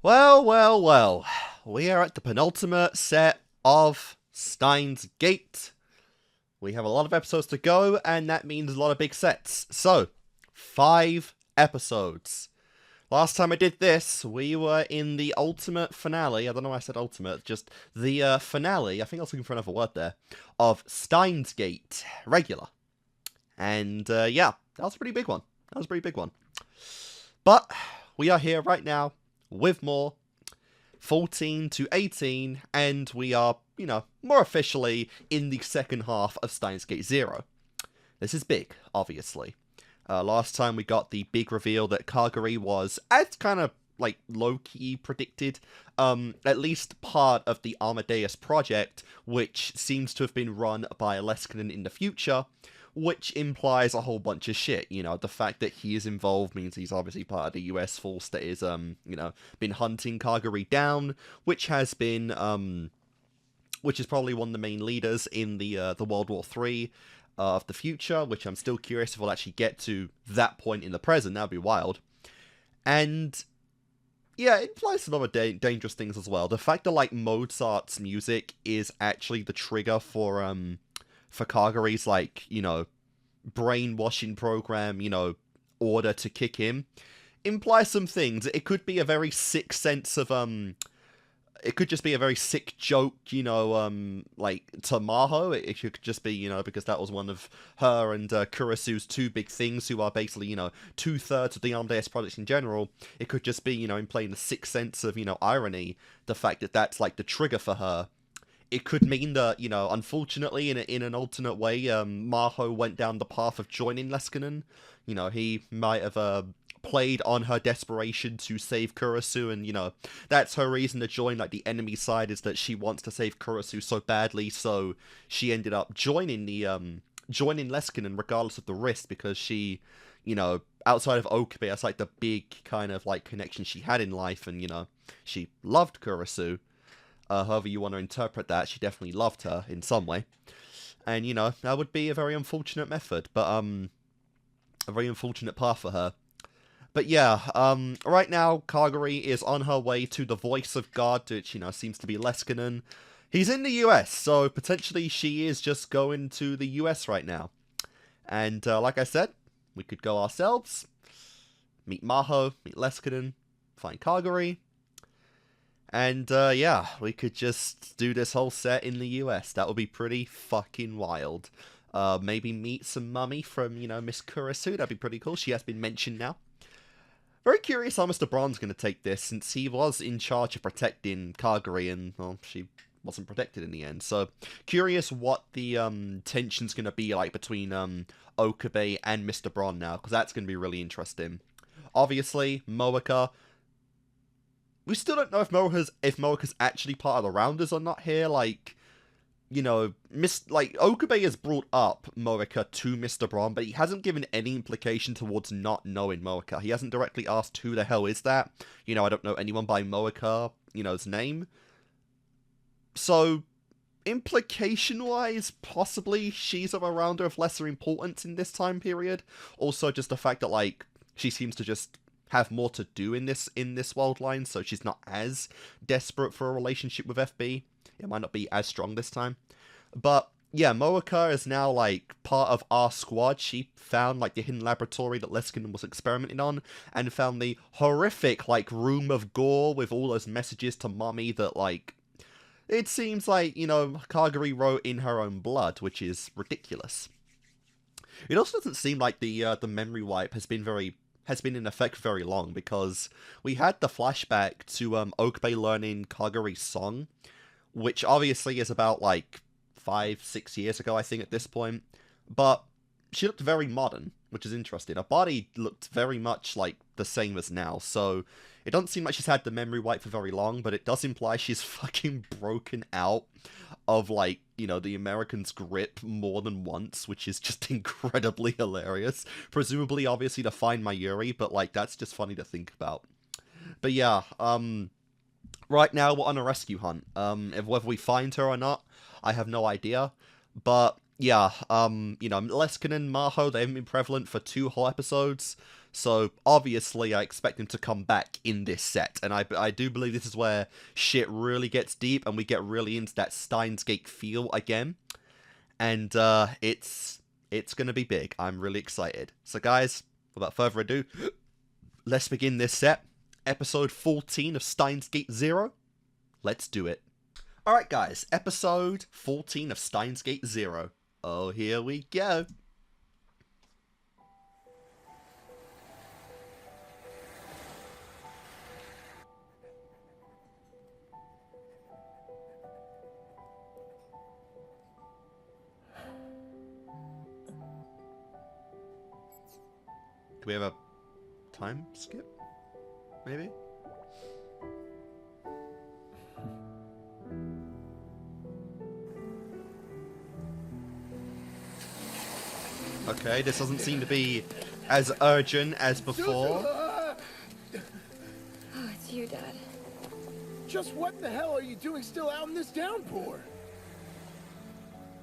Well, well, well. We are at the penultimate set of Steins Gate. We have a lot of episodes to go, and that means a lot of big sets. So, 5 episodes. Last time I did this, we were in the ultimate finale. I don't know why I said ultimate, just the finale. I think I was looking for another word there. Of Steins Gate regular. And yeah, that was a pretty big one. But we are here right now with more 14 to 18, and we are, more officially in the second half of Steins Gate 0. This is big, obviously. Last time we got the big reveal that Kagari was, as kind of like low-key predicted, at least part of the Amadeus project, which seems to have been run by Leskinen in the future, which implies a whole bunch of shit. The fact that he is involved means he's obviously part of the US force that is, been hunting Kagari down, which has been, which is probably one of the main leaders in the World War III of the future, which I'm still curious if we'll actually get to that point in the present. That'd be wild. And yeah, it implies some other dangerous things as well. The fact that, like, Mozart's music is actually the trigger for Kagari's, like, brainwashing program, order to kick him, implies some things. It could be a very sick sense of, it could just be a very sick joke, like, to Maho. It could just be, because that was one of her and Kurisu's two big things, who are basically, 2/3 of the Amadeus project in general. It could just be, in playing the sick sense of, irony, the fact that that's, like, the trigger for her. It could mean that, unfortunately, in an alternate way, Maho went down the path of joining Leskinen. He might have played on her desperation to save Kurisu, and, that's her reason to join, like, the enemy side, is that she wants to save Kurisu so badly, so she ended up joining joining Leskinen regardless of the risk, because she, outside of OKABE, that's, like, the big kind of, like, connection she had in life, and, she loved Kurisu. However you want to interpret that, she definitely loved her in some way. And, that would be a very unfortunate method, but, a very unfortunate path for her. But yeah, right now, Kagari is on her way to the voice of God, which, seems to be Leskinen. He's in the US, so potentially she is just going to the US right now. And, like I said, we could go ourselves, meet Maho, meet Leskinen, find Kagari. And, yeah, we could just do this whole set in the US. That would be pretty fucking wild. Maybe meet some mummy from, Miss Kurisu. That'd be pretty cool. She has been mentioned now. Very curious how Mr. Braun's going to take this, since he was in charge of protecting Kagari, and, well, she wasn't protected in the end. So, curious what the tension's going to be like between OKABE and Mr. Braun now, because that's going to be really interesting. Obviously, Moeka. We still don't know if Moeka's actually part of the Rounders or not here. Like, OKABE has brought up Moeka to Mr. Braun, but he hasn't given any implication towards not knowing Moeka. He hasn't directly asked who the hell is that. I don't know anyone by Moeka's name. So, implication-wise, possibly she's a Rounder of lesser importance in this time period. Also, just the fact that, like, she seems to just have more to do in this world line, so she's not as desperate for a relationship with FB. It might not be as strong this time. But yeah, Moeka is now, like, part of our squad. She found, like, the hidden laboratory that Leskinen was experimenting on, and found the horrific, like, room of gore with all those messages to Mommy that, like, it seems like, Kagari wrote in her own blood, which is ridiculous. It also doesn't seem like the memory wipe has been in effect very long, because we had the flashback to OKABE learning Kagari's song, which obviously is about, like, 5-6 years ago, I think, at this point. But she looked very modern, which is interesting. Her body looked very much like the same as now, so it doesn't seem like she's had the memory wipe for very long, but it does imply she's fucking broken out of, like, the Americans' grip more than once, which is just incredibly hilarious. Presumably, obviously, to find Mayuri, but, like, that's just funny to think about. But yeah, right now we're on a rescue hunt. Whether we find her or not, I have no idea. But yeah, Leskinen and Maho, they haven't been prevalent for 2 whole episodes, So obviously I expect him to come back in this set, and I do believe this is where shit really gets deep and we get really into that Steins Gate feel again. And it's gonna be big. I'm really excited. So guys, without further ado, let's begin this set. Episode 14 of Steins Gate 0. Let's do it. Alright guys, episode 14 of Steins Gate 0. Oh, here we go. Do we have a time skip? Maybe? Okay, this doesn't seem to be as urgent as before. Oh, it's you, Dad. Just what the hell are you doing still out in this downpour?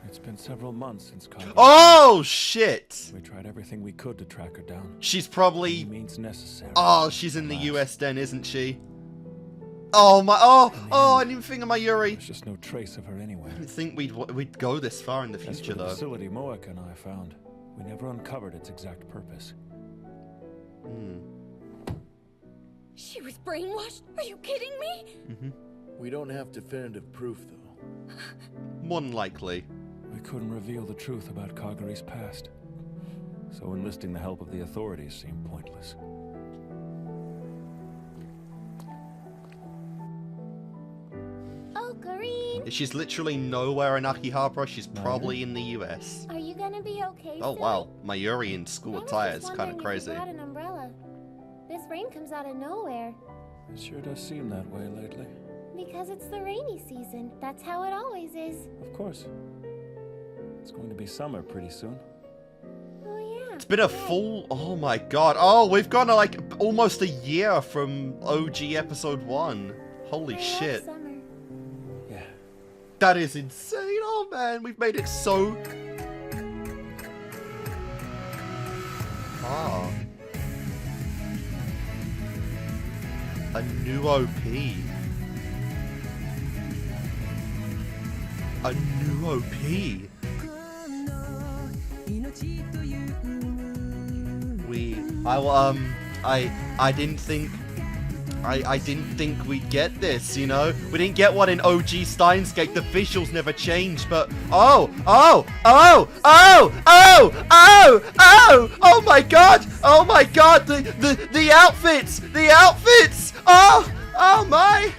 It's been several months since Kage. Oh, shit! We tried everything we could to track her down. She's probably... Any means necessary. Oh, she's in the US then, isn't she? Oh, my... Oh, I didn't even think of my Yuri. There's just no trace of her anywhere. I didn't think we'd go this far in the As future, for the though. facility Moek and I found, we never uncovered its exact purpose. She was brainwashed? Are you kidding me? We don't have definitive proof, though. More than likely. We couldn't reveal the truth about Kaguri's past, so enlisting the help of the authorities seemed pointless. Oh, Kareem! She's literally nowhere in Akihabara. She's probably in the US. Are you gonna be okay? Oh, soon? wow. My Yuri in school I was attire just is kind of wondering if crazy. you brought an umbrella. This rain comes out of nowhere. It sure does seem that way lately. Because it's the rainy season. That's how it always is. Of course. It's going to be summer pretty soon. Oh, yeah. It's been a full... Oh, my God. Oh, we've gone like almost a year from OG episode 1. Holy I love shit. summer. Yeah. That is insane. Oh, man. We've made it so... Ah. A new OP. A new OP. I didn't think I didn't think we'd get this, you know? We didn't get one in OG Steins Gate. The visuals never changed, but oh my god! Oh my god! The outfits! Oh my!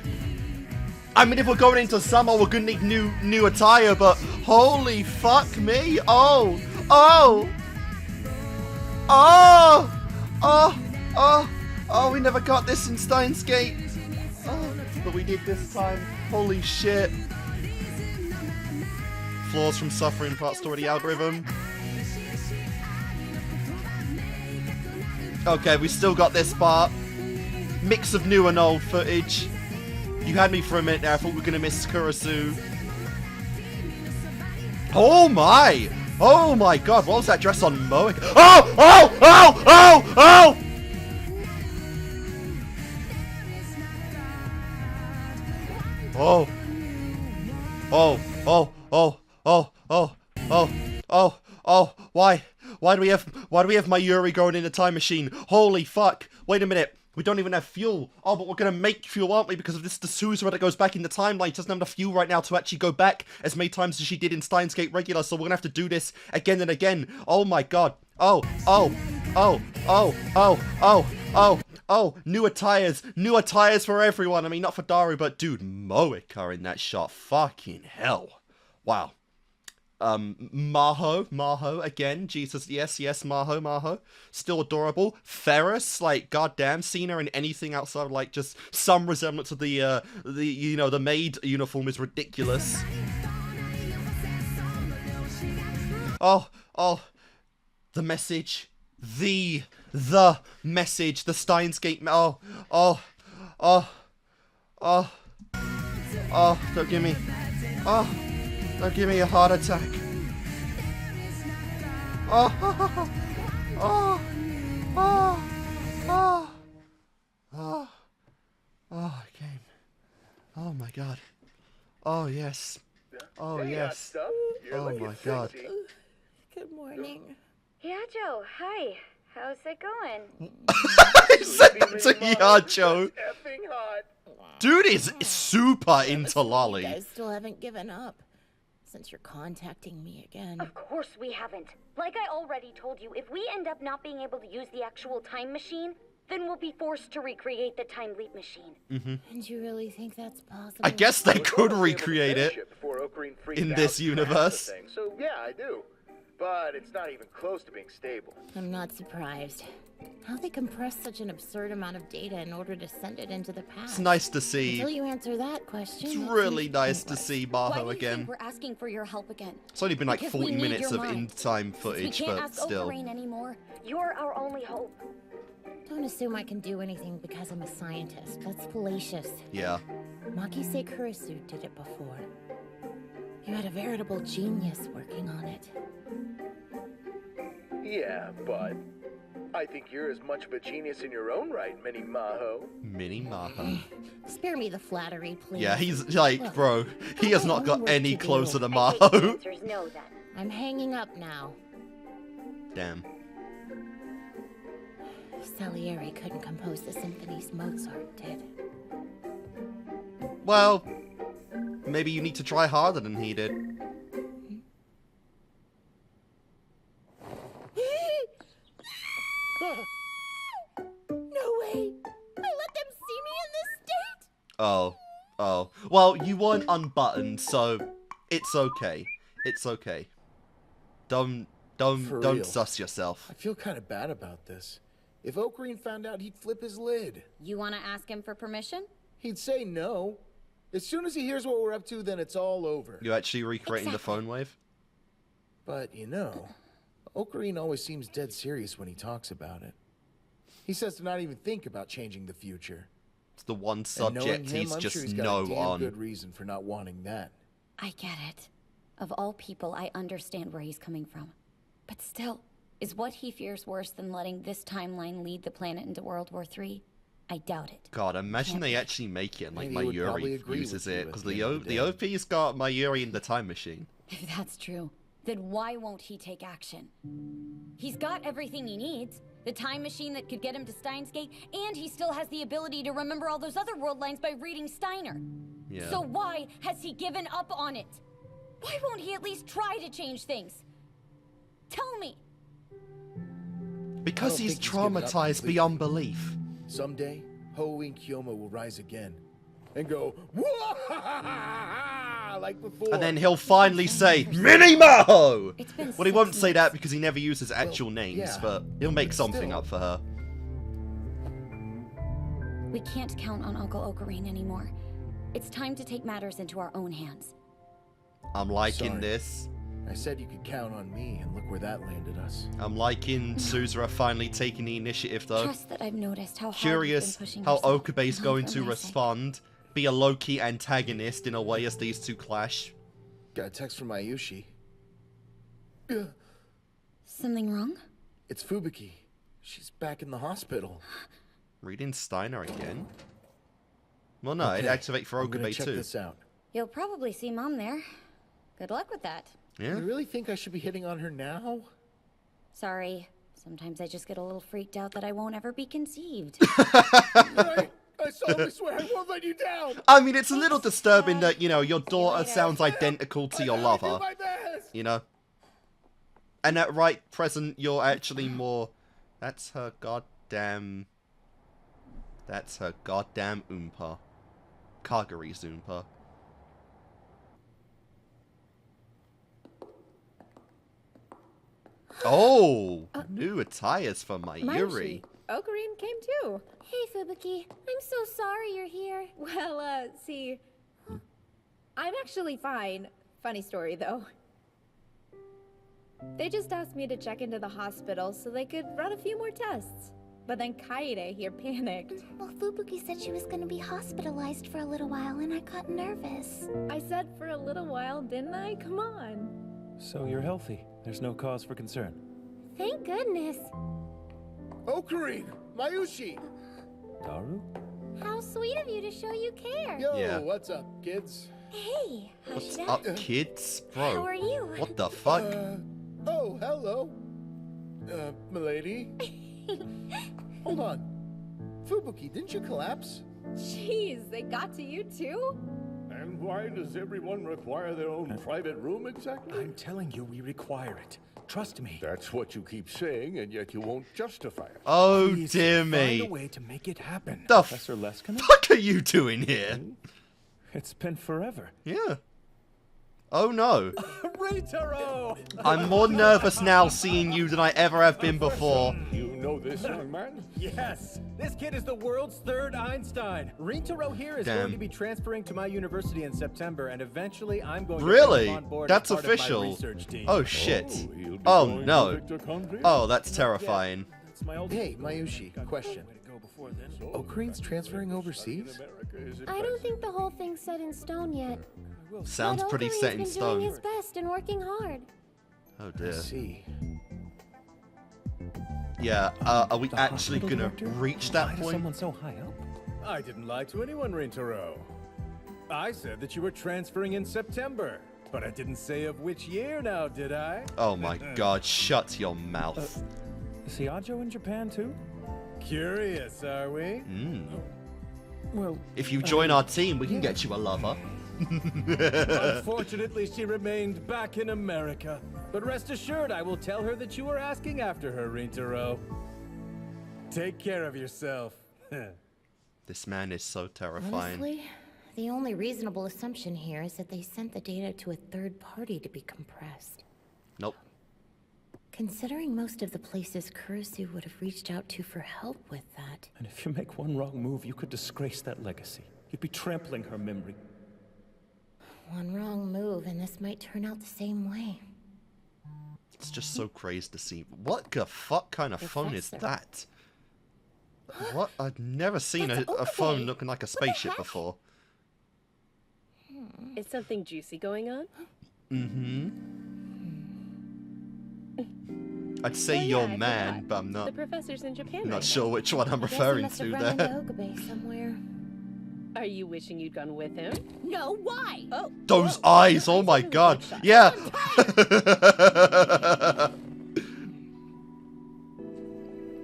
I mean, if we're going into summer, we're gonna need new attire, but holy fuck me! Oh, we never got this in Steins Gate. Oh, but we did this time. Holy shit. Flaws from suffering part story algorithm. Okay, we still got this part. Mix of new and old footage. You had me for a minute there. I thought we were gonna miss Kurisu. Oh my! Oh my god, what was that dress on Moek? Oh! Why do we have my Yuri going in a time machine? Holy fuck. Wait a minute. We don't even have fuel. Oh, but we're gonna make fuel, aren't we? Because of this D'Souza that goes back in the timeline. She doesn't have enough fuel right now to actually go back as many times as she did in Steins Gate regular, so we're gonna have to do this again and again. Oh my god. Oh, new attires for everyone. I mean, not for Daru, but dude, Moeka in that shot. Fucking hell. Wow. Maho again. Jesus, yes, Maho. Still adorable. Ferris, like, goddamn, seen her in anything outside of, like, just some resemblance of the maid uniform is ridiculous. Oh, the message. The message. The Steins Gate. Oh, don't give me. Don't give me a heart attack. Oh my god. Oh yes. Oh Hey, yes. stuff. You're Oh looking my god. sexy. Good morning. Hiyajo, hi. How's it going? He said that to Hiyajo. That's effing hot. Dude is super into You Lolly. guys still haven't given up. Since you're contacting me again. Of course we haven't. Like I already told you, if we end up not being able to use the actual time machine, then we'll be forced to recreate the time leap machine. And you really think that's possible? I guess they I was could almost able to recreate finish it. before Ocarine freaked in out this and crashed the universe. thing. So yeah, I do. But it's not even close to being stable. I'm not surprised. How they compress such an absurd amount of data in order to send it into the past. It's nice to see. Until you answer that question. It's it really seems nice to pointless. see Why Maho do you again. think we're asking for your help again? It's only been like Because we 40 need minutes your of mind. in-time Since footage, we can't but ask still. Ocarine anymore. You're our only hope. Don't assume I can do anything because I'm a scientist. That's fallacious. Yeah. Makise Kurisu did it before. You had a veritable genius working on it. Yeah, but I think you're as much of a genius in your own right, Mini Maho. Mini Maho. Spare me the flattery, please. Yeah, he's like, Look, bro, he has not got homework any to do. closer to I take the Maho. answer's no then. I'm hanging up now. Damn. Salieri couldn't compose the symphonies Mozart did. Well, maybe you need to try harder than he did. No way! I let them see me in this state? Oh. Oh. Well, you weren't unbuttoned, so it's okay. It's okay. For Don't real. suss yourself. I feel kind of bad about this. If Ocarine found out, he'd flip his lid. You want to ask him for permission? He'd say no. As soon as he hears what we're up to, then it's all over. You actually recreating the phone wave? But, you know, Ocarine always seems dead serious when he talks about it. He says to not even think about changing the future. It's the one And knowing subject him, he's I'm just sure he's got no a damn on. good reason for not wanting that. I get it. Of all people, I understand where he's coming from. But still, is what he fears worse than letting this timeline lead the planet into World War III? I doubt it. God, imagine they actually make it and like Maybe he would probably Mayuri agree uses with you it, at because the the, end of the the day. OP's got Mayuri in the time machine. If that's true, then why won't he take action? He's got everything he needs. The time machine that could get him to Steins Gate, and he still has the ability to remember all those other world lines by reading Steiner. Yeah. So why has he given up on it? Why won't he at least try to change things? Tell me. Because I don't he's think he's given up traumatized completely. beyond belief. Someday, Hoenn Kyomo will rise again and go, "Wah-ha-ha-ha-ha," like before. And then he'll finally say, Mini Maho! It's been Well, he won't 6 say that months. because he never uses actual Well, names, yeah, but he'll make something still. up for her. We can't count on Uncle Ocarine anymore. It's time to take matters into our own hands. I'm liking Sorry. this. I said you could count on me, and look where that landed us. I'm liking Suzera finally taking the initiative, though. Trust that I've noticed how hard Curious you've been pushing how yourself. Okabe's All going for to my sake. respond. Be a low-key antagonist in a way as these two clash. Got a text from Ayushi. Something wrong? It's Fubuki. She's back in the hospital. Reading Steiner again? Well, no, it'd Okay, activate for I'm gonna Okabe check too. this out. You'll probably see Mom there. Good luck with that. Yeah? You really think I should be hitting on her now? Sorry. Sometimes I just get a little freaked out that I won't ever be conceived. I solemnly swear I won't let you down. I mean, it's a little disturbing that, you know, your daughter sounds identical to your I'll do lover. my best. You know? And at right present, you're actually more... That's her goddamn Oompa. Kaguri's Oompa. Oh! New attires for Mayuri. Ocarine came too. Hey, Fubuki. I'm so sorry you're here. Well, see, I'm actually fine. Funny story, though. They just asked me to check into the hospital so they could run a few more tests. But then Kaede here panicked. Well, Fubuki said she was gonna be hospitalized for a little while, and I got nervous. I said for a little while, didn't I? Come on. So you're healthy. There's no cause for concern. Thank goodness. Ocarine, Mayushi. Daru? How sweet of you to show you care. Yo, Yeah. what's up, kids? Hey, What's hush up, that. kids? How Bro, are you? what the fuck? Oh, hello. Milady? Hold on. Fubuki, didn't you collapse? Jeez, they got to you too? And why does everyone require their own private room exactly? I'm telling you, we require it. Trust me. That's what you keep saying, and yet you won't justify it. Oh, Please, dear Find me. a way to make it happen. The Professor Leskinen? fuck are you doing here? It's been forever. Yeah. Oh no. Ritaro! I'm more nervous now seeing you than I ever have been before. You know this young man? Yes! This kid is the world's third Einstein. Rintaro here is Damn. going to be transferring to my university in September, and eventually I'm going to Really? bring him on board That's as part official. Of my research team. Oh shit. He'll be Oh going to no. Victor Country? Oh, that's terrifying. That's my old Hey, Mayushi, question. way to go before then. Okarine's transferring overseas? America, is it I don't think the whole thing's set in stone yet. Sounds But pretty Okarine's set in been stone. doing his best and working hard. Oh I dear. see. Yeah, are we The actually hospital gonna director? reach Lie that to point? someone so high up? I didn't lie to anyone, Rintaro. I said that you were transferring in September, but I didn't say of which year now, did I? Oh my god, shut your mouth. Is Hiyajo in Japan too? Curious, are we? Well, If you join our team, we can get you a lover. Unfortunately, she remained back in America. But rest assured, I will tell her that you were asking after her, Rintaro. Take care of yourself. This man is so terrifying. Honestly, the only reasonable assumption here is that they sent the data to a third party to be compressed. Nope. Considering most of the places Kurisu would have reached out to for help with that. and if you make one wrong move, you could disgrace that legacy. You'd be trampling her memory. One wrong move and this might turn out the same way. It's just so crazy to see. What the fuck kind of phone is Professor. that? What? I've never seen a That's phone OKABE. looking like a the spaceship heck? before. Is something juicy going on? I'd say Oh, yeah, you're I man, forgot. but I'm not. The professor's in Japan Not right sure which one I'm Guess he referring must have to run there. into OKABE somewhere. now. Are you wishing you'd gone with him? No, why? Oh, Those whoa. eyes! Oh my That's a god! good shot. Yeah.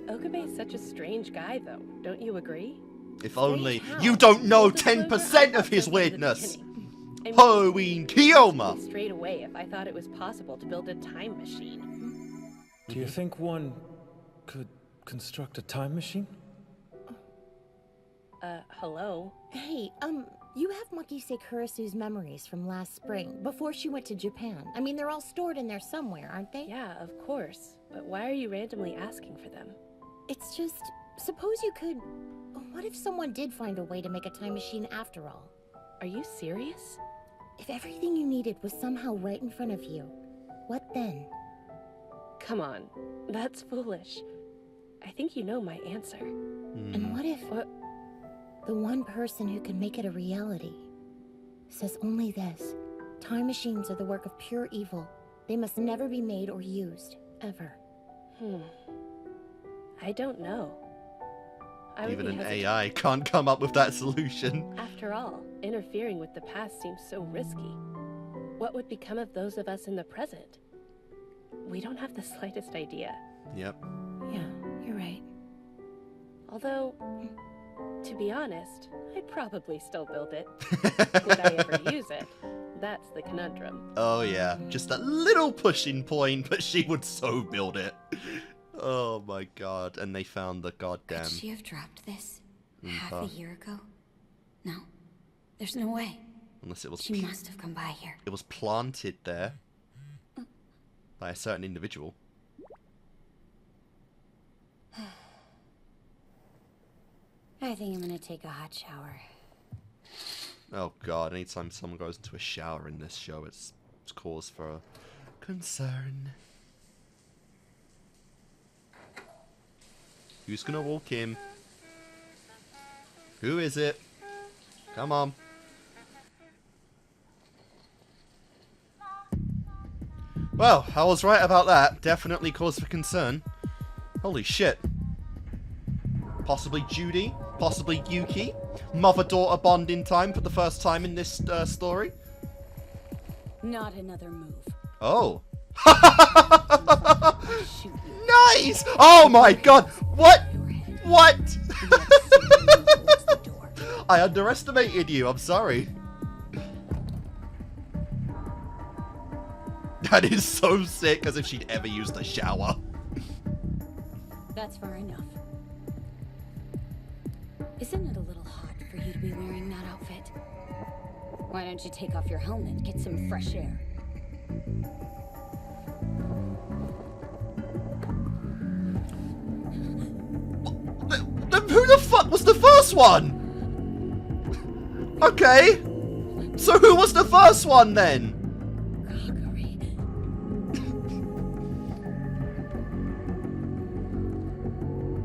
Okabe's such a strange guy, though. Don't you agree? If only How? you don't know Disclosure, 10% I of thought his so from the weirdness. beginning. I mean, Halloween Kiyoma. straight away if I thought it was possible to build a time machine. Do you think one could construct a time machine? Hello? Hey, you have Makise Kurisu's memories from last spring, before she went to Japan. I mean, they're all stored in there somewhere, aren't they? Yeah, of course. But why are you randomly asking for them? It's just, suppose you could... What if someone did find a way to make a time machine after all? Are you serious? If everything you needed was somehow right in front of you, what then? Come on. That's foolish. I think you know my answer. And what if What? the one person who can make it a reality says only this: time machines are the work of pure evil. They must never be made or used, ever. I don't know. I would Even be an hesitant. AI can't come up with that solution. After all, interfering with the past seems so risky. What would become of those of us in the present? We don't have the slightest idea. Yep. Yeah, you're right. Although, to be honest, I'd probably still build it. Would I ever use it? That's the conundrum. Oh yeah, just a little pushing point, but she would so build it. Oh my god, and they found the goddamn... Could she have dropped this half Oompa. a year ago? No. There's no way. Unless it was She must have come by here. it was planted there by a certain individual. I think I'm gonna take a hot shower. Oh god, anytime someone goes into a shower in this show, it's cause for concern. Who's gonna walk in? Who is it? Come on. Well, I was right about that. Definitely cause for concern. Holy shit. Possibly Judy? Possibly Yuki? mother-daughter bonding time for the first time in this story. Not another move. Oh. Nice! Oh my god! What? What? I underestimated you, I'm sorry. That is so sick, as if she'd ever used a shower. That's far enough. Isn't it a little hot for you to be wearing that outfit? Why don't you take off your helmet, get some fresh air? Who the fuck was the first one? Okay. So who was the first one then?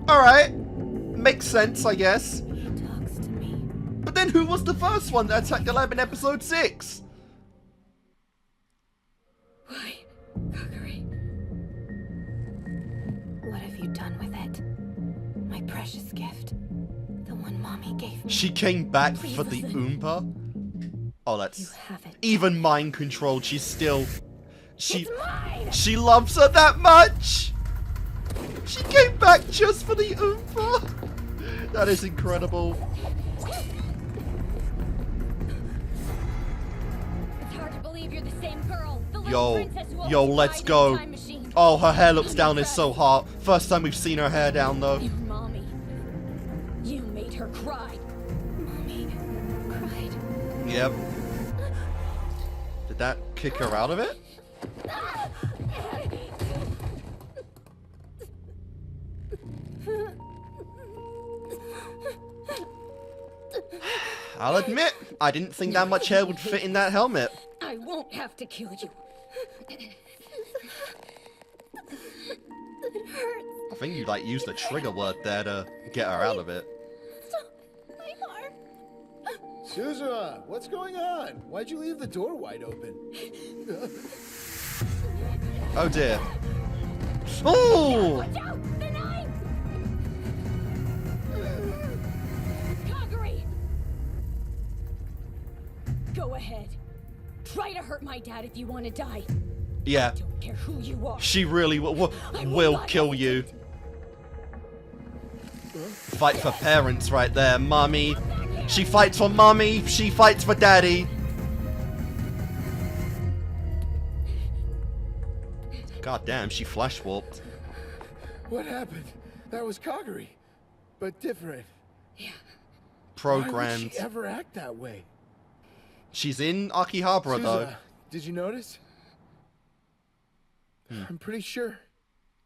Alright. Makes sense, I guess. He talks to me. But then who was the first one that attacked the lab in episode 6? Why, Kagari? What have you done with it? My precious gift. The one Mommy gave me. She came back for the Oompa? Oh, that's... You have it. Even mind controlled, she's still... She loves her that much! She came back just for the Oompa! That is incredible. It's hard to believe you're the same girl. The little Yo, princess who yo, always let's died in go. the time machine. Oh, her hair looks down is so hot. First time we've seen her hair down, though. Your mommy. You made her cry. Mommy cried. Yep. Did that kick her out of it? I'll admit, I didn't think that much hair would fit in that helmet. I won't have to kill you. It hurts. I think you, like, used the trigger word there to get her out of it. My heart. Suzuma, what's going on? Why'd you leave the door wide open? Oh dear. Oh! Watch out! The knife! Kagari! Go ahead. Try to hurt my dad if you want to die. Yeah. I don't care who you are. She really will not kill you. Fight for parents right there, mommy. She fights for mommy, she fights for daddy. God damn, she flash warped. What happened? That was Kagari, but different. Yeah. Programmed. Why would she ever act that way? She's in Akihabara though. Suzuma, did you notice? I'm pretty sure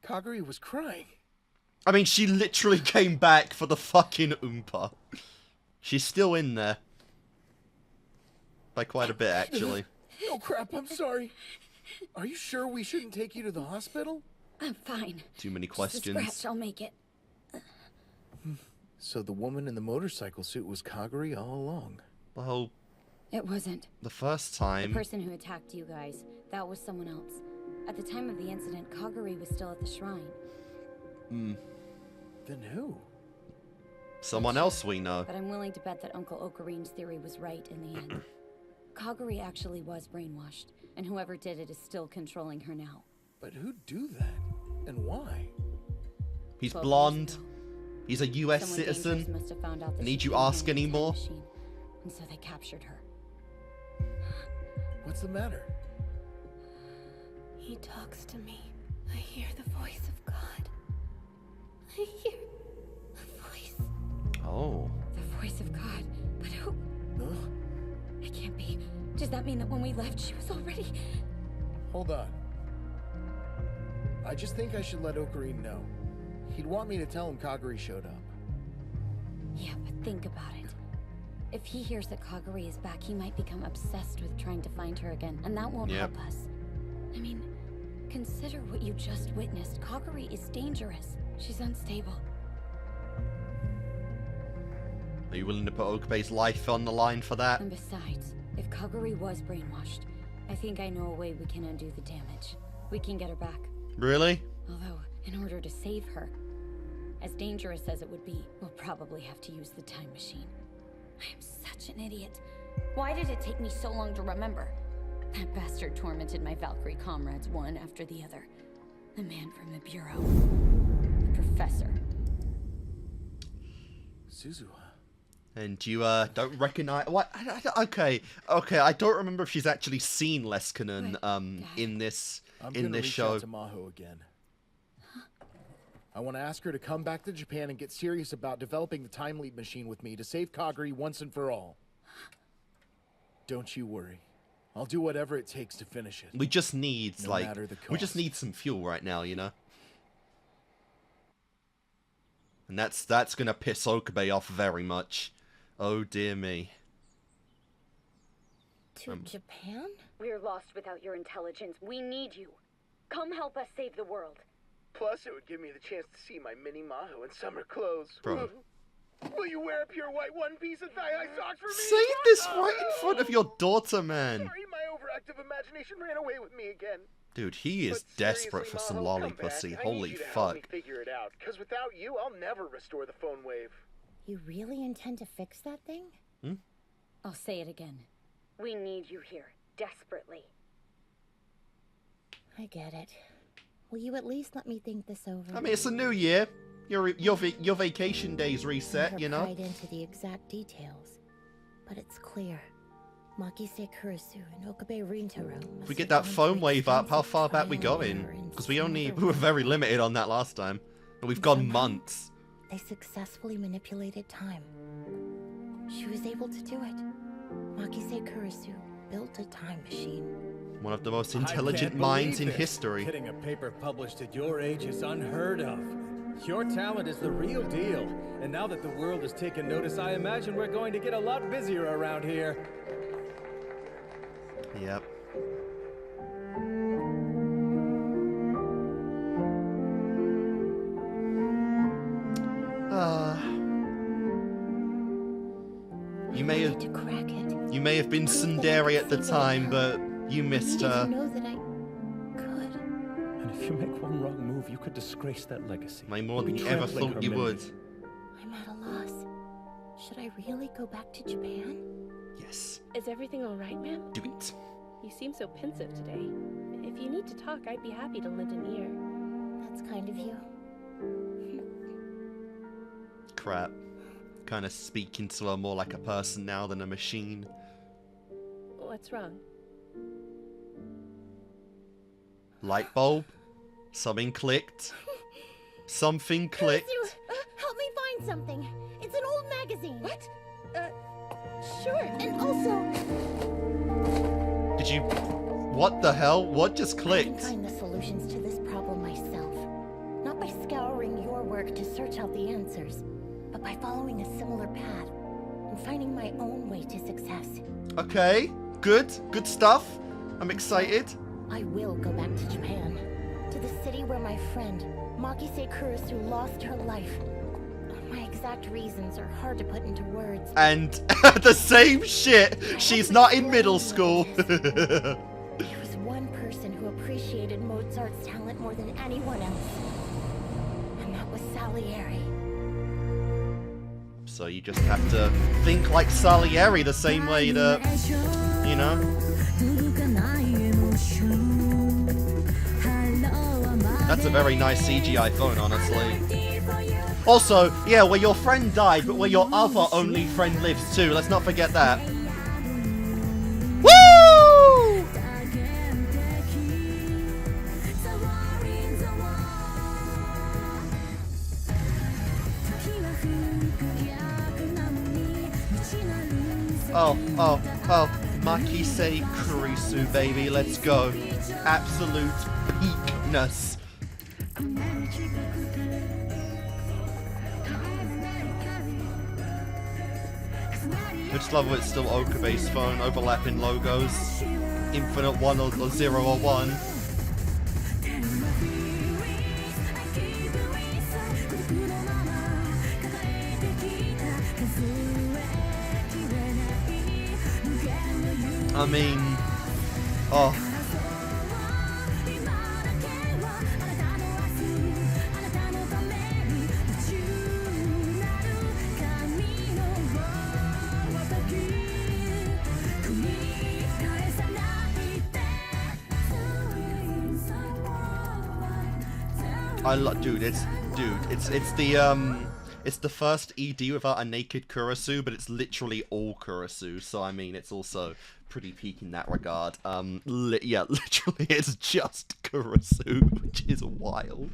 Kagari was crying. I mean, she literally came back for the fucking Oompa. She's still in there. By quite a bit, actually. Oh crap, I'm sorry. Are you sure we shouldn't take you to the hospital? I'm fine. Too many Just a questions. scratch, I'll make it. So the woman in the motorcycle suit was Kagari all along. Well, It wasn't. the first The time... person who attacked you guys, that was someone else. At the time of the incident, Kagari was still at the shrine. Then who? Someone else we know. But I'm willing to bet that Uncle Okarin's theory was right in the end. Kagari actually was brainwashed, and whoever did it is still controlling her now. But who'd do that? And why? He's 12 years blonde. ago, He's a US someone dangerous citizen. must have found out that Need she you couldn't ask handle the anymore? time machine, and so they captured her. What's the matter? He talks to me. I hear the voice of God. I hear a voice. Oh. The voice of God. But who? Huh? It can't be. Does that mean that when we left, she was already... Hold on. I just think I should let Okarin know. He'd want me to tell him Kagari showed up. Yeah, but think about it. If he hears that Kagari is back, he might become obsessed with trying to find her again, and that won't Yep. help us. I mean, consider what you just witnessed. Kagari is dangerous. She's unstable. Are you willing to put OKABE's life on the line for that? And besides, if Kagari was brainwashed, I think I know a way we can undo the damage. We can get her back. Really? Although, in order to save her, as dangerous as it would be, we'll probably have to use the time machine. I'm such an idiot. Why did it take me so long to remember? That bastard tormented my Valkyrie comrades one after the other. The man from the Bureau. The professor. Suzu. And you don't recognize what? Okay, I don't remember if she's actually seen Leskinen in this I'm in gonna this reach show. out to Maho again. I want to ask her to come back to Japan and get serious about developing the time leap machine with me to save Kagari once and for all. Don't you worry. I'll do whatever it takes to finish it. We just need No matter the we just cost. need some fuel right now, you know. And that's gonna piss OKABE off very much. Oh dear me. To Japan? We're lost without your intelligence. We need you. Come help us save the world. Plus, it would give me the chance to see my mini Maho in summer clothes. Bro. Will you wear a pure white one piece and thigh-high socks for me? Say this right in front of your daughter, man. Sorry, my overactive imagination ran away with me again. Dude, he is But desperate seriously, for some Maho, lolly come back. pussy. I need Holy you to help me fuck. figure it out, because without you, I'll never restore the phone wave. You really intend to fix that thing? I'll say it again. We need you here. Desperately. I get it. Will you at least let me think this over? I mean, it's a new year. Your vacation days reset, Never you know. pried into the exact details, but it's clear. Makise Kurisu and OKABE Rintaro. If we get that phone wave up, how far back we going? Because we were very limited on that last time. And we've gone months. They successfully manipulated time. She was able to do it. Makise Kurisu built a time machine. One of the most I intelligent can't minds believe in this. history. Getting a paper published at your age is unheard of. Your talent is the real deal. And now that the world has taken notice, I imagine we're going to get a lot busier around here. Yep. You may have been tsundere at the time, but you missed her. I know that I could. And if you make one wrong move, you could disgrace that legacy. Way more than you Trampling ever thought her you memory. would. I'm at a loss. Should I really go back to Japan? Yes. Is everything all right, ma'am? Do it. You seem so pensive today. If you need to talk, I'd be happy to lend an ear. That's kind of you. Crap. Kind of speaking to her more like a person now than a machine. What's wrong? Light bulb? Something clicked. Something clicked. Kurisu, help me find something. It's an old magazine. What? Sure. And also, Did you... What the hell? What just I clicked? can find the solutions to this problem myself. Not by scouring your work to search out the answers, but by following a similar path and finding my own way to success. Okay. Good. Good stuff. I'm excited. I will go back to Japan, to the city where my friend, Makise Kurisu, lost her life. My exact reasons are hard to put into words. And the same shit. She's not in middle school. There was one person who appreciated Mozart's talent more than anyone else, and that was Salieri. So you just have to think like Salieri the same way that, you know? That's a very nice CGI phone, honestly. Also, yeah, where your friend died, but where your other only friend lives too. Let's not forget that. Woo! Oh, Makise Kurisu, baby, let's go. Absolute peakness. I just love how it's still OKABE's phone, overlapping logos. Infinite 1 or 0 or 1. I mean, oh. Dude, it's the first ED without a naked Kurisu, but it's literally all Kurisu, so I mean, it's also pretty peak in that regard. Yeah, literally, it's just Kurisu, which is wild.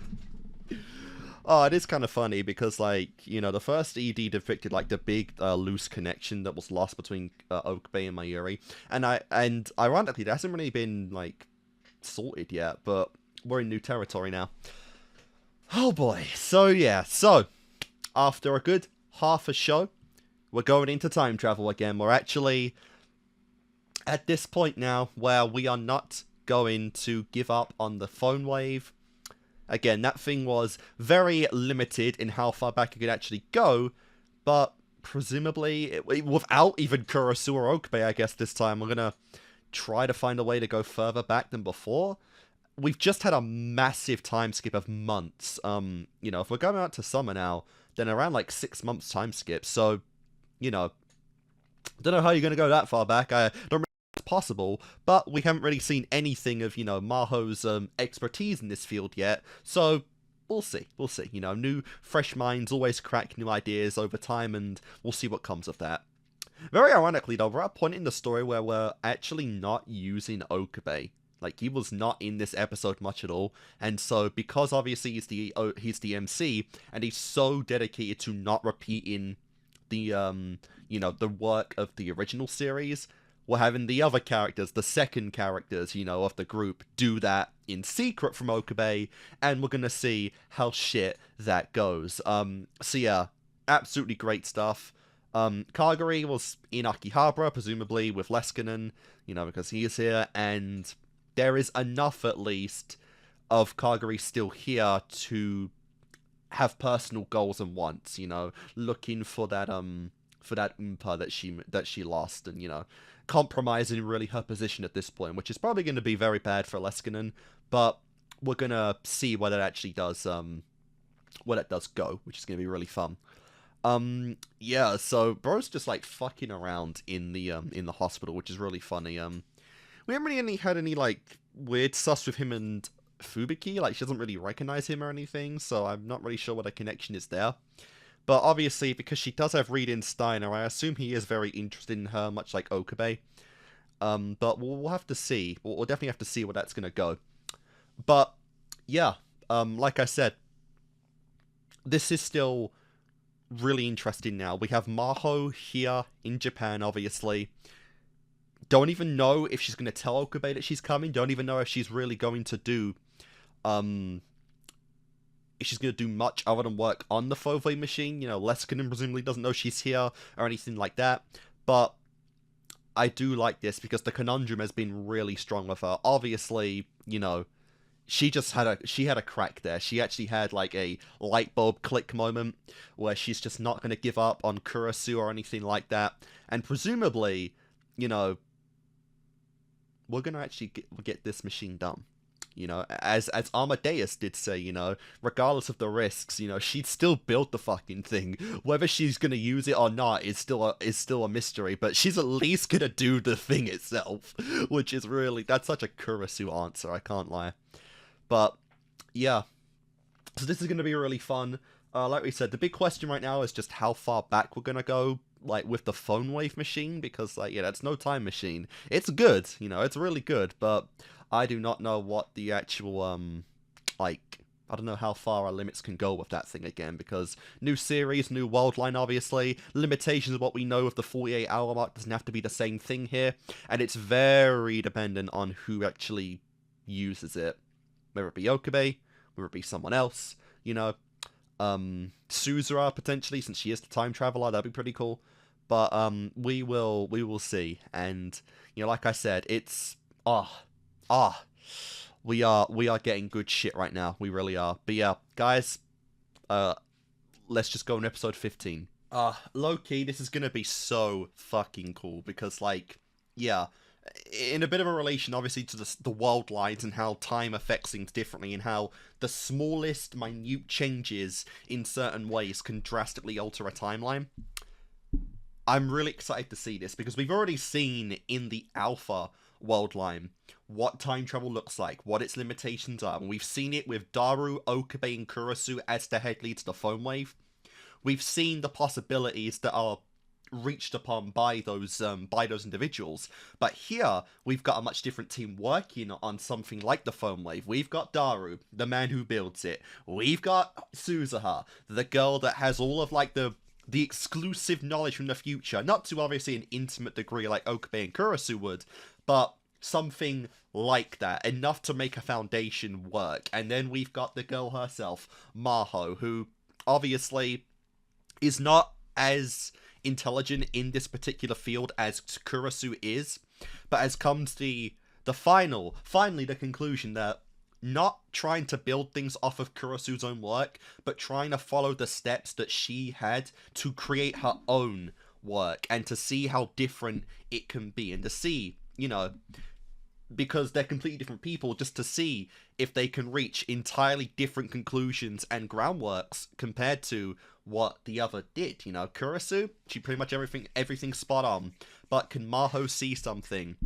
Oh, it is kind of funny because, like, you know, the first ED depicted, like, the big, loose connection that was lost between OKABE and Mayuri, and ironically, that hasn't really been, like, sorted yet, but we're in new territory now. Oh boy, so yeah, after a good half a show, we're going into time travel again. We're actually at this point now where we are not going to give up on the phone wave. Again, that thing was very limited in how far back it could actually go, but presumably, without even Kurisu or OKABE, I guess this time, we're gonna try to find a way to go further back than before. We've just had a massive time skip of months. You know, if we're going out to summer now, then around like 6 months time skip, so, you know, don't know how you're gonna go that far back. I don't really think it's possible, but we haven't really seen anything of, you know, Maho's expertise in this field yet, so we'll see, you know, new, fresh minds always crack new ideas over time, and we'll see what comes of that. Very ironically though, we're at a point in the story where we're actually not using OKABE. Like, he was not in this episode much at all, and so, because obviously he's the MC, and he's so dedicated to not repeating the, you know, the work of the original series, we're having the other characters, the second characters, you know, of the group, do that in secret from OKABE, and we're gonna see how shit that goes. So yeah, absolutely great stuff. Kagari was in Akihabara, presumably with Leskinen, you know, because he is here, and there is enough, at least, of Kagari still here to have personal goals and wants, you know, looking for that Oompa that she lost, and, you know, compromising really her position at this point, which is probably going to be very bad for Leskinen, but we're going to see where that actually does, where that does go, which is going to be really fun. Yeah, so bro's just, like, fucking around in the hospital, which is really funny. We haven't really had any, like, weird sus with him and Fubuki. Like, she doesn't really recognize him or anything, so I'm not really sure what a connection is there. But obviously, because she does have read in Steiner, I assume he is very interested in her, much like OKABE. But we'll have to see. We'll definitely have to see where that's going to go. But, yeah, like I said, this is still really interesting now. We have Maho here in Japan, obviously. Don't even know if she's going to tell OKABE that she's coming. Don't even know if she's really going to do, if she's going to do much other than work on the Fovey machine. You know, Leskinen presumably doesn't know she's here or anything like that. But I do like this because the conundrum has been really strong with her. Obviously, you know, she had a crack there. She actually had like a light bulb click moment where she's just not going to give up on Kurisu or anything like that. And presumably, you know, we're going to actually get this machine done. You know, as Amadeus did say, you know, regardless of the risks, you know, she'd still build the fucking thing. Whether she's going to use it or not is still a mystery, but she's at least going to do the thing itself, which is really, that's such a Kurisu answer, I can't lie. But, yeah, so this is going to be really fun. Like we said, the big question right now is just how far back we're going to go, like, with the phone wave machine, because, like, yeah, that's no time machine. It's good, you know, it's really good, but I do not know what the actual, like, I don't know how far our limits can go with that thing again, because new series, new world line, obviously, limitations of what we know of the 48-hour mark doesn't have to be the same thing here, and it's very dependent on who actually uses it, whether it be OKABE, whether it be someone else, you know, Suzura, potentially, since she is the time traveler, that'd be pretty cool, but, we will see, and, you know, like I said, it's, we are getting good shit right now. We really are. But yeah, guys, let's just go on episode 15. Low-key, this is gonna be so fucking cool, because, like, yeah, in a bit of a relation, obviously, to the world lines and how time affects things differently, and how the smallest, minute changes in certain ways can drastically alter a timeline. I'm really excited to see this, because we've already seen in the alpha world line, what time travel looks like, what its limitations are. And we've seen it with Daru, Okabe, and Kurisu as the head lead to the phone wave. We've seen the possibilities that are reached upon by those individuals, but here we've got a much different team working on something like the phone wave. We've got Daru, the man who builds it. We've got Suzuha, the girl that has all of like the exclusive knowledge from the future, not to obviously an intimate degree like Okabe and Kurisu would, but something like that, enough to make a foundation work. And then we've got the girl herself, Maho, who obviously is not as intelligent in this particular field as Kurisu is, but has come to the finally the conclusion that not trying to build things off of Kurisu's own work, but trying to follow the steps that she had to create her own work and to see how different it can be, and to see, you know, because they're completely different people, just to see if they can reach entirely different conclusions and groundworks compared to what the other did. You know, Kurisu, she pretty much everything spot on, but can Maho see something,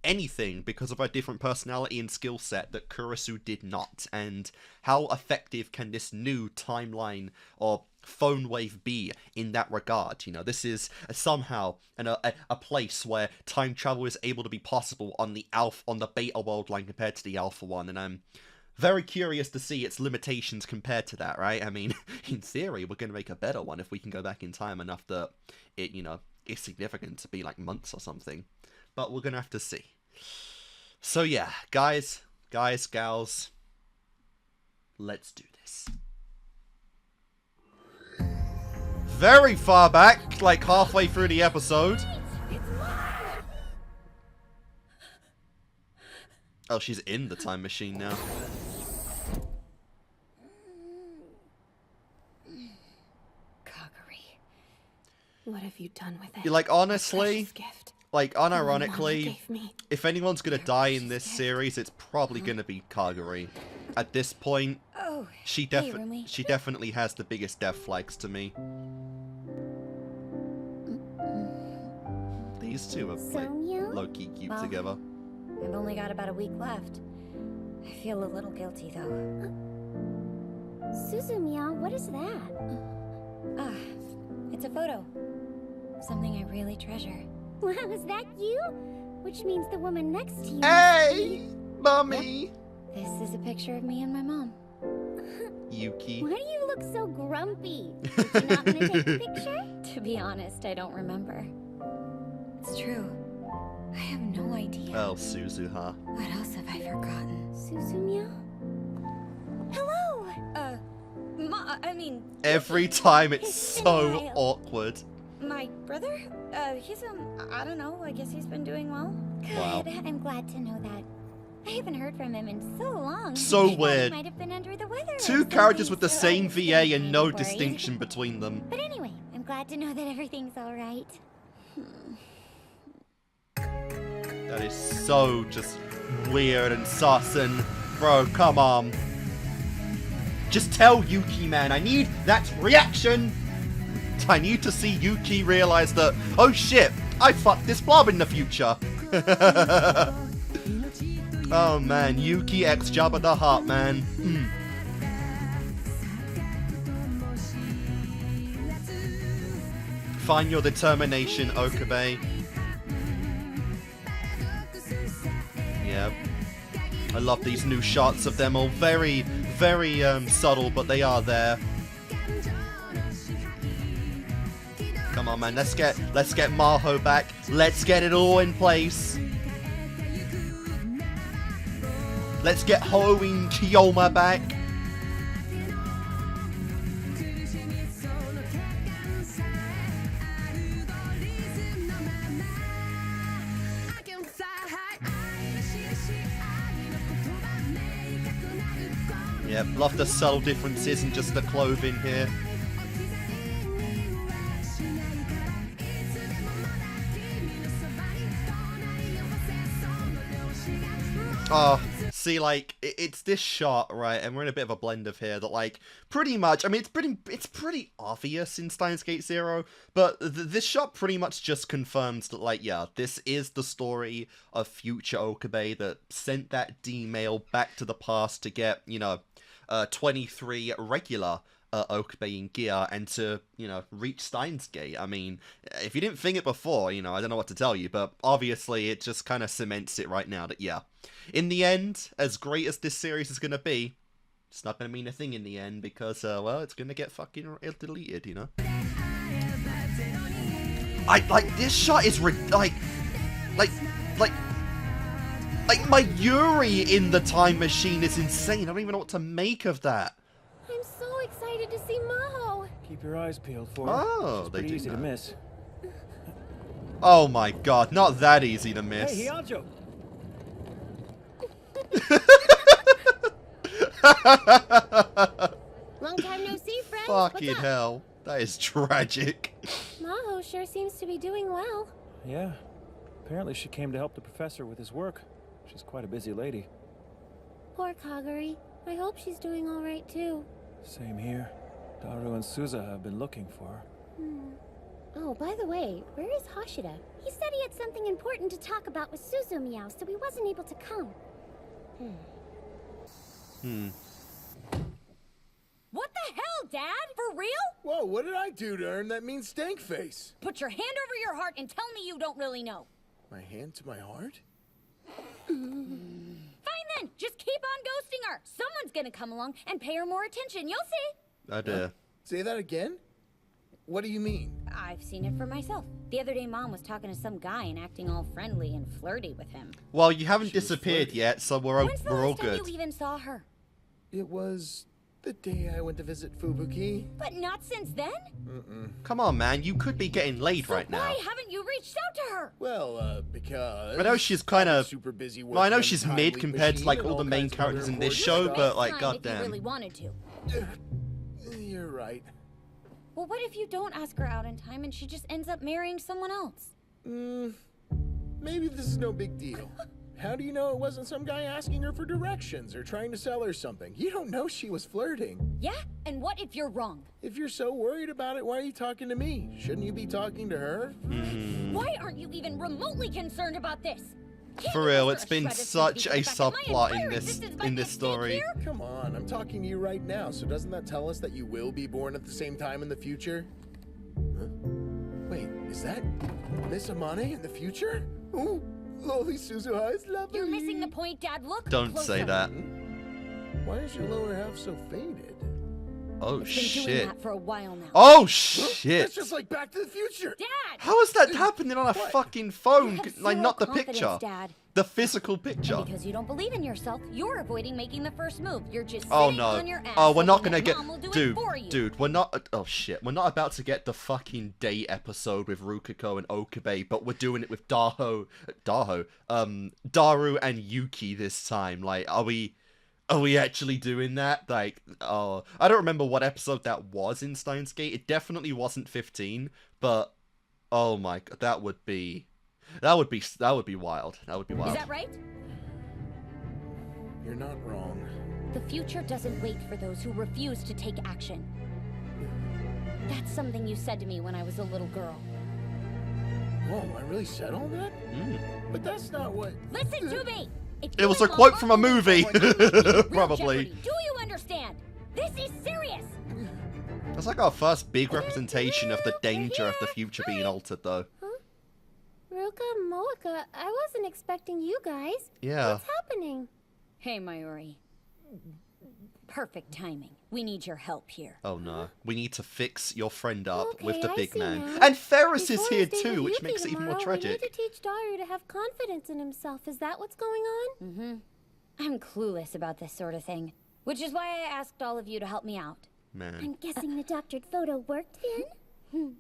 anything, because of her different personality and skill set that Kurisu did not? And how effective can this new timeline or phone wave be in that regard? You know, this is somehow a place where time travel is able to be possible on the beta world line compared to the alpha one, and I'm very curious to see its limitations compared to that, right? I mean, in theory, we're going to make a better one if we can go back in time enough that it, you know, is significant to be like months or something. But we're going to have to see. So yeah, guys, gals, let's do this. Very far back, like halfway through the episode. Oh, she's in the time machine now. What have you done with it? You're like, honestly, gift. Like, unironically, if anyone's gonna die in this series, it's probably gonna be Kaguri. At this point, she definitely has the biggest death flags to me. These two are like low-key cute together. I've only got about a week left. I feel a little guilty though. Suzumiya, what is that? It's a photo. Something I really treasure. Wow, is that you? Which means the woman next to you. Hey, mommy. Yep. This is a picture of me and my mom. Yuki. Why do you look so grumpy? Did you not want to take a picture? To be honest, I don't remember. It's true. I have no idea. Oh, Suzuha. What else have I forgotten? Suzumiya? Hello! I mean... Every time it's so awkward. My brother? He's, I don't know, I guess he's been doing well. Good, wow. I'm glad to know that. I haven't heard from him in so long. So weird. He might have been under the weather. Two characters with the same VA and no distinction between them. But anyway, I'm glad to know that everything's alright. That is so just weird and sus and... Bro, come on. Just tell Yuki, man. I need that reaction. I need to see Yuki realize that, oh shit, I fucked this blob in the future. Oh man, Yuki x Jabba the Hutt, man. Find your determination, Okabe. Yep. I love these new shots of them, all very, very subtle, but they are there. Come on, man, let's get Maho back. Let's get it all in place. Let's get Halloween Kiyoma back. Yep, love the subtle differences and just the clothing here. Oh, See, like, it's this shot, right, and we're in a bit of a blend of here that, like, pretty much, I mean, it's pretty obvious in Steins Gate Zero, but this shot pretty much just confirms that, like, yeah, this is the story of future OKABE that sent that D-mail back to the past to get, you know, 23 regular OKABE in gear and to, you know, reach Steins Gate. I mean, if you didn't think it before, you know, I don't know what to tell you, but obviously it just kind of cements it right now that, yeah, in the end, as great as this series is going to be, it's not going to mean a thing in the end because, well, it's going to get fucking deleted, you know? This shot is, like, my Yuri in the time machine is insane. I don't even know what to make of that. I'm so excited to see Maho. Keep your eyes peeled for her. Oh, She's they pretty do easy to know. miss. Oh my god, not that easy to miss. Hey, Hiyajo! Long time no see, friend. Fucking What's up? hell. That is tragic. Maho sure seems to be doing well. Yeah. Apparently she came to help the professor with his work. She's quite a busy lady. Poor Kagari. I hope she's doing all right too. Same here. Daru and Suza have been looking for her. Oh, by the way, where is Hashida? He said he had something important to talk about with Suzumiya, so he wasn't able to come. What the hell, Dad? For real? Whoa, what did I do to earn that mean stank face? Put your hand over your heart and tell me you don't really know. My hand to my heart? Fine then, just keep on ghosting her. Someone's gonna come along and pay her more attention. You'll see. Oh dear. Say that again? What do you mean? I've seen it for myself. The other day, Mom was talking to some guy and acting all friendly and flirty with him. Well, you haven't disappeared yet, so we're all When's the good. last time you even saw her? It was the day I went to visit Fubuki. But not since then? Come on, man, you could be getting laid right now. Why haven't you reached out to her? Well, because I know she's kind of super busy. Well, I know working on she's the time mid leap compared to machine like and all the main kinds of other characters in this important show, stuff. but like, If you goddamn. really wanted to. You're right. Well, what if you don't ask her out in time and she just ends up marrying someone else? Maybe this is no big deal. How do you know it wasn't some guy asking her for directions or trying to sell her something? You don't know she was flirting. Yeah? And what if you're wrong? If you're so worried about it, why are you talking to me? Shouldn't you be talking to her? Why aren't you even remotely concerned about this? Can't For you real, ask it's for a been shred of such a sympathy for the fact that my subplot in entire this existence might be at stake story. here? Come on, I'm talking to you right now, so doesn't that tell us that you will be born at the same time in the future? Huh? Wait, is that Miss Amane in the future? Ooh, lolly Suzuha is lovely. You're missing the point, Dad. Look Don't closer. say that. Why is your lower half so faded? Oh It's been doing shit. that for a while now. Oh That's shit. just like Back to the Future. Dad! How is that happening on a fucking phone? You have Like, zero not the confidence, picture. Dad. The physical picture. And because you don't believe in yourself, you're avoiding making the first move. You're just Oh sitting no. on your ass. Oh, we're not hoping gonna that get. Mom will do it for you. Dude, we're not. Oh shit. We're not about to get the fucking date episode with Rukiko and OKABE, but we're doing it with Daru and Yuki this time. Like, are we actually doing that? Like, oh, I don't remember what episode that was in Steins Gate. It definitely wasn't 15, but oh my god, that would be wild. That would be wild. Is that right? You're not wrong. The future doesn't wait for those who refuse to take action. That's something you said to me when I was a little girl. Whoa, I really said all that? But that's not what... Listen to me! If It you was and a quote Mom from a aren't moving movie. forward, you will be in real Probably. jeopardy. Do you understand? This is serious! That's like our first big representation of the danger of the future being altered, though. Ruka, Moeka, I wasn't expecting you guys. Yeah. What's happening? Hey, Mayuri. Perfect timing. We need your help here. Oh no. We need to fix your friend up with Okay, the I big see man. now. And Ferris is Before here we stay with too, which Yuki makes it even more tomorrow, We tragic. need to teach Daru to have confidence in himself. Is that what's going on? I'm clueless about this sort of thing, which is why I asked all of you to help me out. Man, I'm guessing the doctored photo worked then? you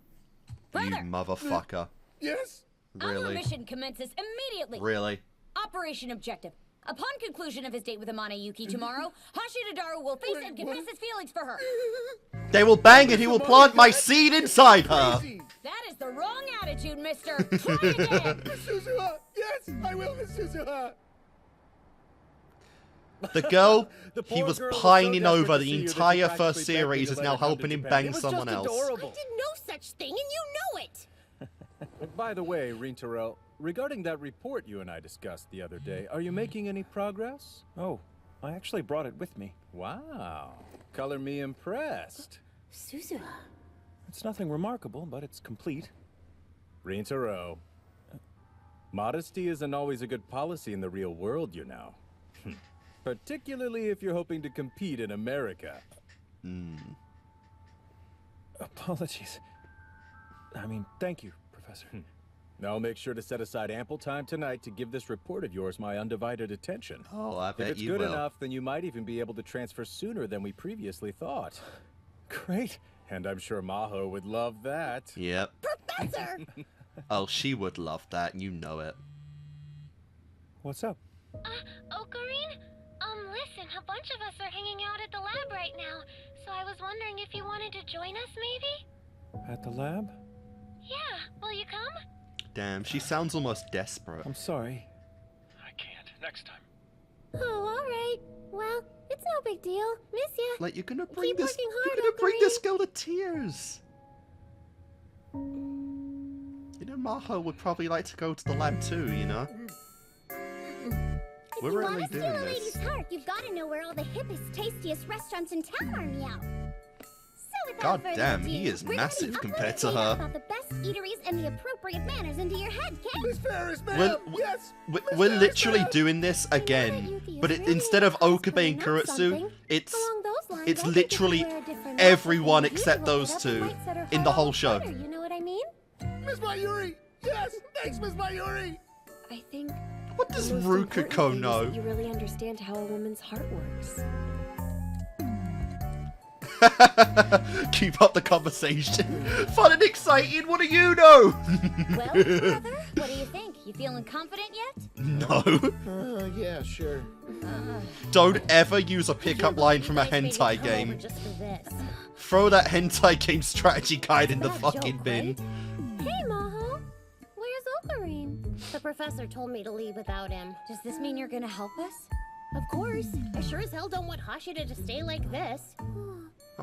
Brother, motherfucker. Yes? our Really? mission commences immediately. Really? Operation Objective. Upon conclusion of his date with Amane Yuki tomorrow, Hashida Daru will face and confess his feelings for her. They will bang and he will plant my seed inside her. Crazy. That is the wrong attitude, mister. Try again. Miss Suzuha! Yes, I will, Miss Suzuha! The girl The he poor was girl was so pining desperate over to see the you that she entire practically first begged series you is to now let her come helping to him Japan. bang It was someone just else. adorable. I did no such thing, and you know it! By the way, Rintaro, regarding that report you and I discussed the other day, are you making any progress? Oh, I actually brought it with me. Wow. Color me impressed. Suzu. It's nothing remarkable, but it's complete. Rintaro. Modesty isn't always a good policy in the real world, you know. Particularly if you're hoping to compete in America. Apologies. I mean, thank you, Professor. I'll make sure to set aside ample time tonight to give this report of yours my undivided attention. Oh, I bet If it's you good will. enough, then you might even be able to transfer sooner than we previously thought. Great. And I'm sure Maho would love that. Yep. Professor! Oh, she would love that. You know it. What's up? Ocarine? Listen, a bunch of us are hanging out at the lab right now, so I was wondering if you wanted to join us, maybe? At the lab? Yeah, will you come? Damn, she sounds almost desperate. I'm sorry. I can't. Next time. Oh, alright. Well, it's no big deal. Miss ya. Like, you're gonna bring Keep this. working You're hard, gonna bring Ocarine. this girl to tears. You know, Maho would probably like to go to the lab too. You know. If We're you really want to doing steal a this. lady's heart, you've got to know where all the hippest, tastiest restaurants in town are, meow. So without God further damn, ado, he is we're massive gonna compared upload to data her. About the best eateries and the appropriate manners into your head, Ken. Miss Ferris, ma'am! We're, Yes! we're literally doing this again, but instead of Okabe and Kuretsu, it's Along those lines, it's I think if you literally wear a different everyone outfit than except usual, those it two might set her in heart the a whole little show. better, you know what I mean? Miss Mayuri! Yes! Thanks, Miss Mayuri! I think What does the most important Rukako thing is know? that you really understand how a woman's heart works. Keep up the conversation. Fun and exciting. What do you know? Well, brother, what do you think? You feeling confident yet? No. Yeah, sure. Don't ever use a pickup line from a hentai game. Throw that hentai game strategy guide in the fucking bin. Hey, Maho. Where's Ocarine? The professor told me to leave without him. Does this mean you're gonna help us? Of course. I sure as hell don't want Hashida to stay like this.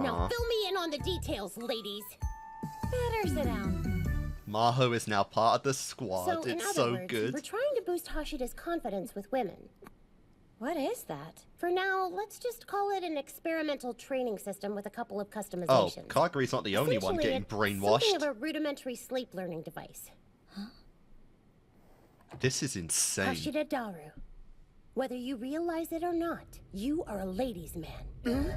Now Aw. fill me in on the details, ladies. Better sit down. Maho is now part of the squad. So, in It's other so words, good. we're trying to boost Hashida's confidence with women. What is that? For now, let's just call it an experimental training system with a couple of Oh, customizations. Kaguri's not the only one Essentially, getting it's brainwashed. something of a rudimentary sleep learning device. This is insane. Hashida Daru. Whether you realize it or not, you are a ladies' man.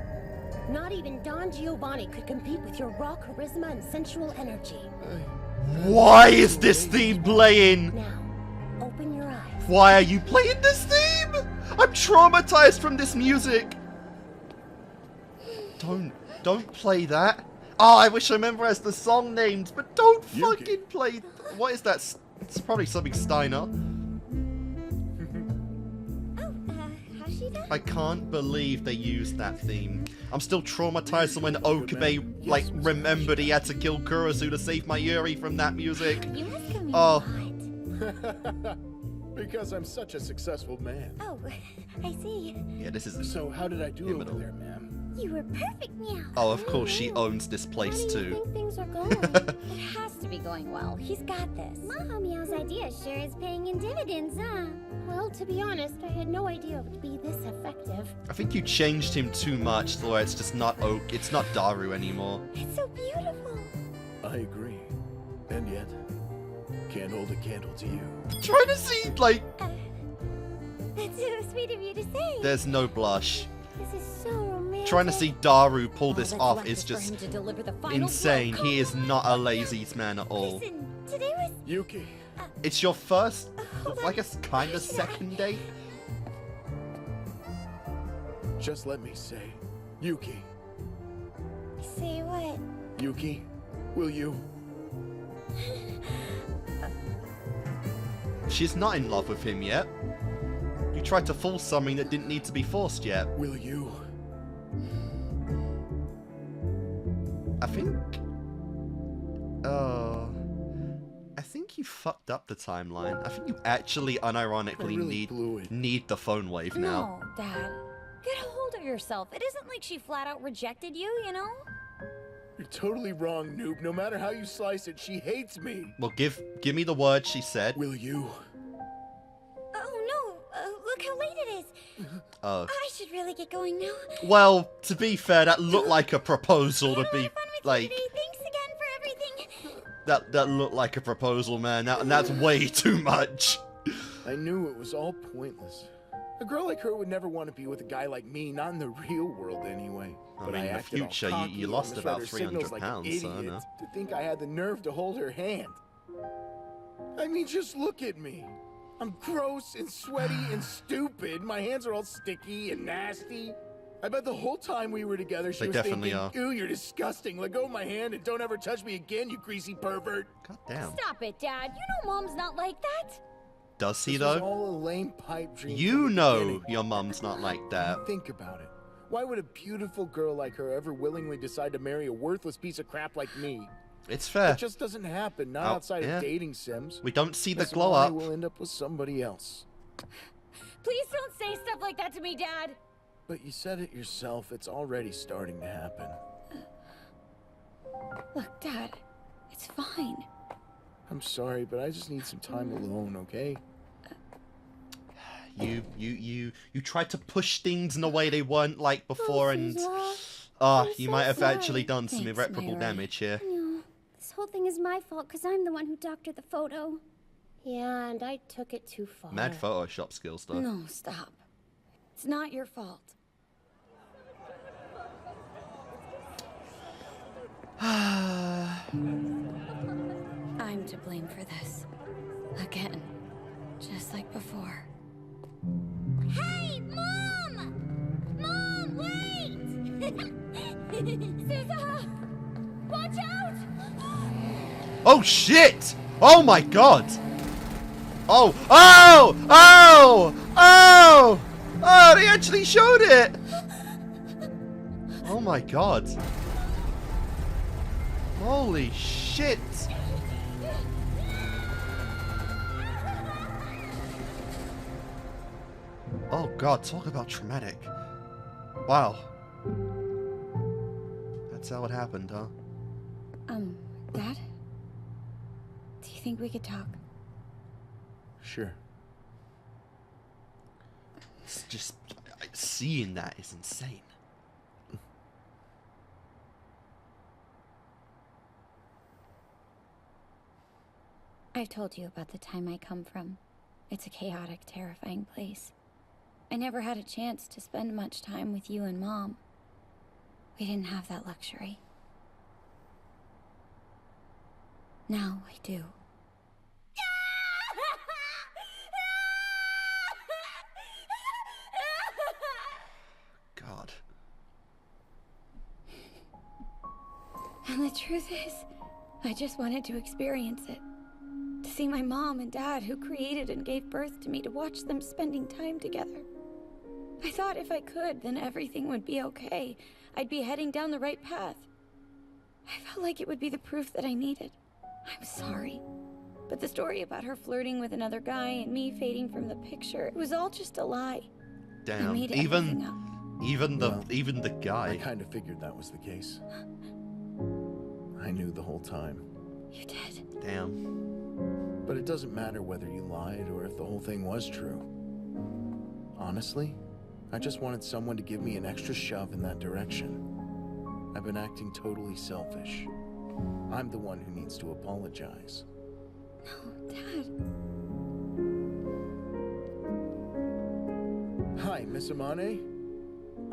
Not even Don Giovanni could compete with your raw charisma and sensual energy. Why is this theme playing? Now, open your eyes. Why are you playing this theme? I'm traumatized from this music. Don't play that. Oh, I wish I memorized the song names, but don't fucking play. What is that? It's probably something Steiner. Hashida? I can't believe they used that theme. I'm still traumatized from when Okabe, like, remembered he had to kill Kuretsu to save Mayuri from that music. You must come in Oh. Because I'm such a successful man. Oh, I see. Yeah, this is... So how did I do over there, ma'am? You were perfect, meow. Oh, of course, she owns this place, How do you too. think things are going? It has to be going well. He's got this. Maho Meow's idea sure is paying in dividends, huh? Well, to be honest, I had no idea it would be this effective. I think you changed him too much, so it's just not it's not Daru anymore. It's so beautiful. I agree. And yet, can't hold a candle to you. Trying to see, like, That's so sweet of you to say. there's no blush. This is so romantic. Trying to see Daru pull this that's off left is is for just him to deliver the final insane. blow. He is not a lazy man at all. Listen, today was... Yuki. It's your first, hold I on. guess, kind of second date. Just let me say, Yuki. Say what? Yuki, will you? She's not in love with him yet. You tried to force something that didn't need to be forced yet. Will you? I think... I think you fucked up the timeline. I think you actually unironically I really blew it. need the phone wave now. No, Dad. Get a hold of yourself. It isn't like she flat out rejected you, you know? You're totally wrong, noob. No matter how you slice it, she hates me. Well, give me the word she said. Will you? Oh no, look how late it is. Oh. I should really get going now. Well, to be fair, that looked like a proposal to be like. Thanks again for everything. That looked like a proposal, man. And that's way too much. I knew it was all pointless. A girl like her would never want to be with a guy like me, not in the real world anyway. I But mean, in the acted all future, cocky you and lost misread about her 300 signals like an pounds, so I idiot know. to think I had the nerve to hold her hand. I mean, just look at me. I'm gross and sweaty and stupid. My hands are all sticky and nasty. I bet the whole time we were together, she They was definitely thinking, are. "Ooh, you're disgusting. Let go of my hand and don't ever touch me again, you greasy pervert." God damn. Stop it, Dad. You know Mom's not like that. Does he This was though? all a lame pipe dream You from the know beginning. your mum's not like that. Think about it. Why would a beautiful girl like her ever willingly decide to marry a worthless piece of crap like me? It's fair. It just doesn't happen, not Oh, outside yeah. of dating sims. We don't see the Miss glow Molly up. will end up with somebody else. Please don't say stuff like that to me, Dad. But you said it yourself, it's already starting to happen. Look, Dad, it's fine. I'm sorry, but I just need some time alone, okay? You tried to push things in a way they weren't like before, and you so might have sorry. actually done some Thanks, irreparable Myra. damage here. No, this whole thing is my fault because I'm the one who doctored the photo. Yeah, and I took it too far. Mad Photoshop skills, though. No, stop. It's not your fault. I'm to blame for this. Again. Just like before. Hey, Mom! Mom, wait! Susa! Watch out! Oh shit! Oh my god! Oh! Oh! Oh! Oh! Oh! They actually showed it! Oh my god! Holy shit! Oh god, talk about traumatic. Wow. That's how it happened, huh? Dad? Do you think we could talk? Sure. It's just seeing that is insane. I've told you about the time I come from. It's a chaotic, terrifying place. I never had a chance to spend much time with you and Mom. We didn't have that luxury. Now I do. God. And the truth is, I just wanted to experience it. To see my mom and dad, who created and gave birth to me, to watch them spending time together. I thought if I could, then everything would be okay. I'd be heading down the right path. I felt like it would be the proof that I needed. I'm sorry. But the story about her flirting with another guy and me fading from the picture, it was all just a lie. I Damn. made everything up. Even the I guy. kind of figured that was the case. I knew the whole time. You did? Damn. But it doesn't matter whether you lied or if the whole thing was true. Honestly, I just wanted someone to give me an extra shove in that direction. I've been acting totally selfish. I'm the one who needs to apologize. No, Dad. Hi, Miss Amane.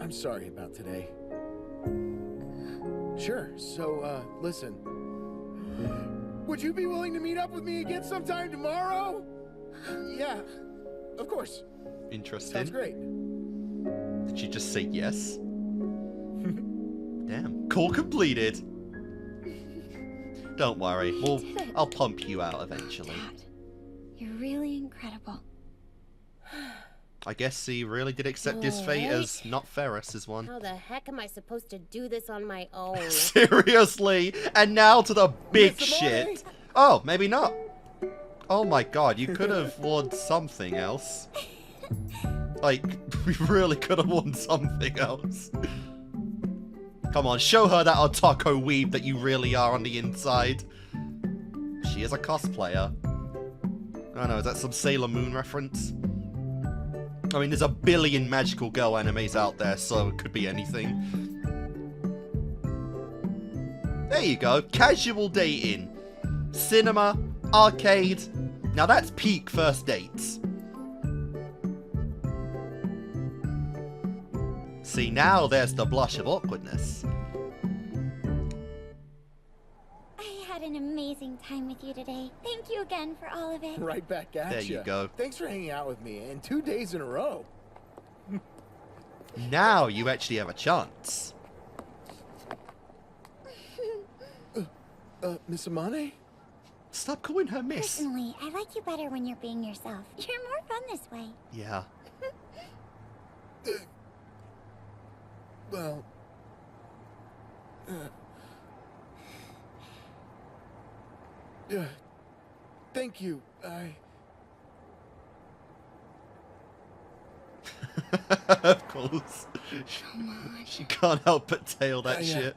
I'm sorry about today. Sure, so, listen. Would you be willing to meet up with me again sometime tomorrow? Yeah, of course. Interesting. Sounds great. Did she just say yes? Damn. Call completed. Don't worry. I'll pump you out eventually. Dad, you're really incredible. I guess he really did accept his fate as not Ferris's one. How the heck am I supposed to do this on my own? Seriously? And now to the big Miss shit. Amane? Oh, maybe not. Oh my god, you could have worn something else. Like, we really could have won something else. Come on, show her that otaku weeb that you really are on the inside. She is a cosplayer. I don't know, is that some Sailor Moon reference? I mean, there's a billion magical girl animes out there, so it could be anything. There you go, casual dating. Cinema, arcade. Now that's peak first dates. See, now there's the blush of awkwardness. I had an amazing time with you today. Thank you again for all of it. Right back at There you go. Thanks for hanging out with me, and 2 days in a row. Now you actually have a chance. Miss Amane? Stop calling her Miss. Personally, I like you better when you're being yourself. You're more fun this way. Yeah. Well... thank you. Of course. She can't help but tail that shit.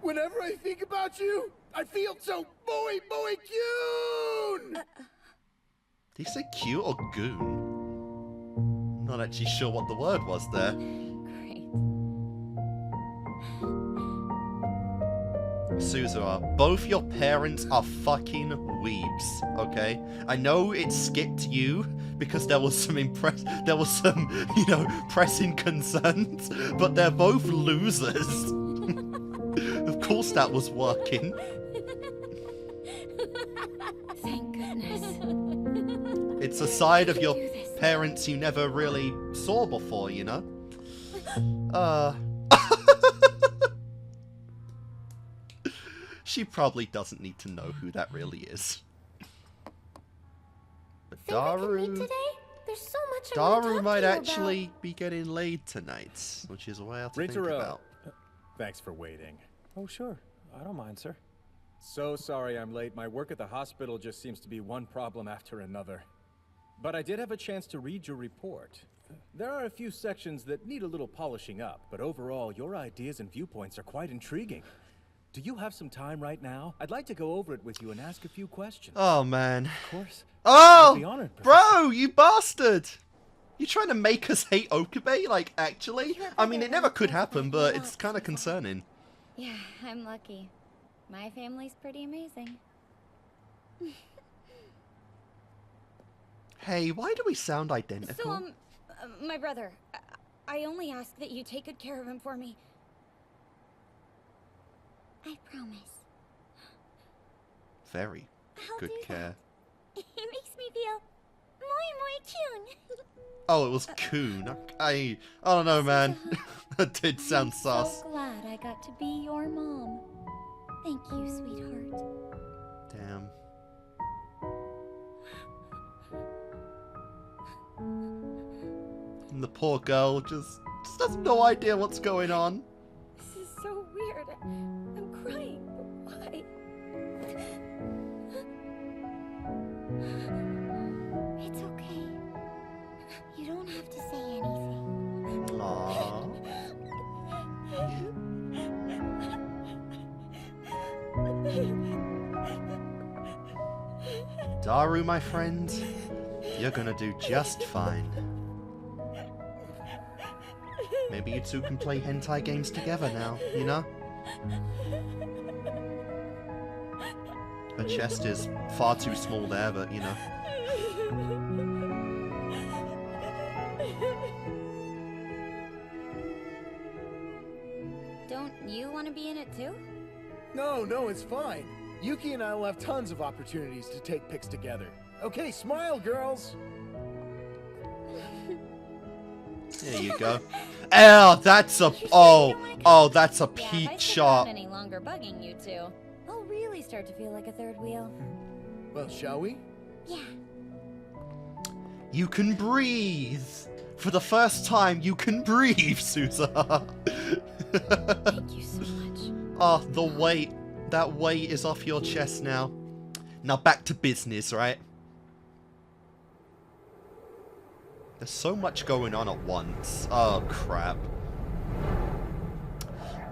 Whenever I think about you, I feel so boy cute! Did he say cute or goon? Not actually sure what the word was there. Great. Suzuha, both your parents are fucking weebs, okay? I know it skipped you because there was some you know, pressing concerns, but they're both losers. Of course that was working. Thank goodness. It's a side of your parents you never really saw before, you know? She probably doesn't need to know who that really is. But Daru... Today? There's so much Daru might actually be getting laid tonight, which is a way to think about. Thanks for waiting. Oh, sure. I don't mind, sir. So sorry I'm late. My work at the hospital just seems to be one problem after another. But I did have a chance to read your report. There are a few sections that need a little polishing up, but overall, your ideas and viewpoints are quite intriguing. Do you have some time right now? I'd like to go over it with you and ask a few questions. Oh, man. Of course. Oh! I'd be honored, Bro, you bastard! You trying to make us hate OKABE? Like, actually? I mean, it never could happen, but it's kind of concerning. Yeah, I'm lucky. My family's pretty amazing. Hey, why do we sound identical? So, my brother, I only ask that you take good care of him for me. I promise. Very good care. It makes me feel more cute. Oh, it was Coon. I don't know, man. That did sound sus. So glad I got to be your mom. Thank you, sweetheart. Damn. And the poor girl just has no idea what's going on. This is so weird. I'm crying. Why? It's okay. You don't have to say anything. Aww. Daru, my friend, you're gonna do just fine. Maybe you two can play hentai games together now, you know? Her chest is far too small there, but you know. Don't you want to be in it too? No, it's fine. Yuki and I will have tons of opportunities to take pics together. Okay, smile, girls! There you go. Oh, that's a that's a peak shot. Any longer bugging you two, I'll really start to feel like a third wheel. Well, shall we? Yeah. You can breathe. For the first time, you can breathe, Susa. Thank you so much. Oh, the weight. That weight is off your chest now. Now back to business, right? There's so much going on at once. Oh, crap.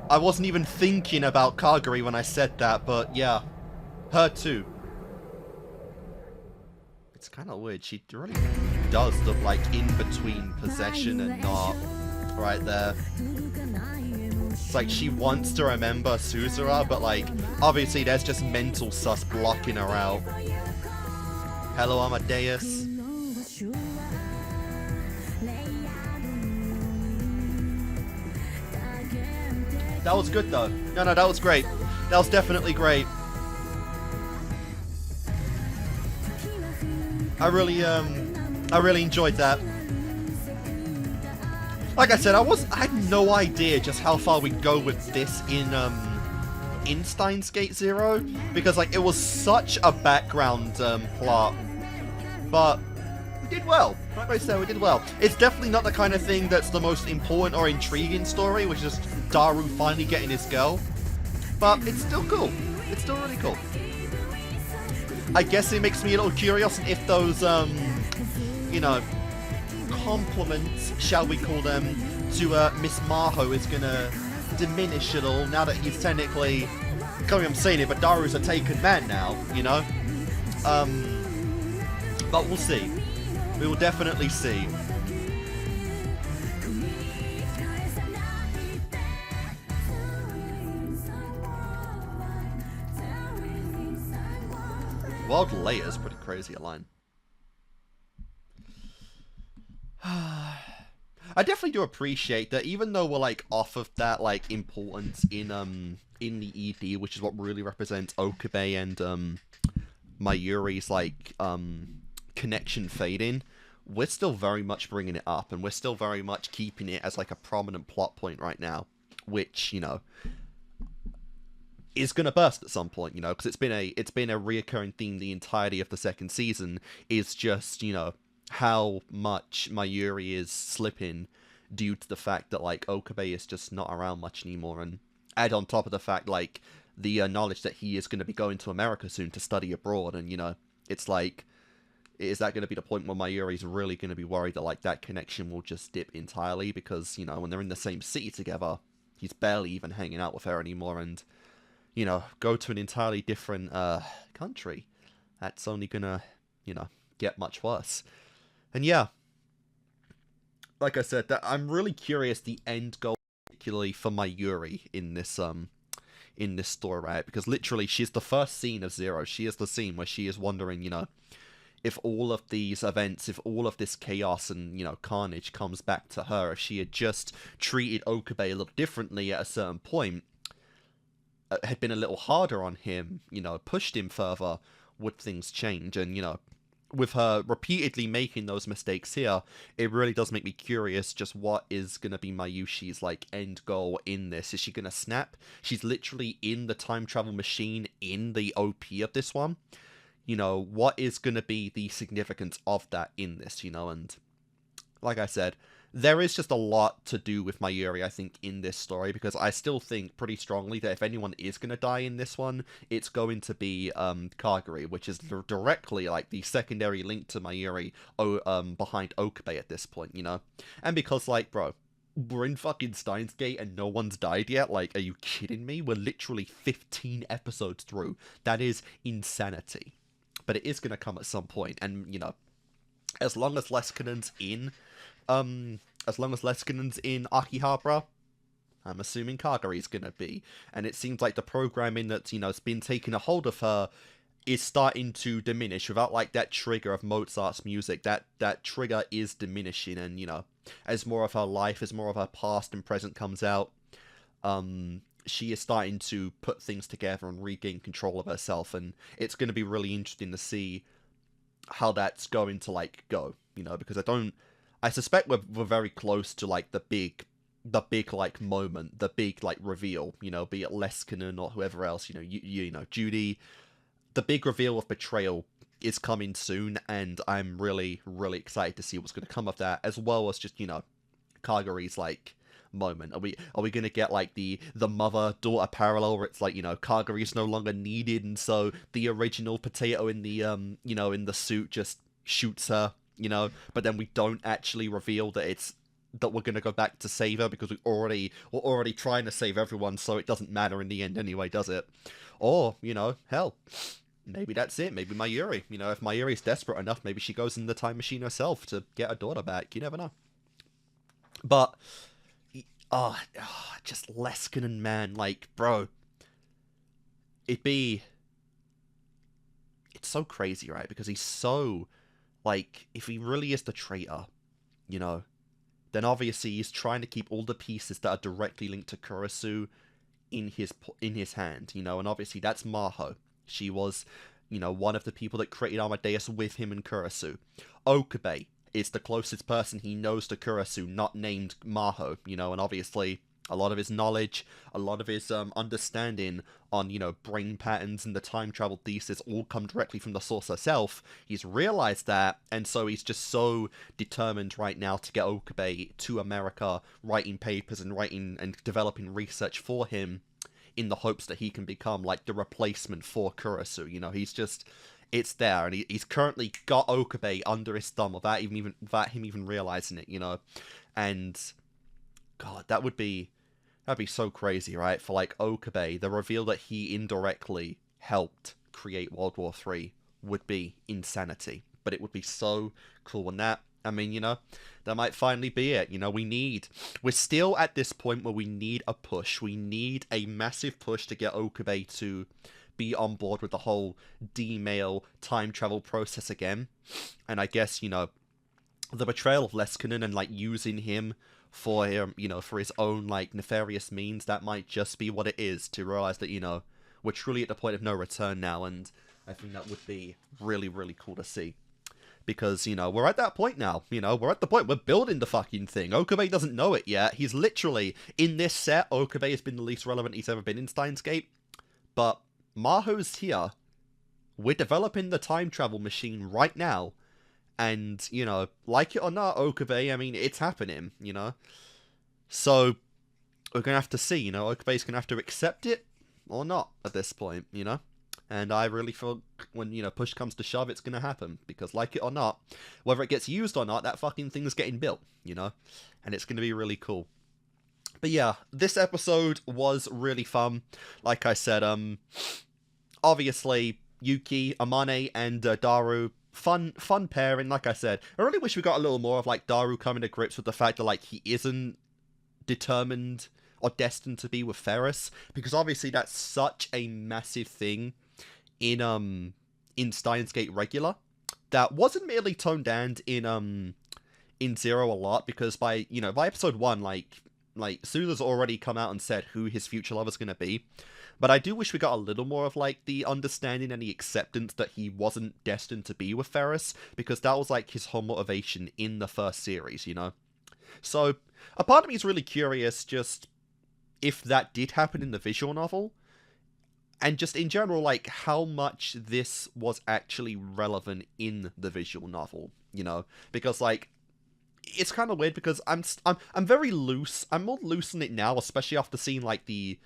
I wasn't even thinking about Kagari when I said that, but yeah. Her too. It's kind of weird. She really does look like in between possession and not. Right there. It's like she wants to remember Suzura, but like, obviously there's just mental sus blocking her out. Hello, Amadeus. That was good though. No, that was great. That was definitely great. I really enjoyed that. Like I said, I had no idea just how far we'd go with this in Steins Gate Zero, because like it was such a background plot, but we did well. Like I said, we did well. It's definitely not the kind of thing that's the most important or intriguing story, which is Daru finally getting his girl, but it's still cool. It's still really cool. I guess it makes me a little curious if those, you know, compliments, shall we call them, to Miss Maho is gonna diminish at all now that he's technically, I can't believe I'm saying it, but Daru's a taken man now, you know? But we'll see. We will definitely see. Wild Layer's pretty crazy a line. I definitely do appreciate that, even though we're like off of that like importance in the ED, which is what really represents OKABE and Mayuri's like connection fading, we're still very much bringing it up, and we're still very much keeping it as like a prominent plot point right now, which, you know, is gonna burst at some point, you know, because it's been a reoccurring theme the entirety of the second season, is just, you know, how much Mayuri is slipping due to the fact that like OKABE is just not around much anymore, and add on top of the fact like the knowledge that he is going to be going to America soon to study abroad, and you know, it's like, is that going to be the point where Mayuri's really going to be worried that like that connection will just dip entirely, because, you know, when they're in the same city together, he's barely even hanging out with her anymore, and, you know, go to an entirely different country, that's only gonna, you know, get much worse. And yeah, like I said, that I'm really curious the end goal, particularly for Mayuri in this story, right? Because literally, she's the first scene of Zero. She is the scene where she is wondering, you know, if all of these events, if all of this chaos and, you know, carnage comes back to her, if she had just treated OKABE a little differently at a certain point, had been a little harder on him, you know, pushed him further, would things change? And, you know, with her repeatedly making those mistakes here, it really does make me curious just what is going to be Mayushi's, like, end goal in this. Is she going to snap? She's literally in the time travel machine in the OP of this one. You know, what is going to be the significance of that in this, you know? And like I said, there is just a lot to do with Mayuri, I think, in this story, because I still think pretty strongly that if anyone is going to die in this one, it's going to be Kagari, which is directly, like, the secondary link to Mayuri behind OKABE at this point, you know? And because, like, bro, we're in fucking Steins Gate and no one's died yet? Like, are you kidding me? We're literally 15 episodes through. That is insanity. But it is going to come at some point, and, you know, as long as Leskinen's in Akihabara, I'm assuming Kagari's gonna be. And it seems like the programming that's, you know, has been taking a hold of her is starting to diminish without, like, that trigger of Mozart's music. That trigger is diminishing, and, you know, as more of her life, as more of her past and present comes out, she is starting to put things together and regain control of herself, and it's going to be really interesting to see how that's going to, like, go, you know, because I suspect we're very close to, like, the big, like, moment, the big, like, reveal, you know, be it Leskinen or whoever else, you know, you know, Judy. The big reveal of Betrayal is coming soon, and I'm really, really excited to see what's going to come of that, as well as just, you know, Kagari's, like, moment. Are we going to get, like, the mother-daughter parallel where it's like, you know, Kagari's no longer needed, and so the original potato in the, you know, in the suit just shoots her, you know, but then we don't actually reveal that we're gonna go back to save her because we're already trying to save everyone, so it doesn't matter in the end anyway, does it? Or, you know, hell, maybe that's it. Maybe Mayuri, you know, if Mayuri's desperate enough, maybe she goes in the time machine herself to get her daughter back. You never know. But just Leskinen, man, like, bro, it's so crazy, right? Because he's so, like, if he really is the traitor, you know, then obviously he's trying to keep all the pieces that are directly linked to Kurisu in his hand, you know, and obviously that's Maho. She was, you know, one of the people that created Amadeus with him and Kurisu. OKABE is the closest person he knows to Kurisu, not named Maho, you know, and obviously a lot of his knowledge, a lot of his understanding on, you know, brain patterns and the time travel thesis all come directly from the source herself. He's realized that, and so he's just so determined right now to get OKABE to America, writing papers and writing and developing research for him in the hopes that he can become, like, the replacement for Kurisu. You know, he's just, it's there, and he's currently got OKABE under his thumb without him even realizing it, you know, and God, that'd be so crazy, right? For, like, OKABE, the reveal that he indirectly helped create World War III would be insanity. But it would be so cool. And that, I mean, you know, that might finally be it. You know, we're still at this point where we need a push. We need a massive push to get OKABE to be on board with the whole D-mail time travel process again. And I guess, you know, the betrayal of Leskinen and, like, using him for him, you know, for his own, like, nefarious means, that might just be what it is, to realize that, you know, we're truly at the point of no return now, and I think that would be really, really cool to see. Because, you know, we're at that point now, you know, we're at the point, we're building the fucking thing. OKABE doesn't know it yet. He's literally, in this set, OKABE has been the least relevant he's ever been in Steins Gate, but Maho's here. We're developing the time travel machine right now. And, you know, like it or not, OKABE, I mean, it's happening, you know? So, we're going to have to see, you know, OKABE's going to have to accept it or not at this point, you know? And I really feel when, you know, push comes to shove, it's going to happen. Because, like it or not, whether it gets used or not, that fucking thing's getting built, you know? And it's going to be really cool. But yeah, this episode was really fun. Like I said, obviously, Yuki, Amane, and Daru, fun pairing. Like I said, I really wish we got a little more of, like, Daru coming to grips with the fact that, like, he isn't determined or destined to be with Ferris, because obviously that's such a massive thing in Steins Gate regular that wasn't merely toned down in Zero a lot, because by episode 1, like Sula's already come out and said who his future lover's gonna be. But I do wish we got a little more of, like, the understanding and the acceptance that he wasn't destined to be with Ferris, because that was, like, his whole motivation in the first series, you know? So, a part of me is really curious just if that did happen in the visual novel, and just in general, like, how much this was actually relevant in the visual novel, you know? Because, like, it's kind of weird because I'm very loose. I'm more loose in it now, especially after seeing, like, the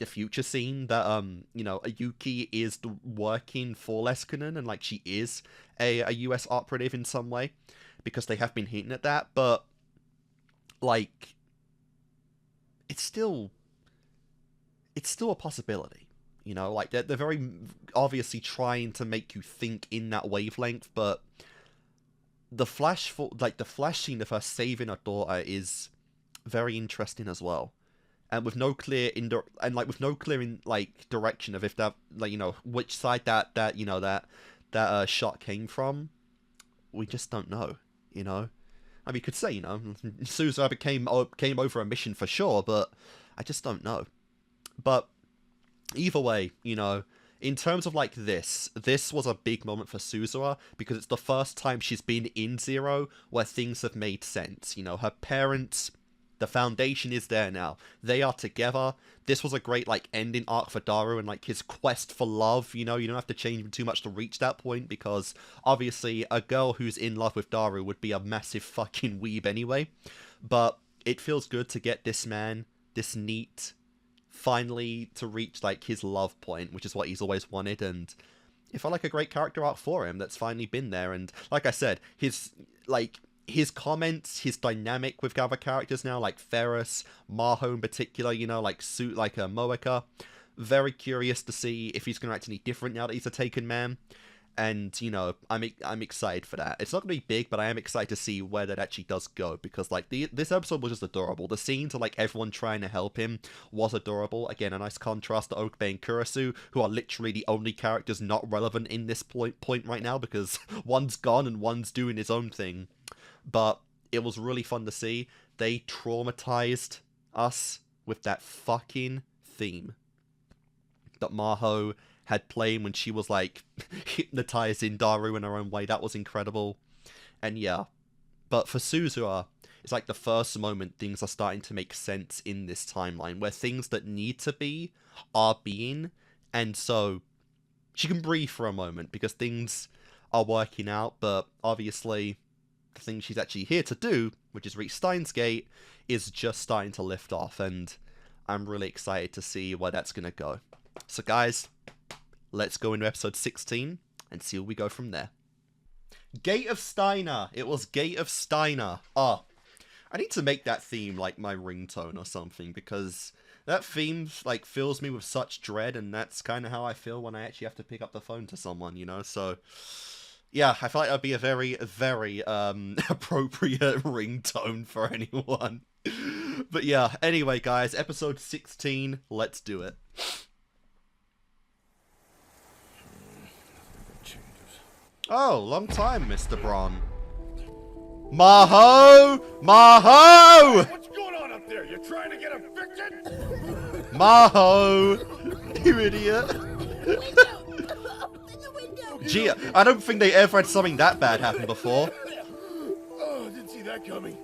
future scene that, you know, Yuki is working for Leskinen, and, like, she is a US operative in some way, because they have been hinting at that, but, like, it's still a possibility, you know? Like, they're very obviously trying to make you think in that wavelength, but the flash scene of her saving her daughter is very interesting as well. And with no clear direction of if that, like, you know, which side that shot came from, we just don't know, you know. I mean, you could say, you know, Suzuha came over a mission for sure, but I just don't know. But either way, you know, in terms of, like, this was a big moment for Suzuha, because it's the first time she's been in Zero where things have made sense. You know, her parents, the foundation is there now. They are together. This was a great, like, ending arc for Daru and, like, his quest for love. You know, you don't have to change him too much to reach that point, because obviously a girl who's in love with Daru would be a massive fucking weeb anyway. But it feels good to get this man, this NEET, finally to reach, like, his love point, which is what he's always wanted. And it felt like a great character arc for him that's finally been there. And like I said, his comments, his dynamic with other characters now, like Ferris, Maho in particular, you know, like Moeka. Very curious to see if he's going to act any different now that he's a taken man. And, you know, I'm excited for that. It's not going to be big, but I am excited to see where that actually does go. Because, like, this episode was just adorable. The scenes of, like, everyone trying to help him was adorable. Again, a nice contrast to OKABE and Kurisu, who are literally the only characters not relevant in this point right now. Because one's gone and one's doing his own thing. But it was really fun to see. They traumatized us with that fucking theme that Maho had playing when she was, like, hypnotizing Daru in her own way. That was incredible. And yeah. But for Suzuha, it's like the first moment things are starting to make sense in this timeline, where things that need to be are being, and so she can breathe for a moment, because things are working out, but obviously the thing she's actually here to do, which is reach Steins Gate, is just starting to lift off, and I'm really excited to see where that's going to go. So guys, let's go into episode 16 and see where we go from there. Gate of Steiner. It was Gate of Steiner. Oh, I need to make that theme like my ringtone or something, because that theme like fills me with such dread, and that's kind of how I feel when I actually have to pick up the phone to someone, you know? So yeah, I feel like that'd be a very, very appropriate ringtone for anyone. But yeah, anyway guys, episode 16, let's do it. Oh, long time, Mr. Braun. Maho! Maho! What's going on up there? You trying to get evicted? Maho! You idiot. Gee, I don't think they ever had something that bad happen before. Oh, didn't see that coming.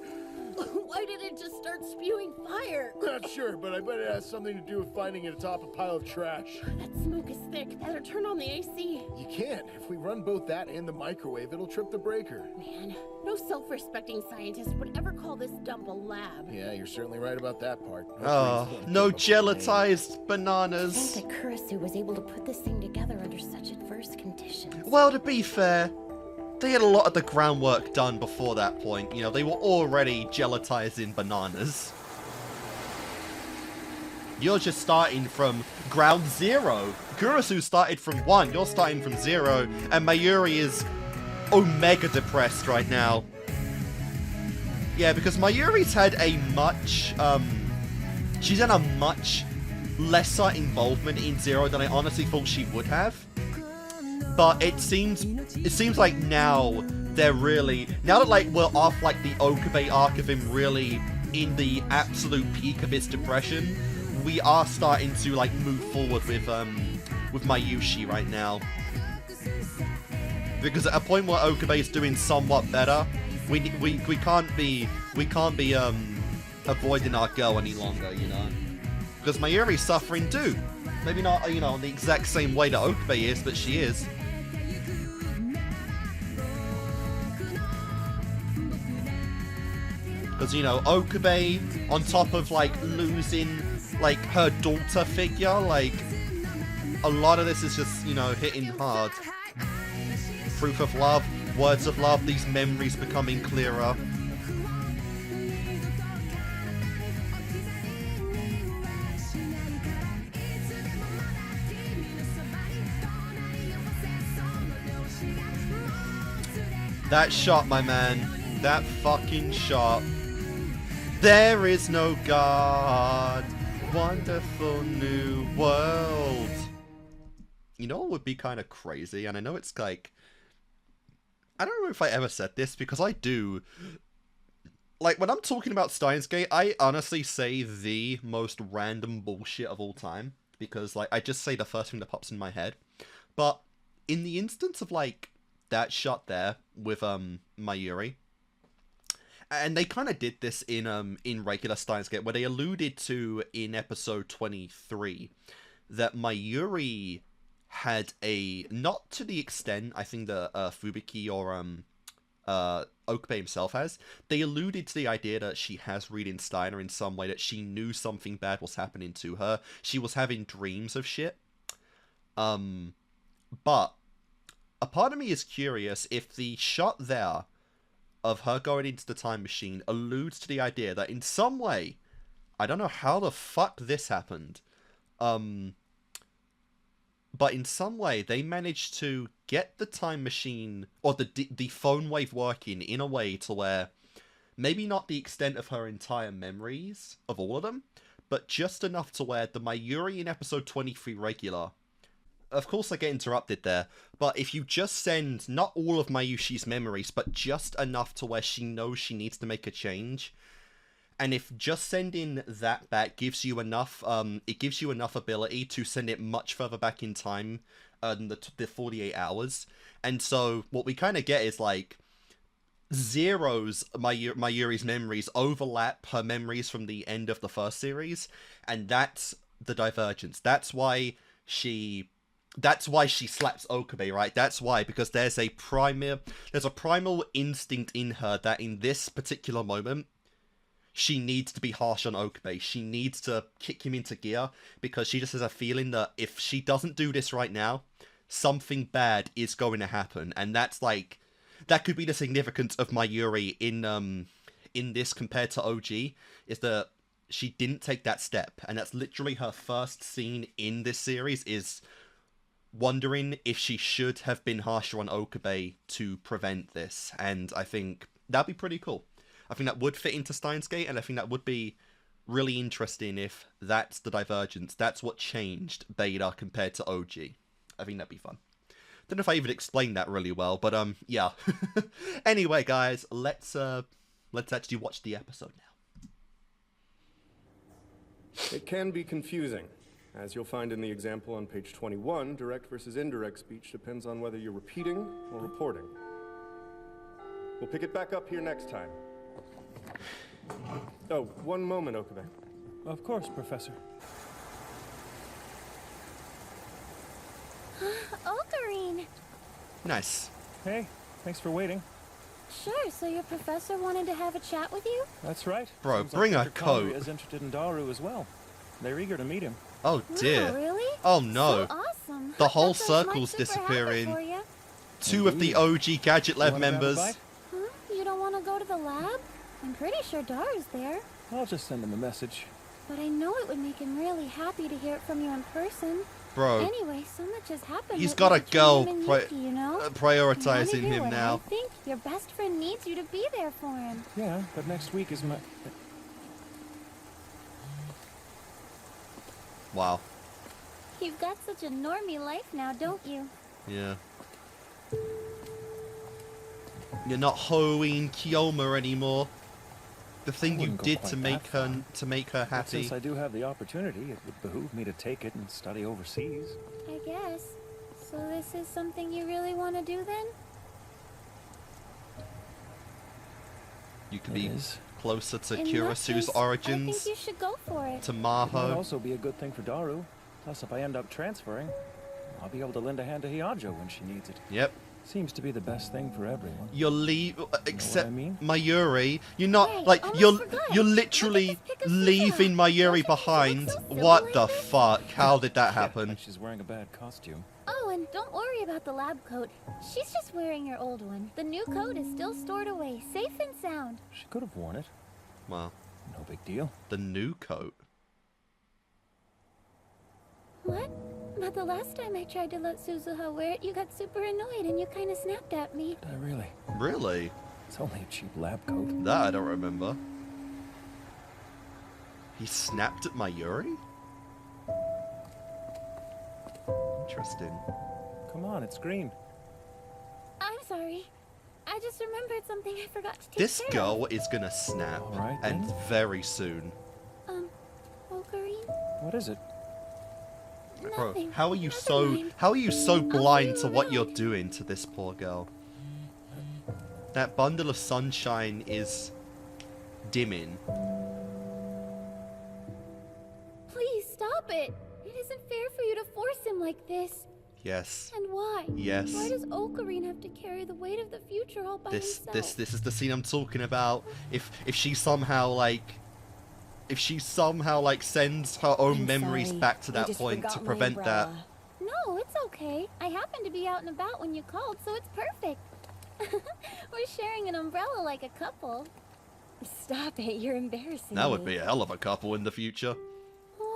Why did it just start spewing fire? Not sure, but I bet it has something to do with finding it atop a pile of trash. That smoke is thick. Better turn on the AC. You can't. If we run both that and the microwave, it'll trip the breaker. Man, no self-respecting scientist would ever call this dump a lab. Yeah, you're certainly right about that part. Oh, no gelatized bananas. I think that Kurisu was able to put this thing together under such adverse conditions. Well, to be fair, they had a lot of the groundwork done before that point. You know, they were already gelatizing bananas. You're just starting from ground zero. Kurisu started from 1, you're starting from 0, and Mayuri is omega depressed right now. Yeah, because Mayuri's had a much, she's had a much lesser involvement in Zero than I honestly thought she would have. But it seems like now they're really, now that like we're off like the OKABE arc of him really in the absolute peak of his depression, we are starting to like move forward with Mayushi right now. Because at a point where OKABE is doing somewhat better, we can't be avoiding our girl any longer, you know. Because Mayuri's suffering too. Maybe not, you know, in the exact same way that OKABE is, but she is. Because, you know, OKABE, on top of, like, losing, like, her daughter figure, like, a lot of this is just, you know, hitting hard. Proof of love, words of love, these memories becoming clearer. That shot, my man. That fucking shot. There is no God. Wonderful new world. You know what would be kind of crazy? And I know it's like, I don't know if I ever said this, because I do. Like, when I'm talking about Steins Gate, I honestly say the most random bullshit of all time. Because, like, I just say the first thing that pops in my head. But in the instance of, like, that shot there with Mayuri, and they kind of did this in regular Steins Gate, where they alluded to in episode 23 that Mayuri had a, not to the extent I think that Fubiki or OKABE himself has, they alluded to the idea that she has reading Steiner in some way, that she knew something bad was happening to her. She was having dreams of shit. But a part of me is curious if the shot there of her going into the time machine alludes to the idea that in some way, I don't know how the fuck this happened, but in some way they managed to get the time machine, or the phone wave working in a way to where, maybe not the extent of her entire memories of all of them, but just enough to where the Mayuri in episode 23 regular, of course I get interrupted there, but if you just send not all of Mayushi's memories, but just enough to where she knows she needs to make a change, and if just sending that back gives you enough, it gives you enough ability to send it much further back in time than the 48 hours. And so what we kind of get is like, Zero's Mayuri's memories overlap her memories from the end of the first series, and that's the divergence. That's why she slaps OKABE, right? That's why, because there's a primal instinct in her that in this particular moment, she needs to be harsh on OKABE. She needs to kick him into gear, because she just has a feeling that if she doesn't do this right now, something bad is going to happen. And that's like, that could be the significance of Mayuri in this compared to OG, is that she didn't take that step. And that's literally her first scene in this series, is wondering if she should have been harsher on OKABE to prevent this. And I think that'd be pretty cool. I think that would fit into Steins Gate, and I think that would be really interesting if that's the divergence. That's what changed Beta compared to OG. I think that'd be fun. Don't know if I even explained that really well, but yeah. Anyway, guys, let's actually watch the episode now. It can be confusing. As you'll find in the example on page 21, direct versus indirect speech depends on whether you're repeating or reporting. We'll pick it back up here next time. Oh, one moment, OKABE. Of course, Professor. Ocarine! Nice. Hey, thanks for waiting. Sure, so your professor wanted to have a chat with you? That's right. Bro, Seems bring like a Dr. coat. Kaguri is interested in Daru as well. They're eager to meet him. Oh dear. Wow, really? Oh no. So awesome. The whole That sounds circle's like super happy for disappearing. ya. Two of the OG Gadget Lab Wanna grab a members. bite? Huh? You don't want to go to the lab? I'm pretty sure Daru's there. I'll just send him a message. But I know it would make him really happy to hear it from you in person. Bro. Anyway, so much has happened. He's that got a between girl him and Yuki, you know? prioritizing You wanna do him what now. I think your best friend needs you to be there for him. Yeah, but next week is my... Wow. You've got such a normie life now, don't you? Yeah. You're not hoeing Kiyoma anymore. The thing you wouldn't go did quite to that make her But happy. since I do have the opportunity, it would behoove me to take it and study overseas. I guess. So this is something you really want to do then? You could It be is. closer to In that Kurasu's case, origins. I think you should go for it. To It might Maho. also be a good thing for Daru. Plus, if I end up transferring, I'll be able to lend a hand to Hiyajo when she needs it. Yep. Seems to be the best thing for everyone. You're except I mean? Mayuri. You're not Right, like almost you're forgot. you're literally Pick a leaving Suzuha. Mayuri Don't you behind. look so What silly the like fuck? How did that Yeah, happen? like she's wearing a bad costume. Oh, and don't worry about the lab coat. She's just wearing your old one. The new coat is still stored away, safe and sound. She could have worn it. Well, No big deal. the new coat. What? But the last time I tried to let Suzuha wear it, you got super annoyed and you kind of snapped at me. Did I really? Really? It's only a cheap lab coat. That I don't remember. He snapped at Mayuri? Interesting. Come on, it's green. I'm sorry. I just remembered something I forgot to take This care girl is gonna snap, All right, and then. very soon. of. Ocarine? What is it? Bro, Nothing. how are you Never so mind. blind see to you what you're around. doing to this poor girl? That bundle of sunshine is dimming. Please stop it. It isn't fair for you to force him like this. Yes. And why? Yes. Why does Ocarine have to carry the weight of the future all by himself? This is the scene I'm talking about. If she somehow sends her own I'm memories sorry. back to I that just point to forgot my prevent that. umbrella. No, it's okay. I happened to be out and about when you called, so it's perfect. We're sharing an umbrella like a couple. Stop it, you're embarrassing That would me. be a hell of a couple in the future.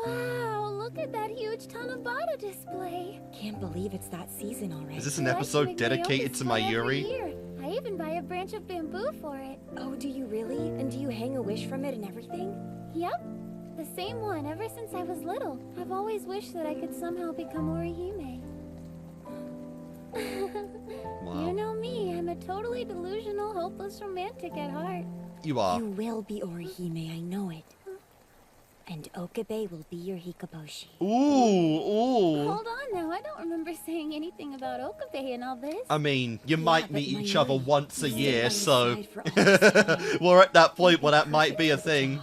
Wow, look at that huge Tanabata display. Can't believe it's that season already. Is this an episode dedicated to Mayuri? I even buy a branch of bamboo for it. Oh, do you really? And do you hang a wish from it and everything? Yep, the same one ever since I was little. I've always wished that I could somehow become Orihime. Wow. You know me, I'm a totally delusional, hopeless romantic at heart. You are. You will be Orihime, I know it. And OKABE will be your Hikaboshi. Ooh. Hold on now, I don't remember saying anything about OKABE and all this. I mean, you might meet each other once a year, so for we're at that point where that might be a thing.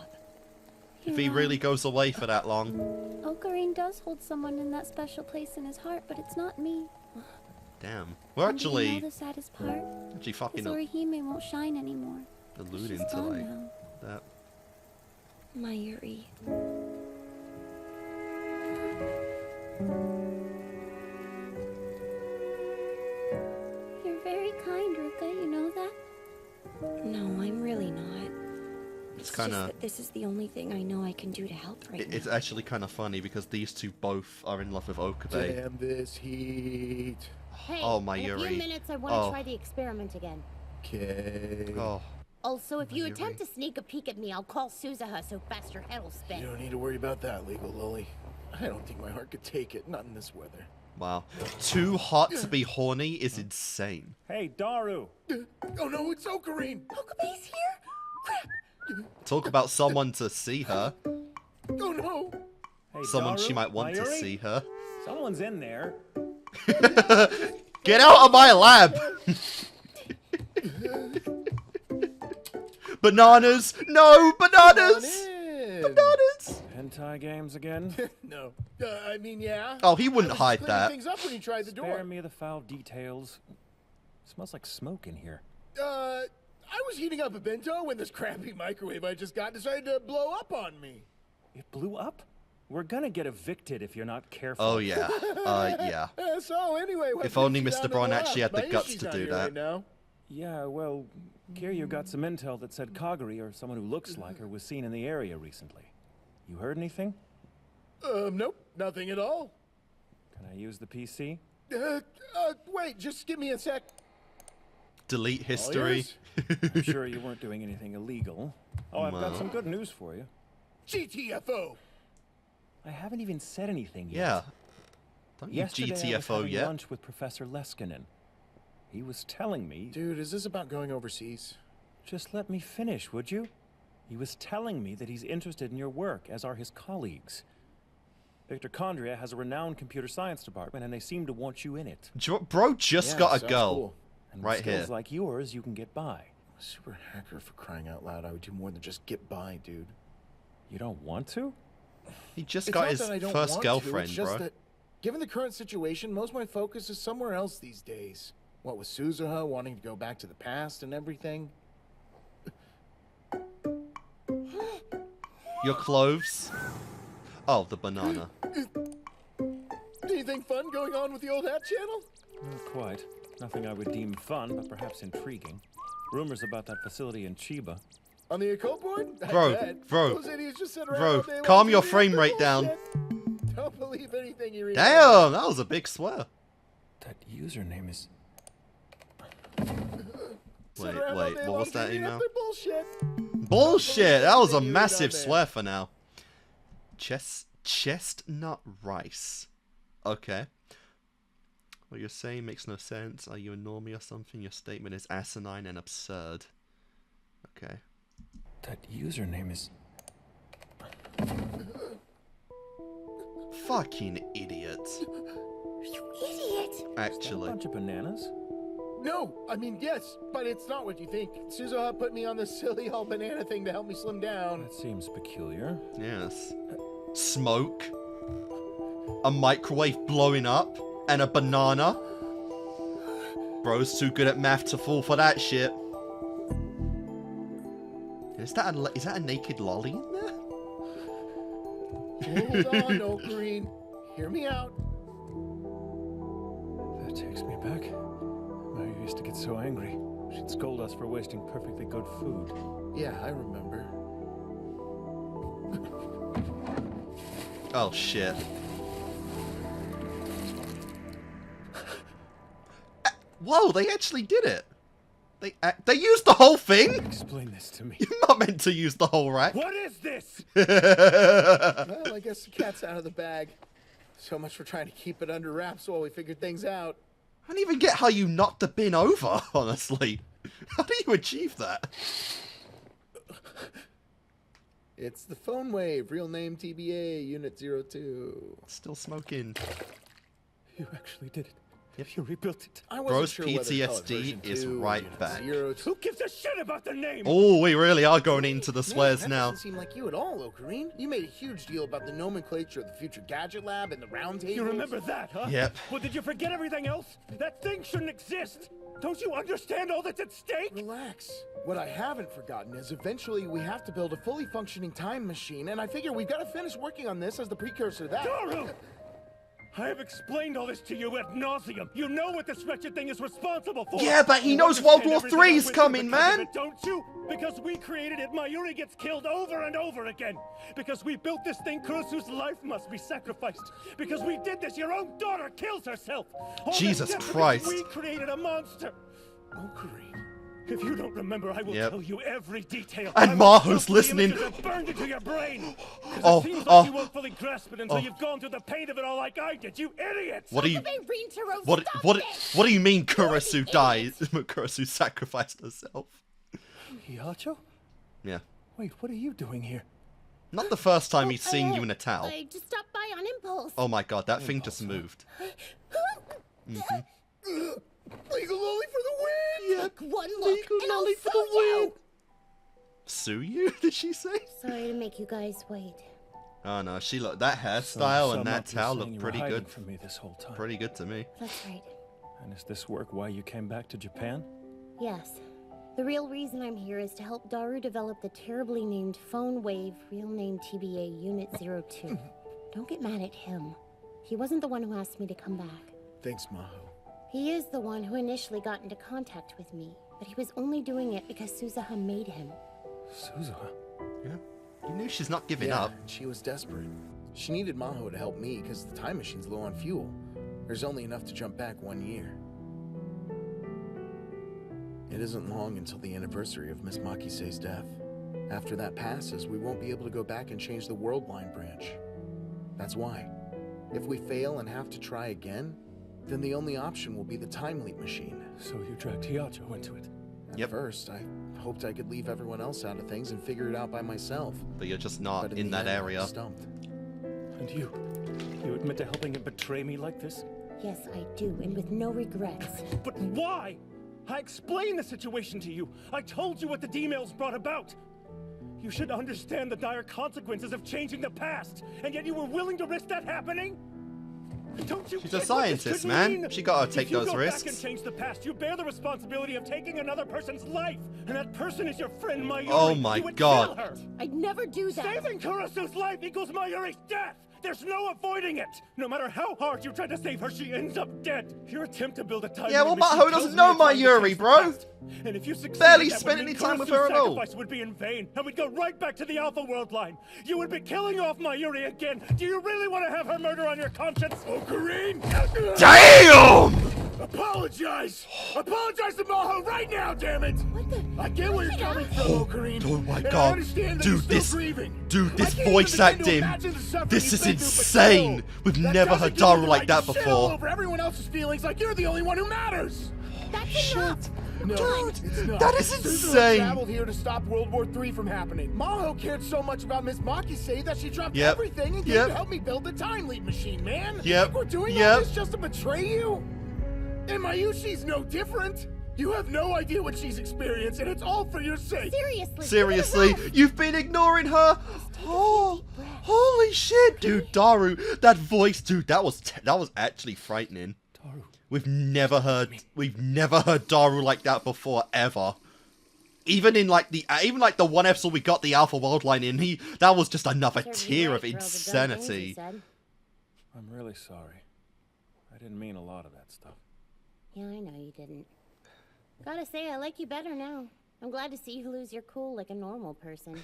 If he really goes away for that long. Ocarine does hold someone in that special place in his heart, but it's not me. Damn. We're And you actually know the saddest part? fucking His Orihime won't shine anymore. alluding She's to gone like now. that. Mayuri. You're very kind, Ruka, you know that? No, I'm really not. It's It's kind just of. that this is the only thing I know I can do to help right now. It's actually kind of funny because these two both are in love with OKABE. Damn this heat. Hey, Oh, in a few Mayuri. minutes I want to try the experiment again. Okay. Oh. Also, if you Mayuri. attempt to sneak a peek at me, I'll call Suzuha so fast your head will spin. You don't need to worry about that, Legal Lily. I don't think my heart could take it, not in this weather. Wow. Too hot to be horny is insane. Hey, Daru! Oh no, it's Ocarine! OKABE's here? Crap! Talk about someone to see her. Oh no! Hey, Someone Daru? she might want to Mayuri? see her. Someone's in there. Get out of my lab! Bananas! No! Bananas! Bananas! Hentai games again? No. I mean, yeah. Oh, he wouldn't I was hide cleaning that. things up when you tried the Spare door. me the foul details. Smells like smoke in here. I was heating up a bento when this crappy microwave I just got decided to blow up on me. It blew up? We're gonna get evicted if you're not careful. Oh, yeah. Yeah. So anyway, what If only brings you Mr. down to Braun the actually lab? had the My guts issue's to out do here that. Right now. Yeah, well, Kiryu got some intel that said Kaguri, or someone who looks like her, was seen in the area recently. You heard anything? Nope, nothing at all. Can I use the PC? Wait, just give me a sec. Delete history. I'm sure you weren't doing anything illegal. Oh, I've got some good news for you. GTFO! I haven't even said anything yet. Yeah. Don't you Yesterday I was GTFO having yet? lunch with Professor Leskinen. He was telling me... Dude, is this about going overseas? Just let me finish, would you? He was telling me that he's interested in your work, as are his colleagues. Victor Condria has a renowned computer science department, and they seem to want you in it. Bro just Yeah, got a sounds girl. cool. And Right with skills here. like yours, you can get by. I'm a super hacker, for crying out loud. I would do more than just get by, dude. You don't want to? He just It's got not his that I don't first want girlfriend, to, it's just bro. that, given the current situation, most of my focus is somewhere else these days. What with Suzuha wanting to go back to the past and everything. Your clothes? Oh, the banana. Anything fun going on with the old hat channel? Not quite. Nothing I would deem fun, but perhaps intriguing. Rumors about that facility in Chiba. On the occult board? I Bro, bet. bro, Those idiots just sit around bro, all day long calm your doing frame their rate down. bullshit. Don't believe anything you read. Damn, that was a big swear. That username is... Sit Wait, around all day what long was that reading up email? their bullshit. Bullshit! That was a anything you read massive on there. swear for now. Chestnut rice. Okay. What you're saying makes no sense. Are you a normie or something? Your statement is asinine and absurd. Okay. That username is... Fucking idiot. You idiot! Is that a Actually. bunch of bananas? No, I mean, yes, but it's not what you think. Suzuha put me on this silly all banana thing to help me slim down. That seems peculiar. Yes. Smoke. A microwave blowing up. And a banana. Bro's too good at math to fall for that shit. Is that a naked lolly in there? Hold on, Ocarine. Hear me out. takes me back. Maya used to get so angry. She'd scold us for wasting perfectly good food. Yeah, I remember. Oh shit. Whoa, they actually did it. They used the whole thing? Explain this to me. You're not meant to use the whole rack. What is this? Well, I guess the cat's out of the bag. So much for trying to keep it under wraps while we figure things out. I don't even get how you knocked the bin over, honestly. How do you achieve that? It's the phone wave, real name TBA, Unit 02. Still smoking. You actually did it. Yep. You rebuilt it. I wasn't Bro's sure whether to call it PTSD version is 2 or right Unit back. 0. Who gives a shit about the name? Oh, we really are going into the swears that now. doesn't seem like you at all, Ocarine. You made a huge deal about the nomenclature of the future gadget lab and the round table. You remember that, huh? Yep. Well, did you forget everything else? That thing shouldn't exist. Don't you understand all that's at stake? Relax. What I haven't forgotten is eventually we have to build a fully functioning time machine, and I figure we've got to finish working on this as the precursor to that. Daru! I have explained all this to you ad nauseum. You know what this wretched thing is responsible for. Yeah, but he You knows World War understand III everything is that coming, went into man. it, don't you? Because we created it, Mayuri gets killed over and over again. Because we built this thing, Kurosu's life must be sacrificed. Because we did this, your own daughter kills herself. All this Jesus just because Christ. We created a monster. Ocarine. If you don't remember, I will tell you every detail. And Maho's listening. Burned into your brain. Oh, it seems like you won't fully grasp it until you've gone through the pain of it all like I did. You idiots! What do you? What do you mean Kurosu died? Kurosu sacrificed herself. Hiyajo? Yeah. Wait, what are you doing here? Not the first time he's seen you in a towel. I just stopped by on impulse. Oh my god, that thing just moved. Legal lolly for the win! Yep. One look, and I'll for sue you! Sue you? Did she say? Sorry to make you guys wait. Oh no, she looked that hairstyle and that towel looked pretty good. From me this whole time. Pretty good to me. That's right. And is this work why you came back to Japan? Yes. The real reason I'm here is to help Daru develop the terribly named Phone Wave, real name TBA, Unit 02. Don't get mad at him. He wasn't the one who asked me to come back. Thanks, Maho. He is the one who initially got into contact with me, but he was only doing it because Suzuha made him. Suzuha? Yeah. You knew she's not giving up. She was desperate. She needed Maho to help me because the time machine's low on fuel. There's only enough to jump back 1 year. It isn't long until the anniversary of Miss Makisei's death. After that passes, we won't be able to go back and change the world line branch. That's why. If we fail and have to try again, then the only option will be the time leap machine. So you dragged Hiyajo into it? At first, I hoped I could leave everyone else out of things and figure it out by myself. But you're just not in the that end, I area. was stumped. And you admit to helping him betray me like this? Yes, I do, and with no regrets. But why? I explained the situation to you. I told you what the D-mails brought about. You should understand the dire consequences of changing the past, and yet you were willing to risk that happening? Don't you? She's a scientist, man. She gotta take those risks. If you go back and change the past, you bear the responsibility of taking another person's life, and that person is your friend Mayuri. Oh my you would god. kill her. I'd never do that. Saving Kurosu's life equals Mayuri's death. There's no avoiding it. No matter how hard you try to save her, she ends up dead. Your attempt to build a time Yeah, well, machine Maho tells doesn't me know it's time to Mayuri, change the bro. past. And if you succeed, Barely that spent would any mean time with Kurosu's her at all. sacrifice would be in vain, and we'd go right back to the Alpha World line. You would be killing off Mayuri again. Do you really want to have her murder on your conscience? Ocarine! Damn! Apologize! Apologize to Maho right now, damn it! What the? I get where you're coming from, Ocarine. Oh my and I god. understand that Dude, you're still this grieving. this I can't voice even begin to acting. imagine the suffering This you've is been through, but insane. still, We've that never doesn't heard give you Daru the like right that to shit all before. over everyone else's feelings like you're the only one who matters. That's enough. No, it's not. That is Suzuha insane. traveled here to stop World War III from happening. Maho cared so much about Miss Makisei that she dropped everything and came to help me build the time leap machine, man. You think we're doing all this just to betray you? And Mayushi's no different. You have no idea what she's experienced, and it's all for your sake. Seriously, you've been ignoring her. Oh, holy shit, dude, Daru, that voice, dude, that was actually frightening. Daru. We've never heard Daru like that before, ever. Even in like the one episode we got the Alpha World line in, that was just another tier of insanity. I'm really sorry. I didn't mean a lot of that stuff. Yeah, I know you didn't. Gotta say, I like you better now. I'm glad to see you lose your cool like a normal person.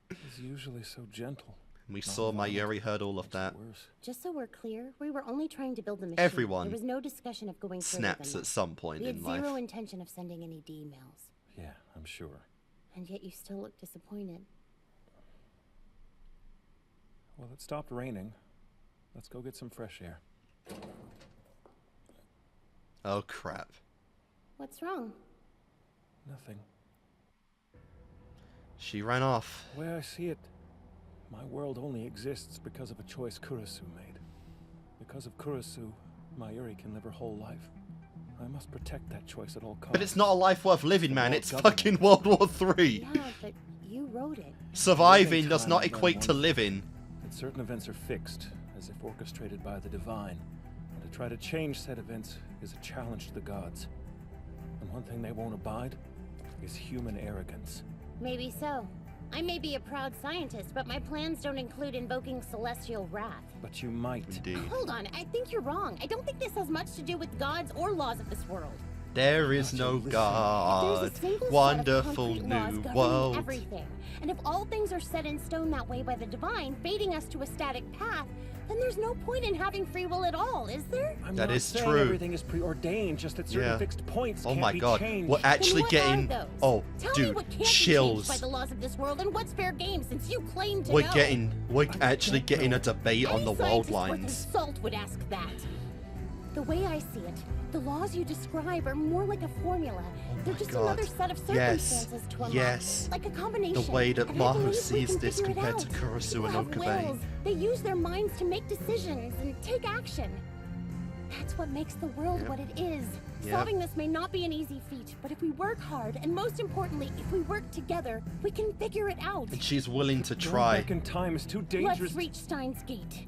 He's usually so gentle. We saw Mayuri heard all of that. Just so we're clear, we were only trying to build the machine. Everyone There was no discussion of going further snaps than at that. some point We had in life. zero intention of sending any D-mails. Yeah, I'm sure. And yet you still look disappointed. Well, it stopped raining. Let's go get some fresh air. Oh crap. What's wrong? Nothing. She ran off. The way I see it, my world only exists because of a choice Kurisu made. Because of Kurisu, Mayuri can live her whole life. I must protect that choice at all costs. But it's not a life worth living, man. It's fucking World War III. Yeah, but you wrote it. Surviving does not equate to living. That certain events are fixed, as if orchestrated by the divine. And to try to change said events is a challenge to the gods. And one thing they won't abide is human arrogance. Maybe so. I may be a proud scientist, but my plans don't include invoking celestial wrath. But you might. Indeed. Hold on, I think you're wrong. I don't think this has much to do with gods or laws of this world. There is no God. There's a single Wonderful set of concrete new laws governing world. everything. And if all things are set in stone that way by the divine, fating us to a static path, then there's no point in having free will at all, is there? I'm That not is saying true. Everything is preordained, just at certain Yeah. fixed points. Oh can't my be god. changed. We're actually Then what getting. are those? Oh, Tell me dude, what can't be chills. changed by the laws of this world, and what's fair game, since you claim to We're know. we're actually getting a debate on Any the world scientist worth lines. his salt would ask that. The way I see it, the laws you describe are more like a formula. They're just God. another set of Yes. circumstances to unlock. Yes. Like a combination. The way that And I Maho believe we sees can this figure it compared to out. Kurisu People and have OKABE. wills. They use their minds to make decisions and take action. That's what makes the world Yep. what it is. Yep. Solving this may not be an easy feat, but if we work hard, and most importantly, if we work together, we can figure it out. And she's willing to Going try. back in time is too dangerous. Let's reach Steins Gate.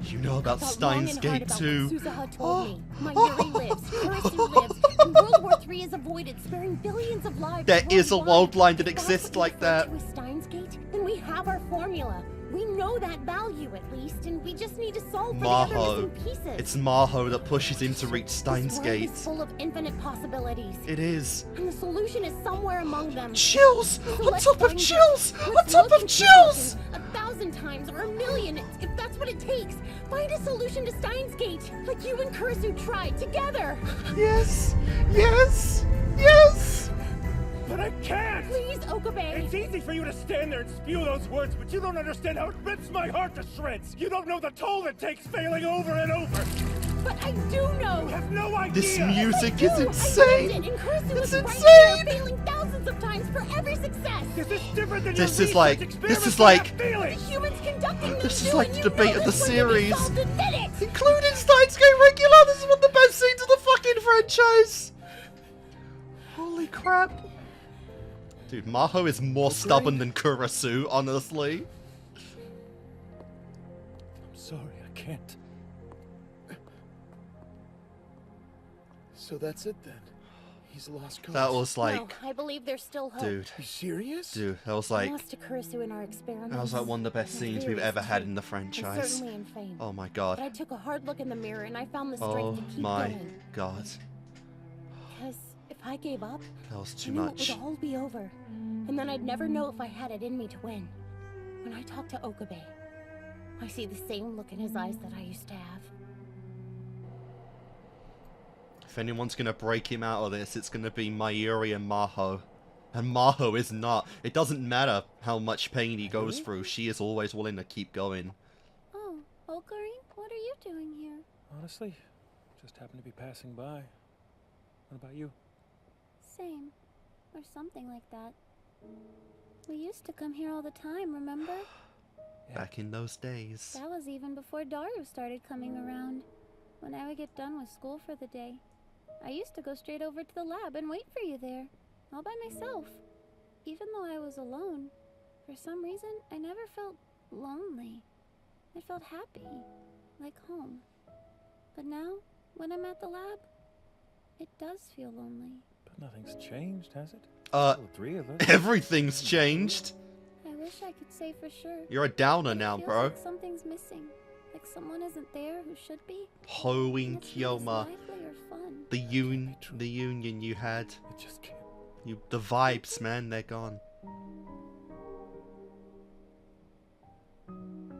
You know about Thought long Steins and hard Gate about too. what Suzuha told me. Mayuri lives, Kurisu lives, and World War III is avoided, sparing billions of lives. There is a worldwide. world line that If that's exists what like you that. refer to as Steins Gate, then we have our formula. We know that value at least, and we just need to solve for the other Maho. missing pieces. It's Maho that pushes him to reach This Steins world Gate. is full of infinite possibilities, It is. and the solution is somewhere among them. Chills! So On let's top of find it. chills! On Let's top look of into chills! something 1,000 times or 1,000,000 if that's what it takes. Find a solution to Steins Gate, like you and Kurisu tried together. Yes! Yes! Yes! But I can't! Please, OKABE. It's easy for you to stand there and spew those words, but you don't understand how it rips my heart to shreds! You don't know the toll it takes failing over and over! But I do know. You have no idea! This music I do. is I insane! lived it, and Kurisu It's was right insane! there, failing thousands of times for every success. This is different than This your is like- research this is experiments like- that have The feelings! humans conducting them This is do, like and the you debate know of the this one to be series. solved, admit it. Including Steins Gate regular! This is one of the best scenes of the fucking franchise! Holy crap. Dude, Maho is more stubborn than Kurisu, honestly. I'm sorry, I can't. So that's it then. He's lost cause. That was like, No, I believe there's still hope. dude, You serious? that was like, Lost to Kurisu in our experiments. that was like one of the best and scenes we've theories, ever had too, in the and franchise. certainly in fame. Oh my But god. I took a hard look in the mirror and I found the strength Oh to keep my going. god. Because if I gave up, That was I too knew much. it would all be over. And then I'd never know if I had it in me to win. When I talk to OKABE, I see the same look in his eyes that I used to have. If anyone's gonna break him out of this, it's gonna be Mayuri and Maho. And Maho is not. It doesn't matter how much pain he goes through, she is always willing to keep going. Oh, Ocarine, what are you doing here? Honestly, just happened to be passing by. What about you? Same. Or something like that. We used to come here all the time, remember? Back in those days. That was even before Daru started coming around. When I would get done with school for the day, I used to go straight over to the lab and wait for you there, all by myself. Even though I was alone, for some reason, I never felt lonely. I felt happy, like home. But now, when I'm at the lab, it does feel lonely. But nothing's changed, has it? Uh, The three of us. everything's changed. I wish I could say for sure. You're a downer but it now, feels bro. like something's missing. Like someone isn't there who should be. Hoing It's not as Kyoma. lively or fun. The union you had. I just can't. The vibes, man, they're gone.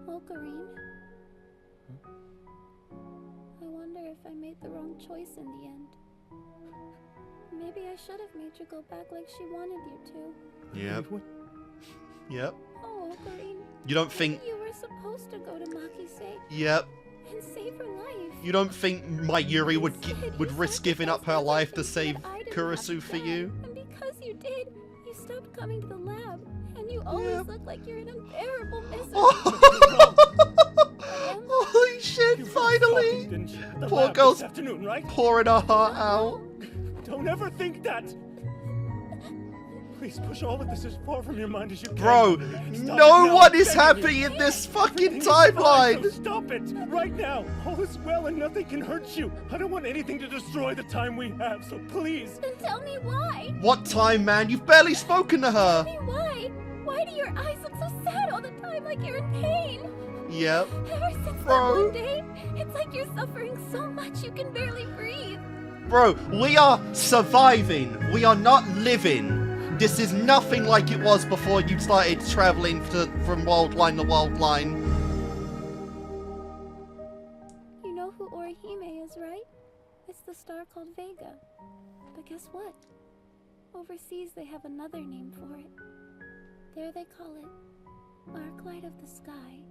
Ocarine. I wonder if I made the wrong choice in the end. Maybe I should have made you go back like she wanted you to. Yep. Yep. Oh, Ocarine. You don't think... Maybe you were supposed to go to Makise Yep. and save her life. You don't think Mayuri would risk giving up her life to save Kurisu for you? And because you did, you stopped coming to the lab. And you always look like you're in unbearable misery. Holy shit, finally! Poor girl's right? pouring her heart out. Don't ever think that! Please push all of this as far from your mind as you can. Bro, Stop no it now, one is I'm begging happy you. in this fucking Everything is fine, timeline! so stop it! Right now! All is well and nothing can hurt you! I don't want anything to destroy the time we have, so please! Then tell me why! What time, man? You've barely spoken to her! Tell me why! Why do your eyes look so sad all the time, like you're in pain? Yep. Ever since that Bro. one day, it's like you're suffering so much you can barely breathe. Bro, we are surviving. We are not living. This is nothing like it was before you started traveling from world line to world line. You know who Orihime is, right? It's the star called Vega. But guess what? Overseas they have another name for it. There they call it Arclight of the Sky.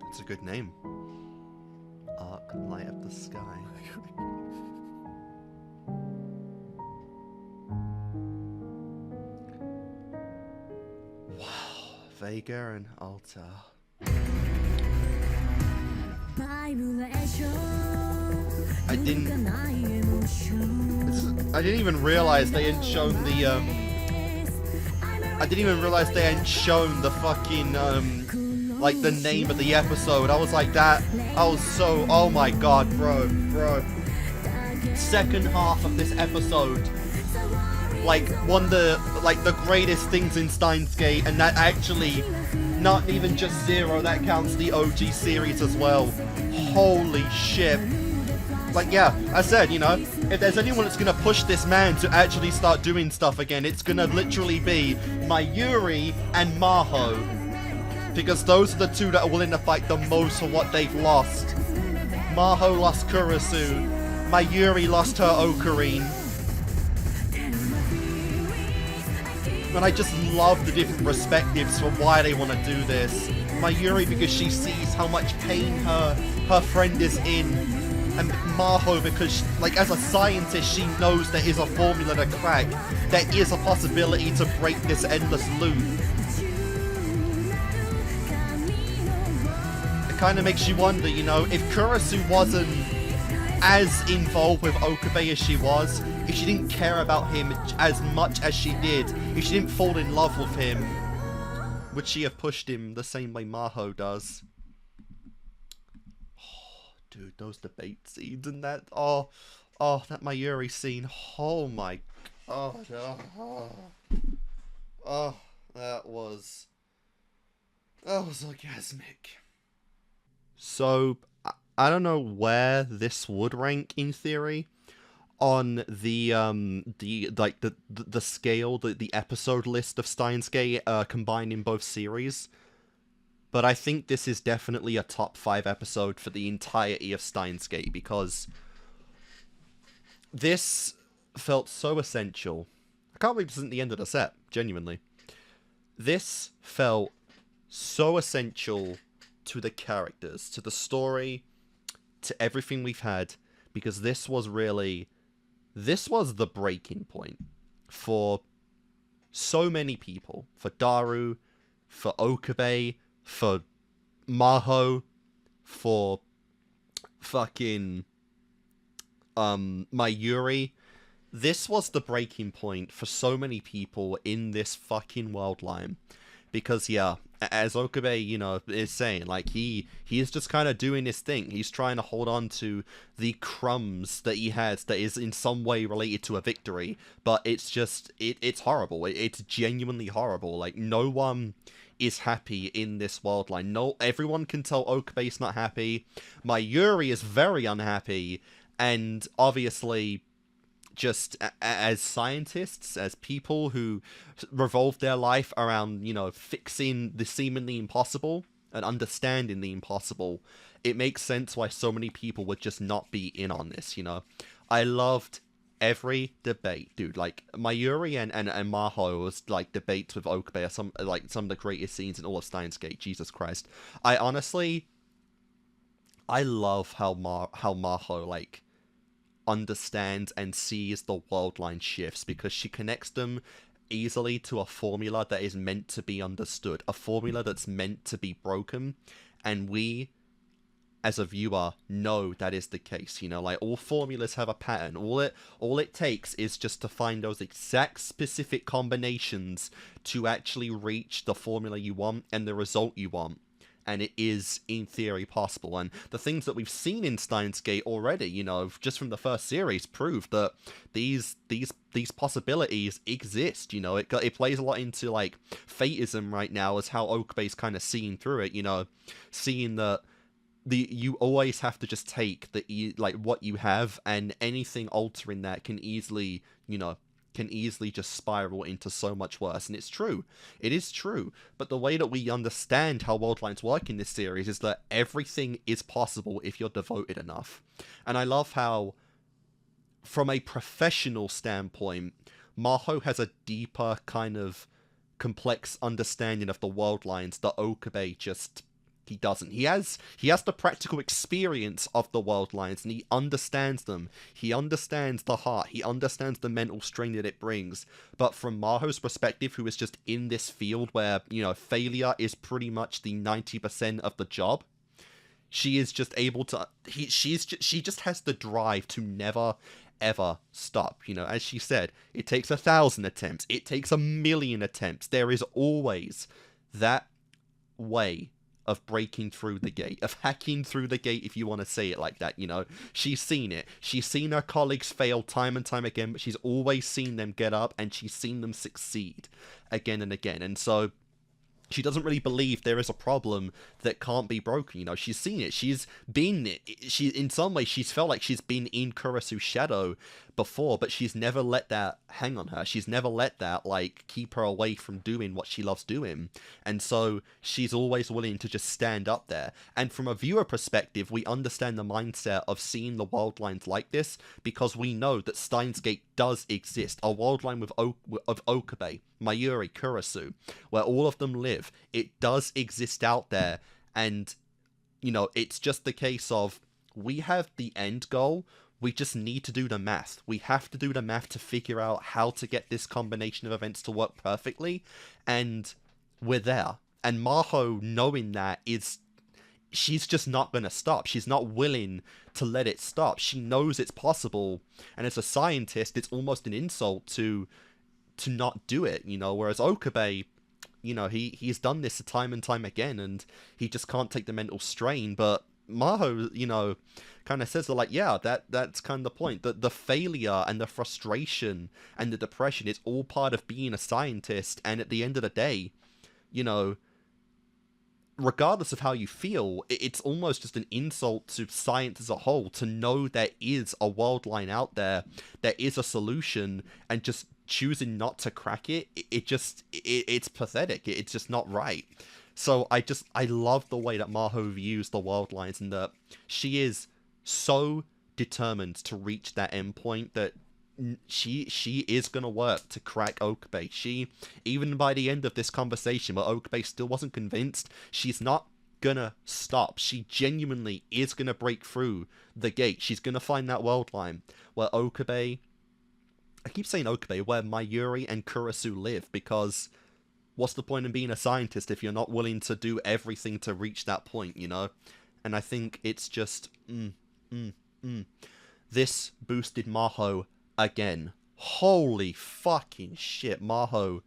That's a good name. Arc Light of the Sky. Wow, Vega and Altair. I didn't even realize they hadn't shown the I didn't even realize they hadn't shown the fucking like the name of the episode. I was like that. I was so, oh my god, bro. Second half of this episode, like one of the greatest things in Steins Gate, and that actually not even just Zero, that counts the OG series as well. Holy shit. Like, yeah, I said, you know, if there's anyone that's gonna push this man to actually start doing stuff again, it's gonna literally be Mayuri and Maho. Because those are the two that are willing to fight the most for what they've lost. Maho lost Kurisu, Mayuri lost her Ocarine. And I just love the different perspectives for why they want to do this. Mayuri because she sees how much pain her friend is in. And Maho because, like, as a scientist, she knows there is a formula to crack. There is a possibility to break this endless loop. It kind of makes you wonder, you know, if Kurisu wasn't as involved with OKABE as she was, if she didn't care about him as much as she did, if she didn't fall in love with him, would she have pushed him the same way Maho does? Oh, dude, those debate scenes and that, oh, that Mayuri scene, oh my god, that was orgasmic. So, I don't know where this would rank in theory on the scale, the episode list of Steins Gate combined in both series. But I think this is definitely a top 5 episode for the entirety of Steins Gate, because this felt so essential. I can't believe this isn't the end of the set, genuinely. This felt so essential to the characters, to the story, to everything we've had, because this was the breaking point for so many people. For Daru, for OKABE, for Maho, for fucking Mayuri. This was the breaking point for so many people in this fucking world line. Because, yeah, as OKABE, you know, is saying, like, he is just kind of doing his thing. He's trying to hold on to the crumbs that he has that is in some way related to a victory. But it's just, it's horrible. It's genuinely horrible. Like, no one is happy in this world line. No, everyone can tell OKABE's not happy. Mayuri is very unhappy, and obviously, just as scientists, as people who revolve their life around, you know, fixing the seemingly impossible and understanding the impossible, it makes sense why so many people would just not be in on this, you know. I loved every debate, dude. Like, Mayuri and Maho's, like, debates with OKABE are some of the greatest scenes in all of Steins Gate. Jesus Christ. I love how Maho, like, understands and sees the world line shifts, because she connects them easily to a formula that is meant to be understood, a formula that's meant to be broken, and we, as a viewer, know that is the case. You know, like, all formulas have a pattern. All it takes is just to find those exact specific combinations to actually reach the formula you want and the result you want. And it is, in theory, possible. And the things that we've seen in Steins Gate already, you know, just from the first series, prove that these possibilities exist. You know, it plays a lot into, like, fateism right now, as how OKABE's kind of seeing through it. You know, seeing that you always have to just take what you have, and anything altering that can easily just spiral into so much worse. And it's true. It is true. But the way that we understand how world lines work in this series is that everything is possible if you're devoted enough. And I love how, from a professional standpoint, Maho has a deeper kind of complex understanding of the world lines that OKABE just... he doesn't. He has the practical experience of the world lines, and he understands them. He understands the heart. He understands the mental strain that it brings. But from Maho's perspective, who is just in this field where, you know, failure is pretty much the 90% of the job, she is just able to... she just has the drive to never, ever stop. You know, as she said, it takes 1,000 attempts. It takes 1,000,000 attempts. There is always that way of breaking through the gate, of hacking through the gate, if you want to say it like that, you know. She's seen it. She's seen her colleagues fail time and time again, but she's always seen them get up, and she's seen them succeed again and again. And so she doesn't really believe there is a problem that can't be broken. You know, she's seen it. She's been it. In some ways, she's felt like she's been in Kurasu's shadow before, but she's never let that hang on her. She's never let that, like, keep her away from doing what she loves doing. And so she's always willing to just stand up there. And from a viewer perspective, we understand the mindset of seeing the world lines like this, because we know that Steins Gate does exist. A world line of OKABE, Mayuri, Kurasu, where all of them live. It does exist out there. And, you know, it's just the case of, we have the end goal. We just need to do the math. We have to do the math to figure out how to get this combination of events to work perfectly. And we're there. And Maho, knowing that, she's just not going to stop. She's not willing to let it stop. She knows it's possible. And as a scientist, it's almost an insult to not do it, you know. Whereas OKABE, you know, he's done this time and time again, and he just can't take the mental strain. But Maho, you know, kind of says that, like, yeah, that's kind of the point. That the failure and the frustration and the depression is all part of being a scientist. And at the end of the day, you know, regardless of how you feel, it's almost just an insult to science as a whole to know there is a world line out there, there is a solution, and just choosing not to crack it, it's pathetic. It's just not right. So I love the way that Maho views the world lines, and that she is so determined to reach that end point that she is going to work to crack OKABE. She, even by the end of this conversation where OKABE still wasn't convinced, she's not gonna stop. She genuinely is gonna break through the gate. She's gonna find that world line where OKABE, I keep saying OKABE, where Mayuri and Kurasu live, because what's the point in being a scientist if you're not willing to do everything to reach that point, you know? And I think it's just, This boosted Maho again. Holy fucking shit, Maho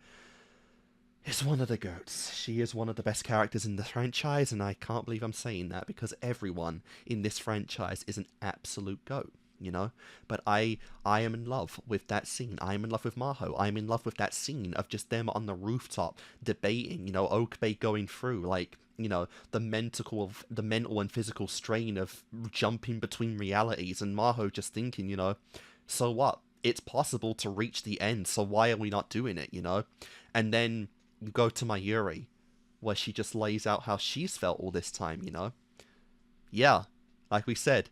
is one of the goats. She is one of the best characters in the franchise, and I can't believe I'm saying that, because everyone in this franchise is an absolute goat. you know? But I am in love with that scene. I am in love with Maho. I am in love with that scene of just them on the rooftop debating, you know, OKABE going through, like, you know, the mental and physical strain of jumping between realities, and Maho just thinking, you know, so what? It's possible to reach the end, so why are we not doing it, you know? And then you go to Mayuri, where she just lays out how she's felt all this time, you know? Yeah, like we said,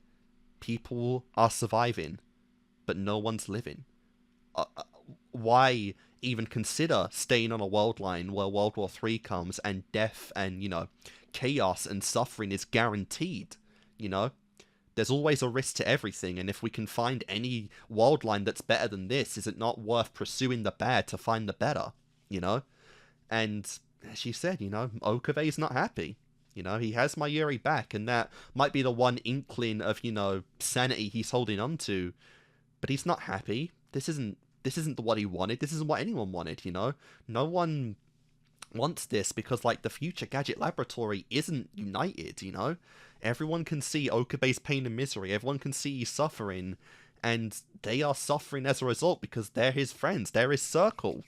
people are surviving, but no one's living. Why even consider staying on a world line where World War III comes and death and, you know, chaos and suffering is guaranteed, you know? There's always a risk to everything, and if we can find any world line that's better than this, is it not worth pursuing the bad to find the better, you know? And as she said, you know, OKABE's not happy. You know, he has Mayuri back, and that might be the one inkling of, you know, sanity he's holding on to, but he's not happy. This isn't what he wanted. This isn't what anyone wanted, you know? No one wants this because, like, the future Gadget Laboratory isn't united, you know? Everyone can see OKABE's pain and misery. Everyone can see he's suffering, and they are suffering as a result because they're his friends. They're his circle,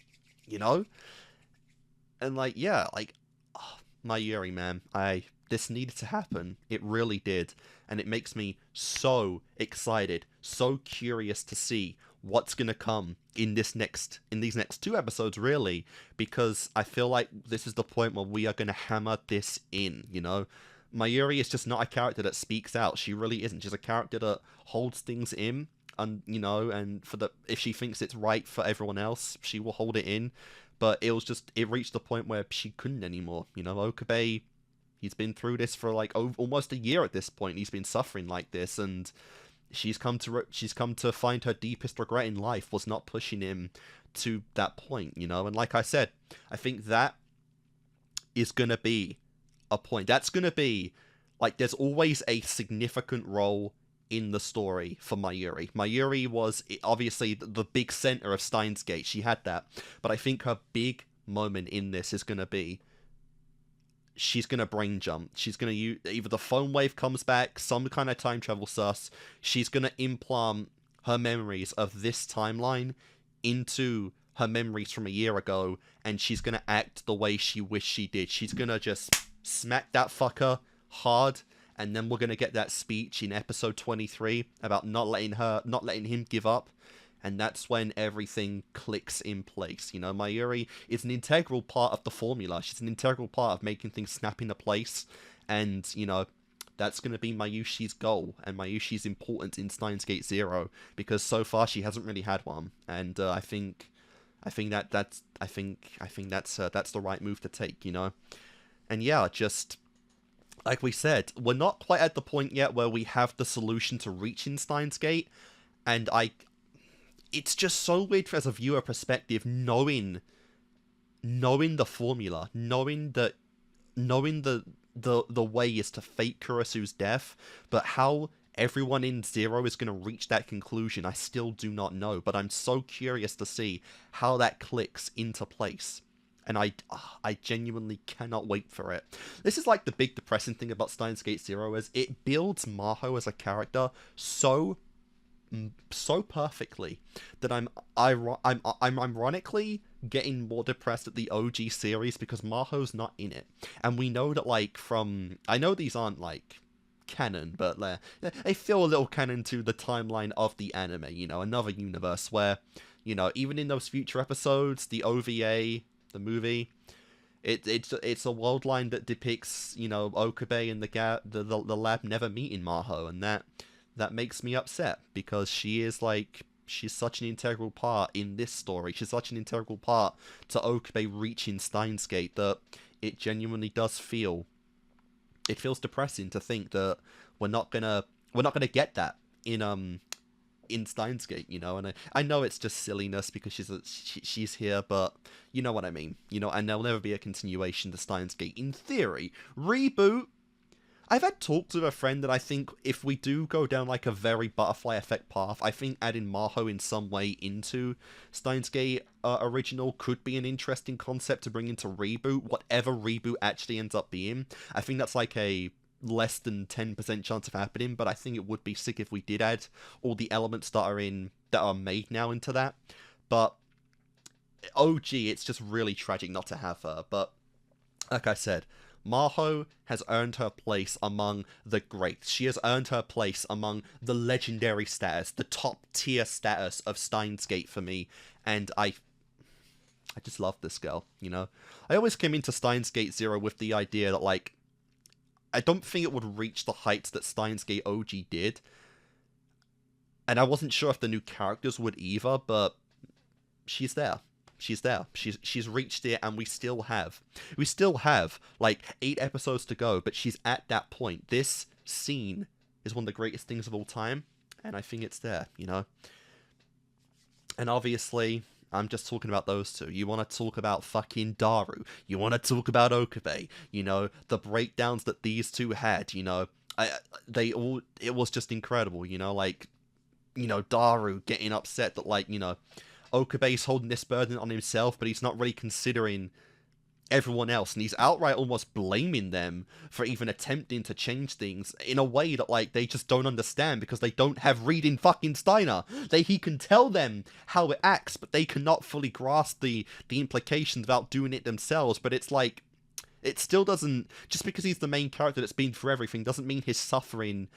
you know? And, like, yeah, like, oh, Mayuri, man, this needed to happen. It really did. And it makes me so excited, so curious to see what's gonna come in these next 2 episodes, really, because I feel like this is the point where we are gonna hammer this in, you know? Mayuri is just not a character that speaks out. She really isn't. She's a character that holds things in, and, you know, and if she thinks it's right for everyone else, she will hold it in. But it reached the point where she couldn't anymore. You know, OKABE, he's been through this for like almost a year at this point. He's been suffering like this, and she's come to find her deepest regret in life was not pushing him to that point, you know. And like I said, I think that is gonna be a point. That's gonna be like, there's always a significant role in the story for Mayuri. Mayuri was obviously the big center of Steins Gate. She had that. But I think her big moment in this is going to be, she's going to brain jump. She's going to use, either the phone wave comes back, some kind of time travel sus. She's going to implant her memories of this timeline into her memories from a year ago, and she's going to act the way she wished she did. She's going to just smack that fucker hard. And then we're going to get that speech in episode 23 about not letting him give up. And that's when everything clicks in place. You know, Mayuri is an integral part of the formula. She's an integral part of making things snap into place. And, you know, that's going to be Mayushi's goal and Mayushi's importance in Steins Gate Zero, because so far she hasn't really had one. And I think that's the right move to take, you know. And yeah, just like we said, we're not quite at the point yet where we have the solution to reaching Steins Gate, and it's just so weird as a viewer perspective, knowing the formula, knowing the way is to fake Kurasu's death, but how everyone in Zero is going to reach that conclusion, I still do not know, but I'm so curious to see how that clicks into place. And I genuinely cannot wait for it. This is like the big depressing thing about Steins Gate Zero, is it builds Maho as a character so perfectly that I'm ironically getting more depressed at the OG series because Maho's not in it. And we know that, like, I know these aren't like canon, but they feel a little canon to the timeline of the anime, you know, another universe where, you know, even in those future episodes, the OVA, the movie, it's a world line that depicts, you know, OKABE and the lab never meeting Maho, and that makes me upset because she's such an integral part in this story. She's such an integral part to OKABE reaching Steins Gate that it genuinely does feel, it feels depressing to think that we're not gonna get that in Steins Gate, you know. And I know it's just silliness because she's here, but you know what I mean, you know. And there'll never be a continuation to Steins Gate in theory. Reboot. I've had talks with a friend that I think if we do go down like a very butterfly effect path, I think adding Maho in some way into Steins Gate original could be an interesting concept to bring into Reboot, whatever Reboot actually ends up being. I think that's like a less than 10% chance of happening, but I think it would be sick if we did add all the elements that are made now into that. But OG, it's just really tragic not to have her. But like I said, Maho has earned her place among the greats. She has earned her place among the legendary status, the top tier status of Steins Gate for me, and I just love this girl, you know? I always came into Steins Gate 0 with the idea that, like, I don't think it would reach the heights that Steins Gate OG did, and I wasn't sure if the new characters would either, but she's there. She's there. She's reached it, and we still have, like, 8 episodes to go, but she's at that point. This scene is one of the greatest things of all time, and I think it's there, you know? And obviously, I'm just talking about those two. You want to talk about fucking Daru. You want to talk about OKABE. You know, the breakdowns that these two had, you know. It was just incredible, you know, like, you know, Daru getting upset that, like, you know, OKABE's holding this burden on himself, but he's not really considering everyone else, and he's outright almost blaming them for even attempting to change things in a way that, like, they just don't understand because they don't have reading fucking Steiner. He can tell them how it acts, but they cannot fully grasp the implications without doing it themselves. But it's like, it still doesn't, just because he's the main character that's been through everything doesn't mean his suffering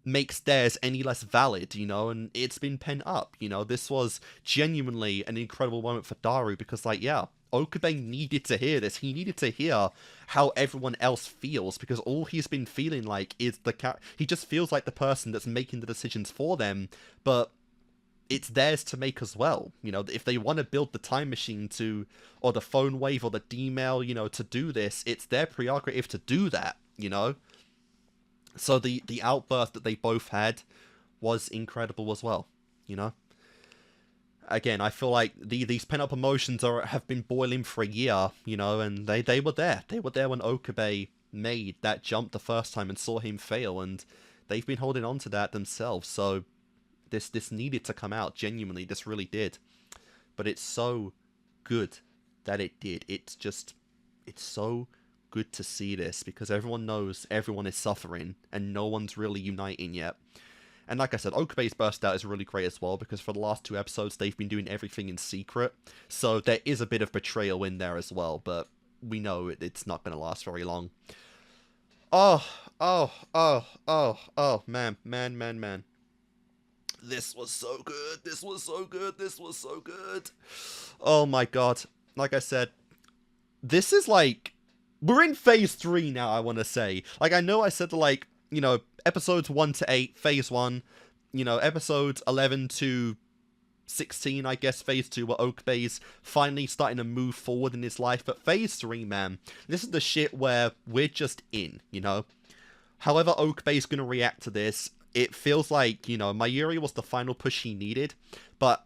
makes theirs any less valid, you know, and it's been pent up, you know. This was genuinely an incredible moment for Daru because, like, yeah, OKABE needed to hear this. He needed to hear how everyone else feels, because all he's been feeling like is he just feels like the person that's making the decisions for them, but it's theirs to make as well. You know, if they want to build the time machine or the phone wave or the D-mail, you know, to do this, it's their prerogative to do that, you know? So the outburst that they both had was incredible as well, you know? Again, I feel like these pent-up emotions have been boiling for a year, you know, and they were there. They were there when OKABE made that jump the first time and saw him fail, and they've been holding on to that themselves. So this needed to come out, genuinely. This really did. But it's so good that it did. It's so good to see this, because everyone knows everyone is suffering, and no one's really uniting yet. And like I said, OKABE's burst out is really great as well, because for the last 2 episodes, they've been doing everything in secret. So there is a bit of betrayal in there as well, but we know it's not going to last very long. Oh, man. This was so good. This was so good. Oh my god. Like I said, this is like, we're in phase 3 now, I want to say. Like, I know I said, like, you know, episodes 1 to 8, phase 1, you know, episodes 11 to 16, I guess, phase 2, where OKABE's finally starting to move forward in his life. But phase 3, man, this is the shit where we're just in, you know? However OKABE's going to react to this, it feels like, you know, Mayuri was the final push he needed, but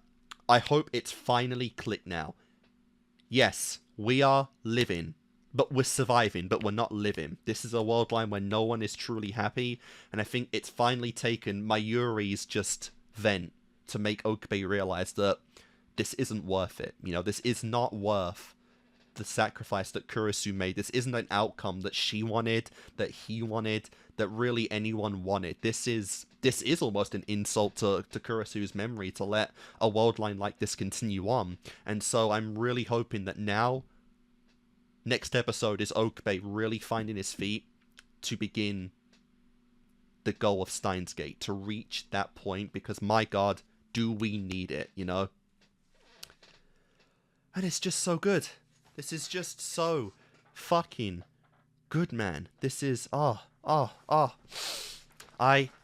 I hope it's finally clicked now. Yes, we are living, but we're surviving, but we're not living. This is a world line where no one is truly happy, and I think it's finally taken Mayuri's just vent to make OKABE realize that this isn't worth it. You know, this is not worth the sacrifice that Kurisu made. This isn't an outcome that she wanted, that he wanted, that really anyone wanted. This is almost an insult to Kurisu's memory to let a world line like this continue on. And so I'm really hoping that now, next episode is OKABE really finding his feet to begin the goal of Steins Gate, to reach that point, because my god, do we need it, you know? And it's just so good. This is just so fucking good, man. This is, I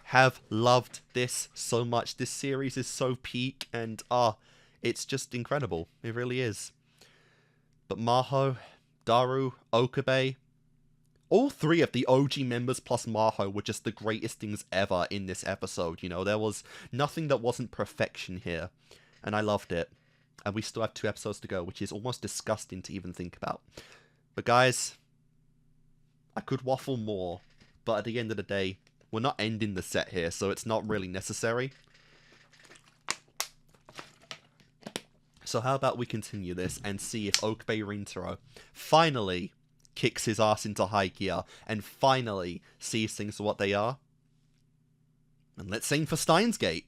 have loved this so much. This series is so peak, and it's just incredible. It really is. But Maho, Daru, OKABE, all 3 of the OG members plus Maho were just the greatest things ever in this episode. You know, there was nothing that wasn't perfection here, and I loved it. And we still have 2 episodes to go, which is almost disgusting to even think about. But guys, I could waffle more, but at the end of the day, we're not ending the set here, so it's not really necessary. So how about we continue this and see if OKABE Rintaro finally kicks his ass into high gear and finally sees things for what they are. And let's aim for Steins Gate.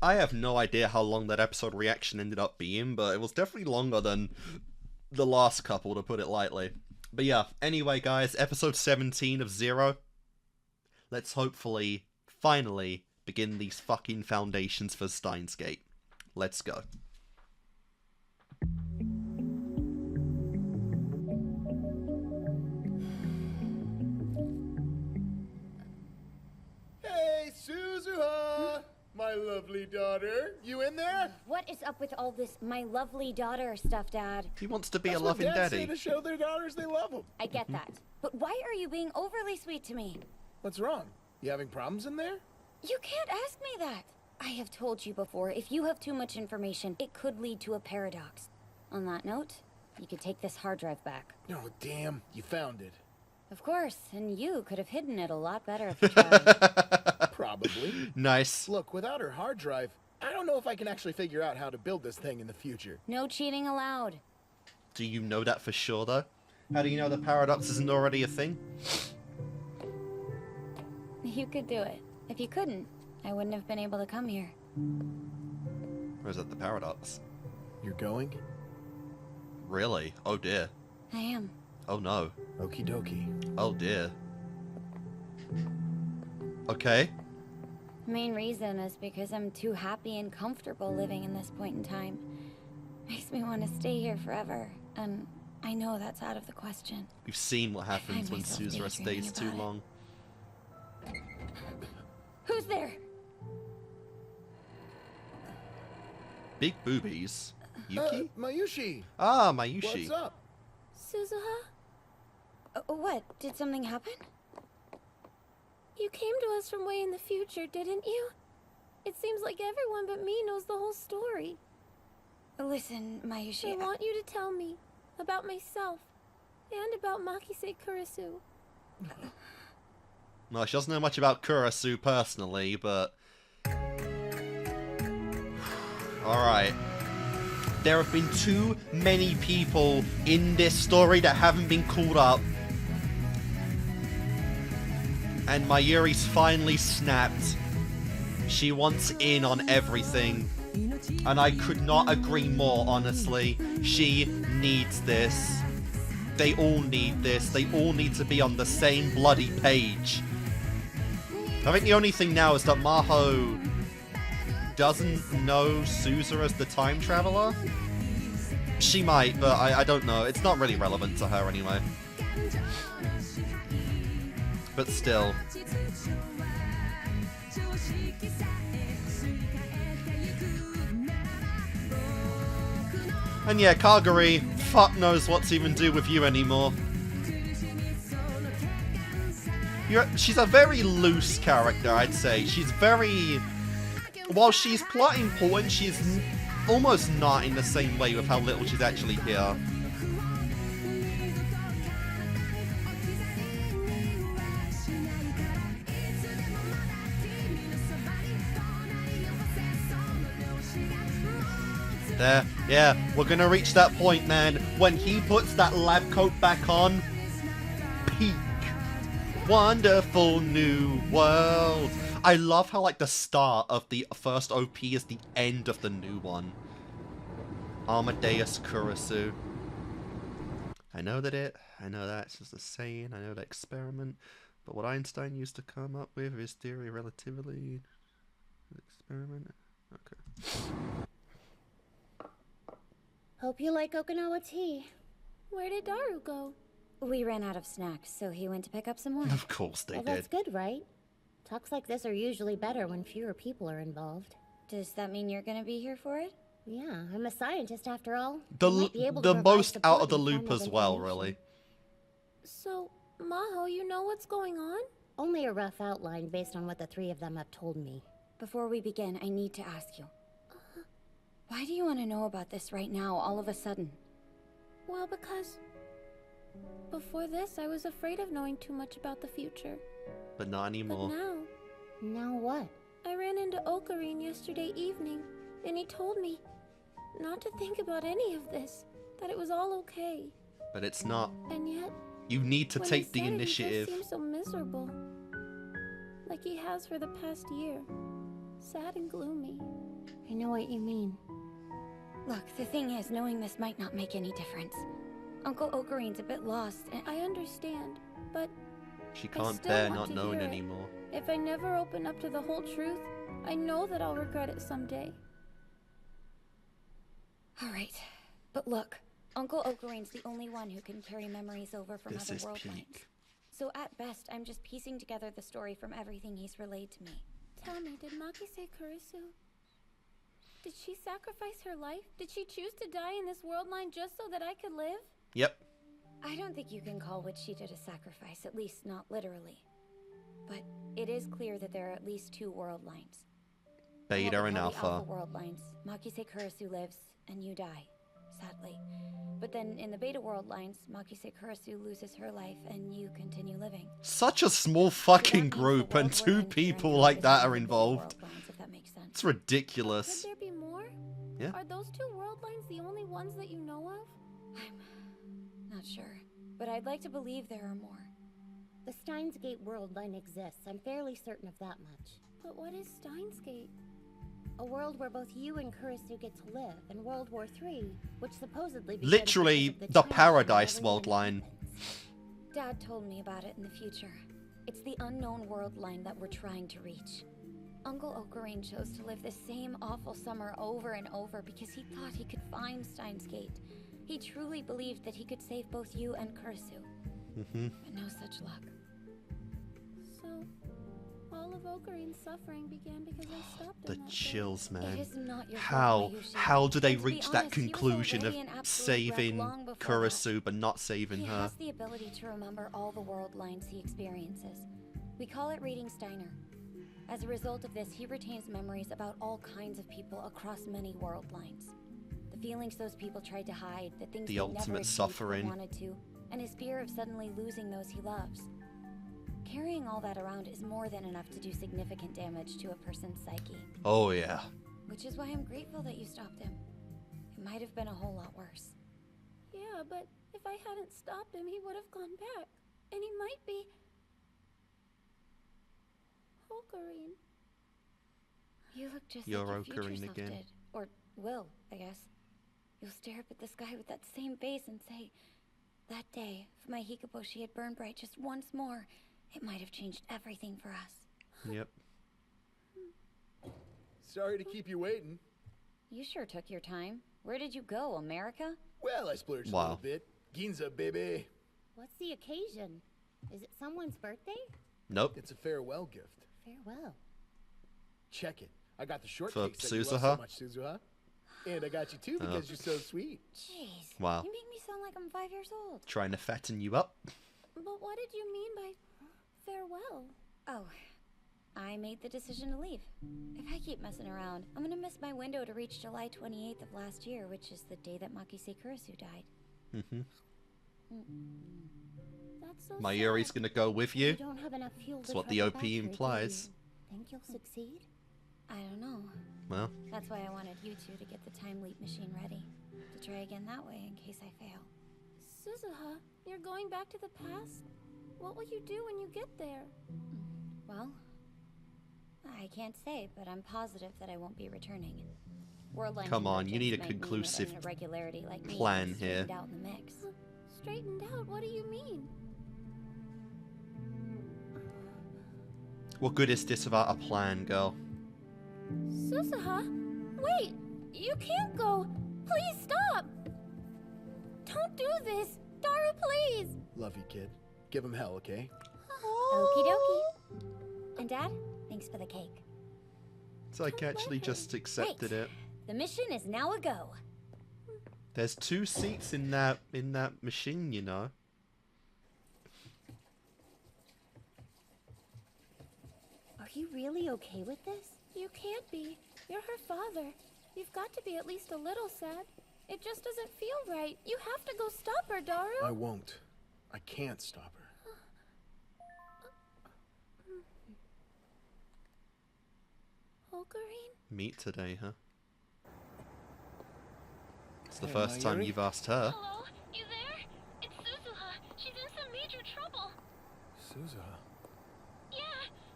I have no idea how long that episode reaction ended up being, but it was definitely longer than the last couple, to put it lightly. But yeah, anyway guys, episode 17 of Zero. Let's hopefully, finally, begin these fucking foundations for Steins Gate. Let's go. Hey, Suzuha! My lovely daughter. You in there? What is up with all this my lovely daughter stuff, Dad? He wants to be That's a loving what dads daddy. say to show their daughters they love them. I get that. But why are you being overly sweet to me? What's wrong? You having problems in there? You can't ask me that. I have told you before, if you have too much information, it could lead to a paradox. On that note, you could take this hard drive back. Oh, damn. You found it. Of course, and you could have hidden it a lot better if you tried. Probably. Nice. Look, without her hard drive, I don't know if I can actually figure out how to build this thing in the future. No cheating allowed. Do you know that for sure, though? How do you know the paradox isn't already a thing? You could do it. If you couldn't, I wouldn't have been able to come here. Or is it the paradox? You're going? Really? Oh dear. I am. Oh no. Okie dokie. Oh dear. Okay. Main reason is because I'm too happy and comfortable living in this point in time. Makes me want to stay here forever, and I know that's out of the question. We've seen what happens when Suzera stays too long. Who's there? Big boobies. Yuki? Mayushi! Ah, Mayushi. What's up? Suzuha? What? Did something happen? You came to us from way in the future, didn't you? It seems like everyone but me knows the whole story. Listen, Mayushi, I want you to tell me about myself and about Makise Kurisu. Well, she doesn't know much about Kurisu personally, but... Alright. There have been too many people in this story that haven't been called up. And Mayuri's finally snapped. She wants in on everything. And I could not agree more, honestly. She needs this. They all need this. They all need to be on the same bloody page. I think the only thing now is that Maho doesn't know Suzera's the time traveler. She might, but I don't know. It's not really relevant to her anyway. But still. And yeah, Kaguri, fuck knows what to even do with you anymore. She's a very loose character, I'd say. She's very... While she's plot important, she's almost not in the same way with how little she's actually here. There, yeah, we're gonna reach that point, man. When he puts that lab coat back on, peak. Wonderful new world. I love how, like, the start of the first OP is the end of the new one. Amadeus Kurisu. I know that it's just a saying, I know that experiment, but what Einstein used to come up with is theory of relativity. Experiment? Okay. Hope you like Okinawa tea. Where did Daru go? We ran out of snacks, so he went to pick up some more. Of course they Well, did. that's good, right? Talks like this are usually better when fewer people are involved. Does that mean you're gonna be here for it? Yeah, I'm a scientist after all. The provide most out of support the in the loop form of as well, information. really. So, Maho, you know what's going on? Only a rough outline based on what the three of them have told me. Before we begin, I need to ask you. Why do you want to know about this right now, all of a sudden? Well, because... before this, I was afraid of knowing too much about the future. But not anymore. But now... Now what? I ran into Ocarine yesterday evening, and he told me not to think about any of this, that it was all okay. But it's not. And yet, You need to When take he the said it, initiative. He just seemed so miserable. Like he has for the past year. Sad and gloomy. I know what you mean. Look, the thing is, knowing this might not make any difference. Uncle Okarine's a bit lost, and I understand, but She I can't still bear want not to knowing hear it. anymore. If I never open up to the whole truth, I know that I'll regret it someday. alright. But look, Uncle Okarine's the only one who can carry memories over from This other is world lines. peak. So at best, I'm just piecing together the story from everything he's relayed to me. Tell me, did Makise Kurisu... Did she sacrifice her life? Did she choose to die in this world line just so that I could live? Yep. I don't think you can call what she did a sacrifice, at least not literally. But it is clear that there are at least 2 world lines. Beta What we and call the Alpha. world lines. Makise Kurisu lives, and you die, sadly. But then in the Beta world lines, Makise Kurisu loses her life, and you continue living. Such a small fucking group, and 2 people like that are involved. Lines, if that makes sense. It's ridiculous. Could there be more? Yeah. Are those 2 world lines the only ones that you know of? I'm not sure, but I'd like to believe there are more. The Steins Gate world line exists. I'm fairly certain of that much. But what is Steins Gate? A world where both you and Kurisu get to live, and World War III, which supposedly begins Literally because of the time Paradise when world everyone line. happens. Dad told me about it in the future. It's the unknown world line that we're trying to reach. Uncle Okarine chose to live the same awful summer over and over because he thought he could find Steins Gate. He truly believed that he could save both you and Kurisu. But no such luck. So, all of Okarine's suffering began because I stopped The him that day. chills, man. It is not your How fault, Ryushi. how do they And to be reach that honest, he was conclusion of already an absolute wreck saving long before that. Kurisu but not saving He her? has the ability to remember all the world lines he experiences. We call it reading Steiner. As a result of this, he retains memories about all kinds of people across many world lines. The feelings those people tried to hide, the things The they never ultimate achieved or suffering. wanted to, and his fear of suddenly losing those he loves. Carrying all that around is more than enough to do significant damage to a person's psyche. Oh yeah. Which is why I'm grateful that you stopped him. It might have been a whole lot worse. Yeah, but if I hadn't stopped him, he would have gone back. And he might be... Okarine. You look just You're like your future Okarine self again. did. Or will, I guess. You'll stare up at the sky with that same face and say, that day, if my Hikaboshi had burned bright just once more, it might have changed everything for us. Yep. Sorry to keep you waiting. You sure took your time. Where did you go, America? Well, I splurged a Wow. little bit. Ginza, baby. What's the occasion? Is it someone's birthday? Nope. It's a farewell gift. Farewell. Check it. I got the For shortcakes that you love so Suzuha? much, Suzuha. And I got you too because you're so sweet. Jeez. Wow. You make me sound like I'm 5 years old. Trying to fatten you up. But what did you mean by farewell? Oh, I made the decision to leave. If I keep messing around, I'm gonna miss my window to reach July 28th of last year, which is the day that Makise Kurisu died. That's so Mayuri's sad. gonna go with you. You don't have enough fuel That's to what truck the it OP back here, do implies. you? Think you'll succeed? I don't know. Well, That's why I wanted you two to get the time leap machine ready. To try again that way in case I fail. Suzuha, you're going back to the past? What will you do when you get there? Well, I can't say, but I'm positive that I won't be returning. World line Come on, you need a convergence might mean that conclusive an irregularity like me plan is here. straightened out in the mix. Straightened out? What do you mean? what good is this without a plan, girl? Suzuha, wait! You can't go! Please stop! Don't do this! Daru, please! Love you, kid. Give him hell, okay? Okie dokie. And Dad, thanks for the cake. So I actually just accepted it. The mission is now a go. There's 2 seats in that machine, you know. Are you really okay with this? You can't be. You're her father. You've got to be at least a little sad. It just doesn't feel right. You have to go stop her, Daru. I won't. I can't stop her. Okarine? Meet today, huh? It's the Hey, first time Mayuri? you've asked her. Hello? You there? It's Suzuha. She's in some Suzuha. Yeah,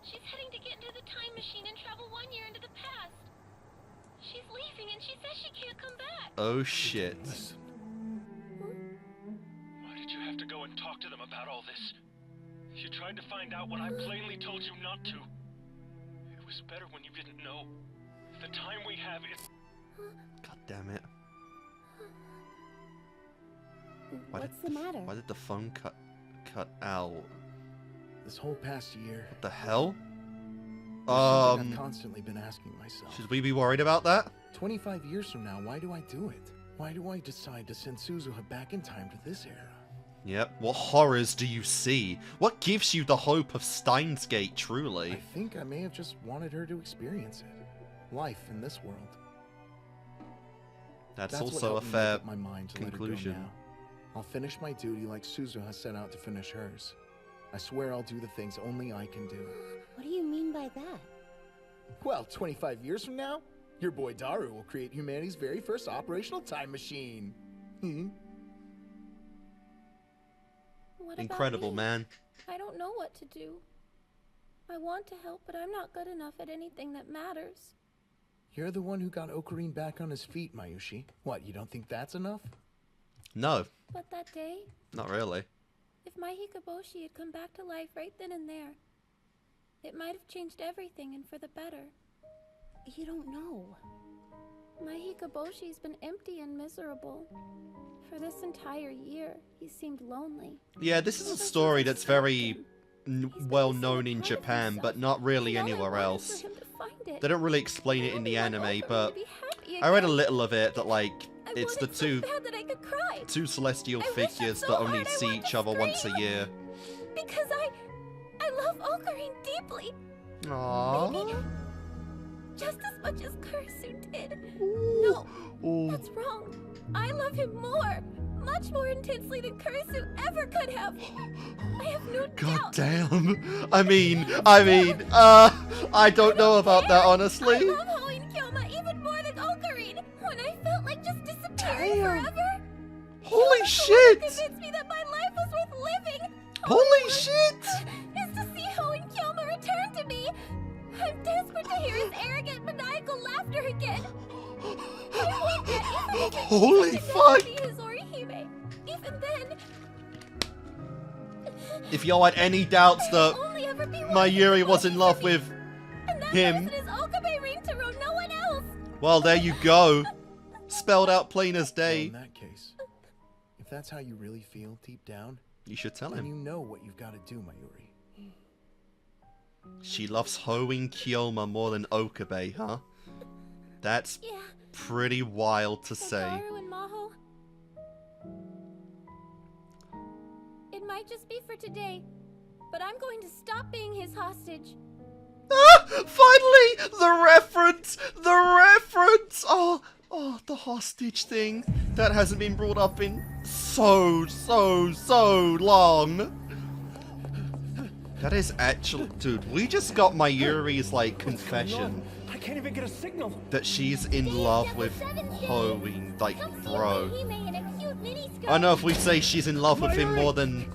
she's heading to get into the time machine and travel 1 year into the past. She's leaving and she says she can't come back. Oh shit. Why did you have to go and talk to them about all this? You tried to find out when I plainly told you not to. It was better when you didn't know. The time we have is... God damn it. What's the matter? Why did the phone cut out? This whole past year. What the hell? I've constantly been asking myself. Should we be worried about that? 25 years from now, why do I do it? Why do I decide to send Suzuha back in time to this era? Yep. What horrors do you see? What gives you the hope of Steins Gate, truly? I think I may have just wanted her to experience it. Life in this world. That's what also a helped me fair make up my mind to conclusion. Let her go now. I'll finish my duty like Suzuha set out to finish hers. I swear I'll do the things only I can do. What do you mean by that? Well, 25 years from now, your boy Daru will create humanity's very first operational time machine. What Incredible, about me? man. I don't know what to do. I want to help, but I'm not good enough at anything that matters. You're the one who got Ocarine back on his feet, Mayushi. What, you don't think that's enough? No. But that day, Not really. if my Hikaboshi had come back to life right then and there, it might have changed everything and for the better. You don't know. My Hikaboshi's been empty and miserable. For this entire year, he seemed lonely. Yeah, this is a story that's very well known in Japan, but not really anywhere else. They don't really explain it in the anime, but I read a little of it that, like, it's the two celestial figures that only see each other once a year. Because I love Ocarine deeply. Aww. Maybe just as much as Kurisu did. No, that's wrong. I love him more. Much more intensely than Kurisu ever could have. I have no God doubt. damn. I mean, I don't know about that, honestly. I love Hoenn Kyoma even more than Ocarine. When I felt like just disappearing forever. Holy shit! Convinced me that my life was worth living. Holy shit! Is to see Hoenn Kyoma return to me. I'm desperate to hear his arrogant, maniacal laughter again. I want that even if it's Holy just fuck! to be his Orihime. Even then. If y'all had any doubts that Mayuri was in love with him, Is OKABE Rintaro, no one else. well, there you go. Spelled out plain as day. In that case, if that's how you really feel deep down, You should tell then him. you know what you've got to do, Mayuri. She loves Hoenn Kyoma more than OKABE, huh? That's pretty wild to say. Daru and Maho. It might just be for today, but I'm going to stop being his hostage. Ah! Finally! The reference! The reference! Oh, the hostage thing. That hasn't been brought up in so long. That is actually... Dude, we just got Mayuri's, like, confession. I can't even get a signal. That she's in love with Hoenn, like, bro. I don't know if we say she's in love with him more than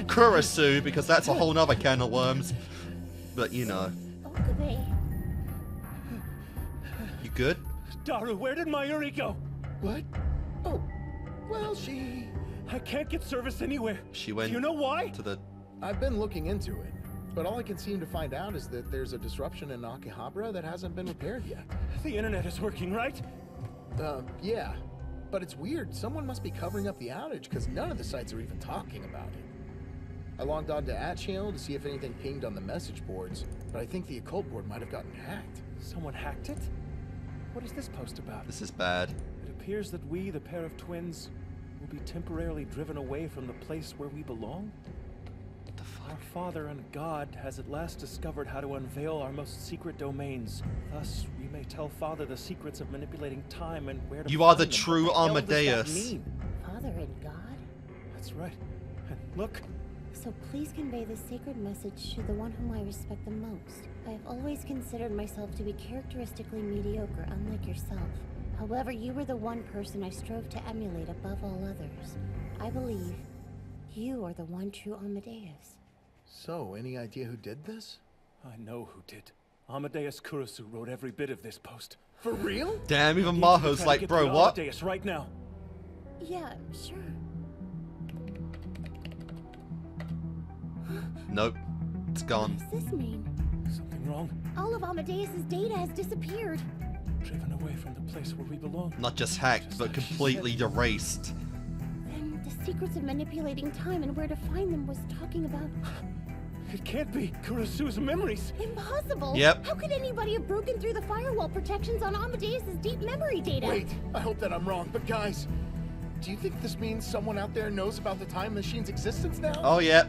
Kurisu, because that's a whole nother can of worms. But, you know. You good? Daru, where did Mayuri go? What? Oh, well, she... I can't get service anywhere. She went... Do you know why? To the... I've been looking into it, but all I can seem to find out is that there's a disruption in Akihabara that hasn't been repaired yet. The internet is working, right? Yeah. But it's weird. Someone must be covering up the outage because none of the sites are even talking about it. I logged on to @channel to see if anything pinged on the message boards, but I think the occult board might have gotten hacked. Someone hacked it? What is this post about? This is bad. It appears that we, the pair of twins, will be temporarily driven away from the place where we belong. What the fuck? Our Father and God has at last discovered how to unveil our most secret domains. Thus, we may tell Father the secrets of manipulating time and where to You are find the them. true What the hell does that Amadeus. mean? Father and God? That's right. And look, So please convey this sacred message to the one whom I respect the most. I have always considered myself to be characteristically mediocre, unlike yourself. However, you were the one person I strove to emulate above all others. I believe you are the one true Amadeus. So, any idea who did this? I know who did. Amadeus Kurisu wrote every bit of this post. For real? Damn, even Maho's like, bro, what? Amadeus right now. Yeah, sure. Nope. It's gone. What does this mean? Something wrong? All of Amadeus's data has disappeared. Driven away from the place where we belong. Not just hacked, but completely erased. Then the secrets of manipulating time and where to find them was talking about... It can't be Kurisu's memories. Impossible. Yep. How could anybody have broken through the firewall protections on Amadeus's deep memory data? Wait, I hope that I'm wrong, but guys, do you think this means someone out there knows about the time machine's existence now? Oh, yep.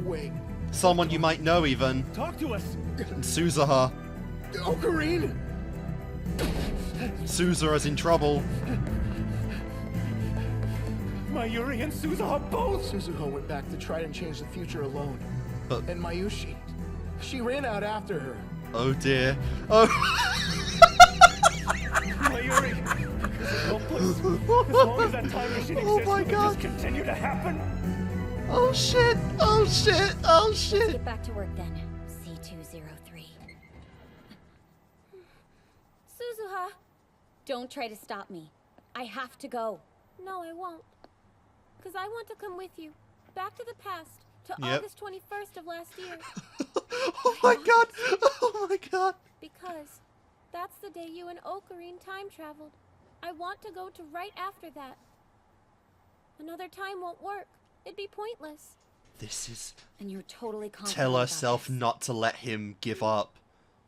Wait. Someone you might know, even. Talk to us. Suzuha. Ocarine! Suzuha's in trouble. Mayuri and Suzuha both! Suzuha went back to try and change the future alone. But... And Mayushi, she ran out after her. Oh dear. Oh. Mayuri! This is hopeless. As long as that time machine exists, Oh my will God. this continue to happen? Oh shit! Oh shit! Oh shit! Let's get back to work then. C203. Suzuha! Don't try to stop me. I have to go. No, I won't. Because I want to come with you. Back to the past. To Yep. August 21st of last year. Oh my God! Oh my God! Because that's the day you and Ocarine time traveled. I want to go to right after that. Another time won't work. It'd be pointless. This is... And you're totally confident Tell about herself this. not to let him give up.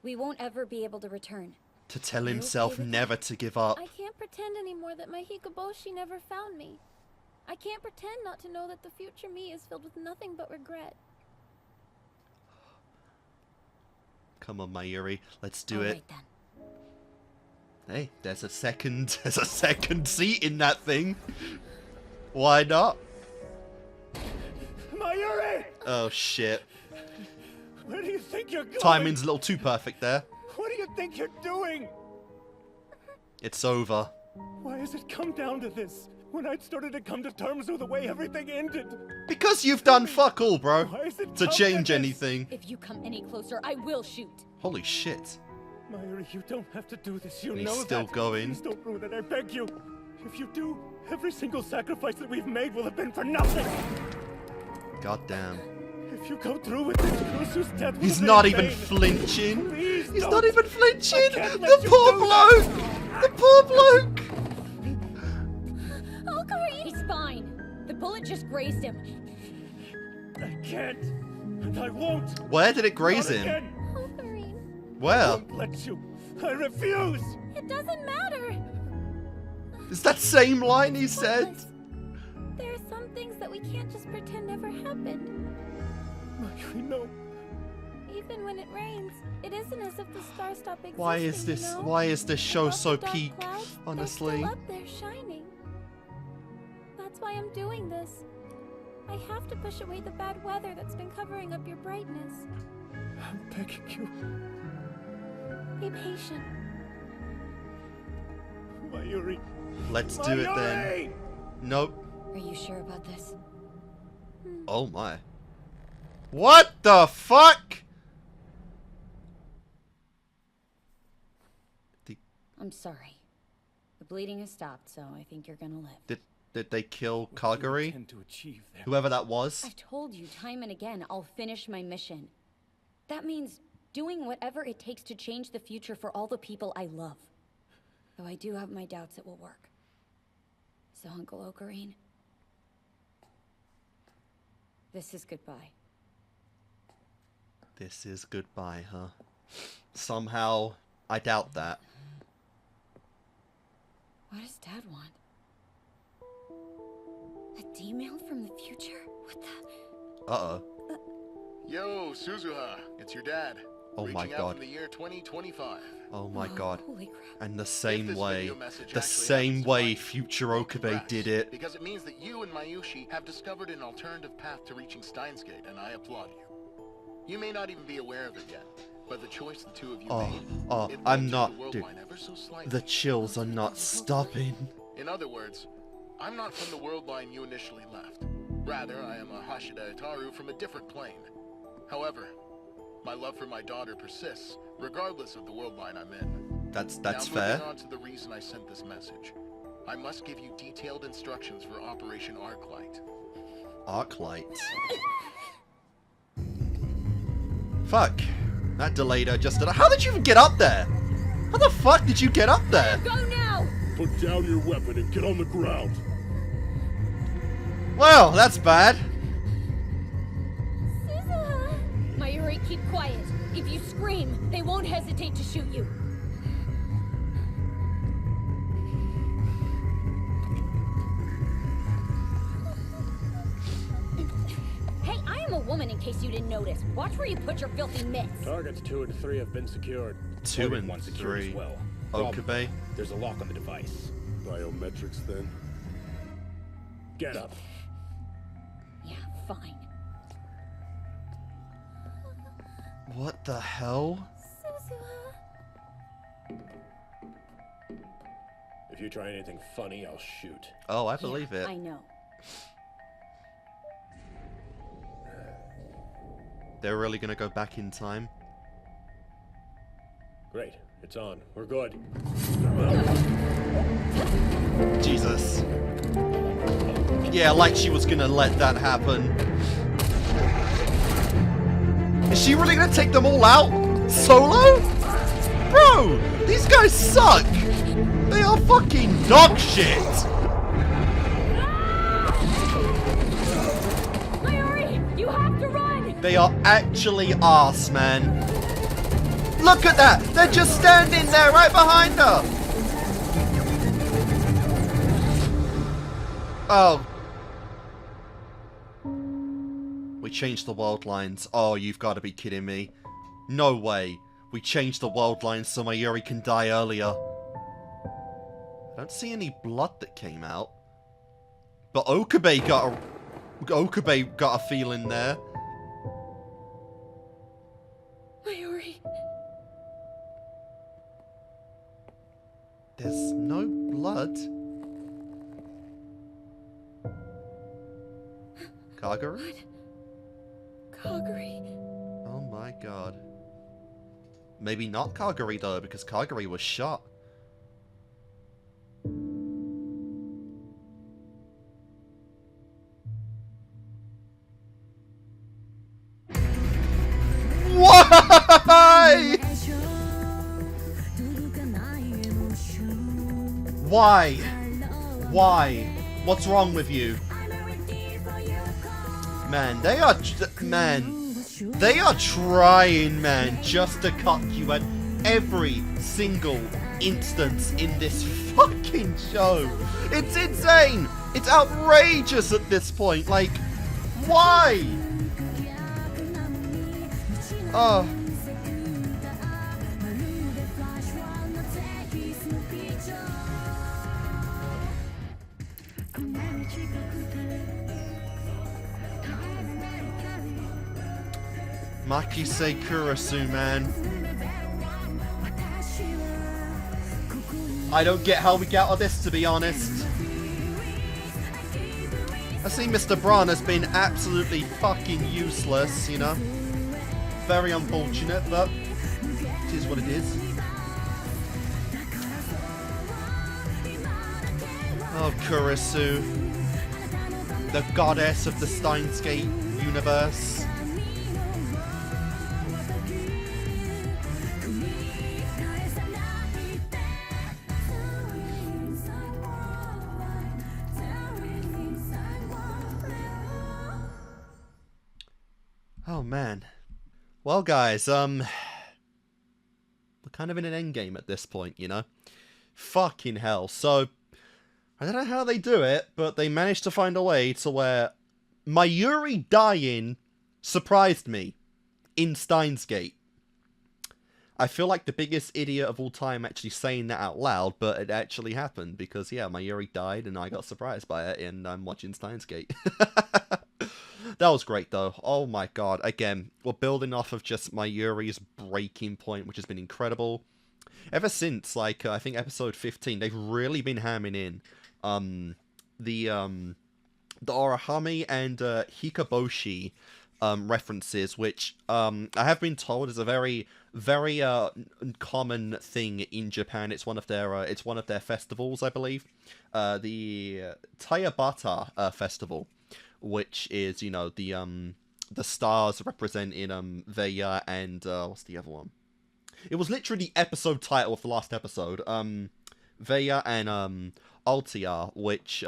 We won't ever be able to return. To tell You himself okay with never to give up. I can't pretend anymore that my Hikoboshi never found me. I can't pretend not to know that the future me is filled with nothing but regret. Come on, Mayuri. Let's do All it. right, then. Hey, there's a second seat in that thing. Why not? Mayuri! Oh shit. Where do you think you're going? Timing's a little too perfect there. What do you think you're doing? It's over. Why has it come down to this? When I'd started to come to terms with the way everything ended. Because you've done fuck all, bro. Why is it To come change this? anything. If you come any closer, I will shoot. Holy shit. Mayuri, you don't have to do this. You And he's know still that. going. Please don't ruin it, I beg you. If you do, every single sacrifice that we've made will have been for nothing. God damn. If you go through with this, Kurisu's death will He's be not in even vain. flinching. Please He's don't. not even flinching. I can't The let you poor do bloke. The poor bloke. Ocarine! He's fine. The bullet just grazed him. I can't. And I won't. Where did it graze Not him? again. Ocarine, Where? I won't let you. I refuse. it doesn't matter. Is that same line he said? Pointless. There are some things that we can't just pretend never happened. Mayuri, no. Even when it rains, it isn't as if the stars stop existing. Why is this? You know? Why is this show Above so the dark peak? clouds, Honestly. they're still up there shining. That's why I'm doing this. I have to push away the bad weather that's been covering up your brightness. I'm begging you. Be patient. Mayuri. Let's do it then. Mayuri! Nope. Are you sure about this? Oh my. What the fuck? I'm sorry. The bleeding has stopped, so I think you're gonna live. Did they kill What do you Kagari? intend to achieve there? Whoever that was? I've told you time and again, I'll finish my mission. That means doing whatever it takes to change the future for all the people I love. Though I do have my doubts it will work. So, Uncle Ocarine, this is goodbye. This is goodbye, huh? Somehow, I doubt that. What does Dad want? A D-mail from the future? What the? Uh-oh. Yo, Suzuha, it's your dad. Oh my Reaching out God. from the year 2025. Oh my god. Holy crap. And the If same this way, video message the actually same happens to way find you, future well, Okabe congrats, did it. Because it means that you and Mayushi have discovered an alternative path to reaching Steins Gate, and I applaud you. You may not even be aware of it yet, but the choice the two of you made, it I'm altered not, the world dude. line ever so slightly. The chills are not stopping. In other words, I'm not from the world line you initially left. Rather, I am a Hashida Itaru from a different plane. However, my love for my daughter persists, regardless of the world line I'm in. That's now, fair. Moving on to the reason I sent this message. I must give you detailed instructions for Operation Arclight. Arclight. Fuck. That delayed her just... How did you even get up there? How the fuck did you get up there? Go now! Put down your weapon and get on the ground. Well, that's bad. Mayuri, keep quiet. If you scream, they won't hesitate to shoot you. Hey, I am a woman in case you didn't notice. Watch where you put your filthy mitts. Targets 2 and 3 have been secured. 2 and 1 secured 3. as well. OKABE. There's a lock on the device. Biometrics then. Get up. Yeah, fine. What the hell? If you try anything funny, I'll shoot. Oh, I believe it. I know. They're really gonna go back in time? Great. It's on. We're good. Jesus. Yeah, like she was gonna let that happen. Is she really gonna take them all out? Solo? Bro, these guys suck! They are fucking dog shit! Mayuri, you have to run! They are actually arse, man. Look at that! They're just standing there right behind her! Oh. We changed the world lines. Oh, you've got to be kidding me. No way. We changed the world lines so Mayuri can die earlier. I don't see any blood that came out. But OKABE got a feeling there. Mayuri. There's no blood. Kagura? What? Kagura. Oh my god. Maybe not Kagura though, because Kagura was shot. Why? Why? Why? What's wrong with you? Man, they are trying, man, just to cut you at every single instance in this fucking show. It's insane. It's outrageous at this point. Like, why? Oh. Makise Kurisu, man. I don't get how we get out of this, to be honest. I see Mr. Braun has been absolutely fucking useless, you know. Very unfortunate, but it is what it is. Oh, Kurisu. The goddess of the Steins Gate universe. Oh man. Well guys, we're kind of in an endgame at this point, you know? Fucking hell. So, I don't know how they do it, but they managed to find a way to where Mayuri dying surprised me in Steins Gate. I feel like the biggest idiot of all time actually saying that out loud, but it actually happened because, yeah, Mayuri died and I got surprised by it and I'm watching Steins Gate. That was great, though. Oh my god. Again, we're building off of just Mayuri's breaking point, which has been incredible. Ever since, like, I think episode 15, they've really been hamming in the the Orihime and Hikaboshi references, which I have been told is a very, very common thing in Japan. It's one of their festivals, I believe. The Tayabata festival, which is, you know, the stars representing Vega and what's the other one? It was literally the episode title of the last episode. Vega and Altair, which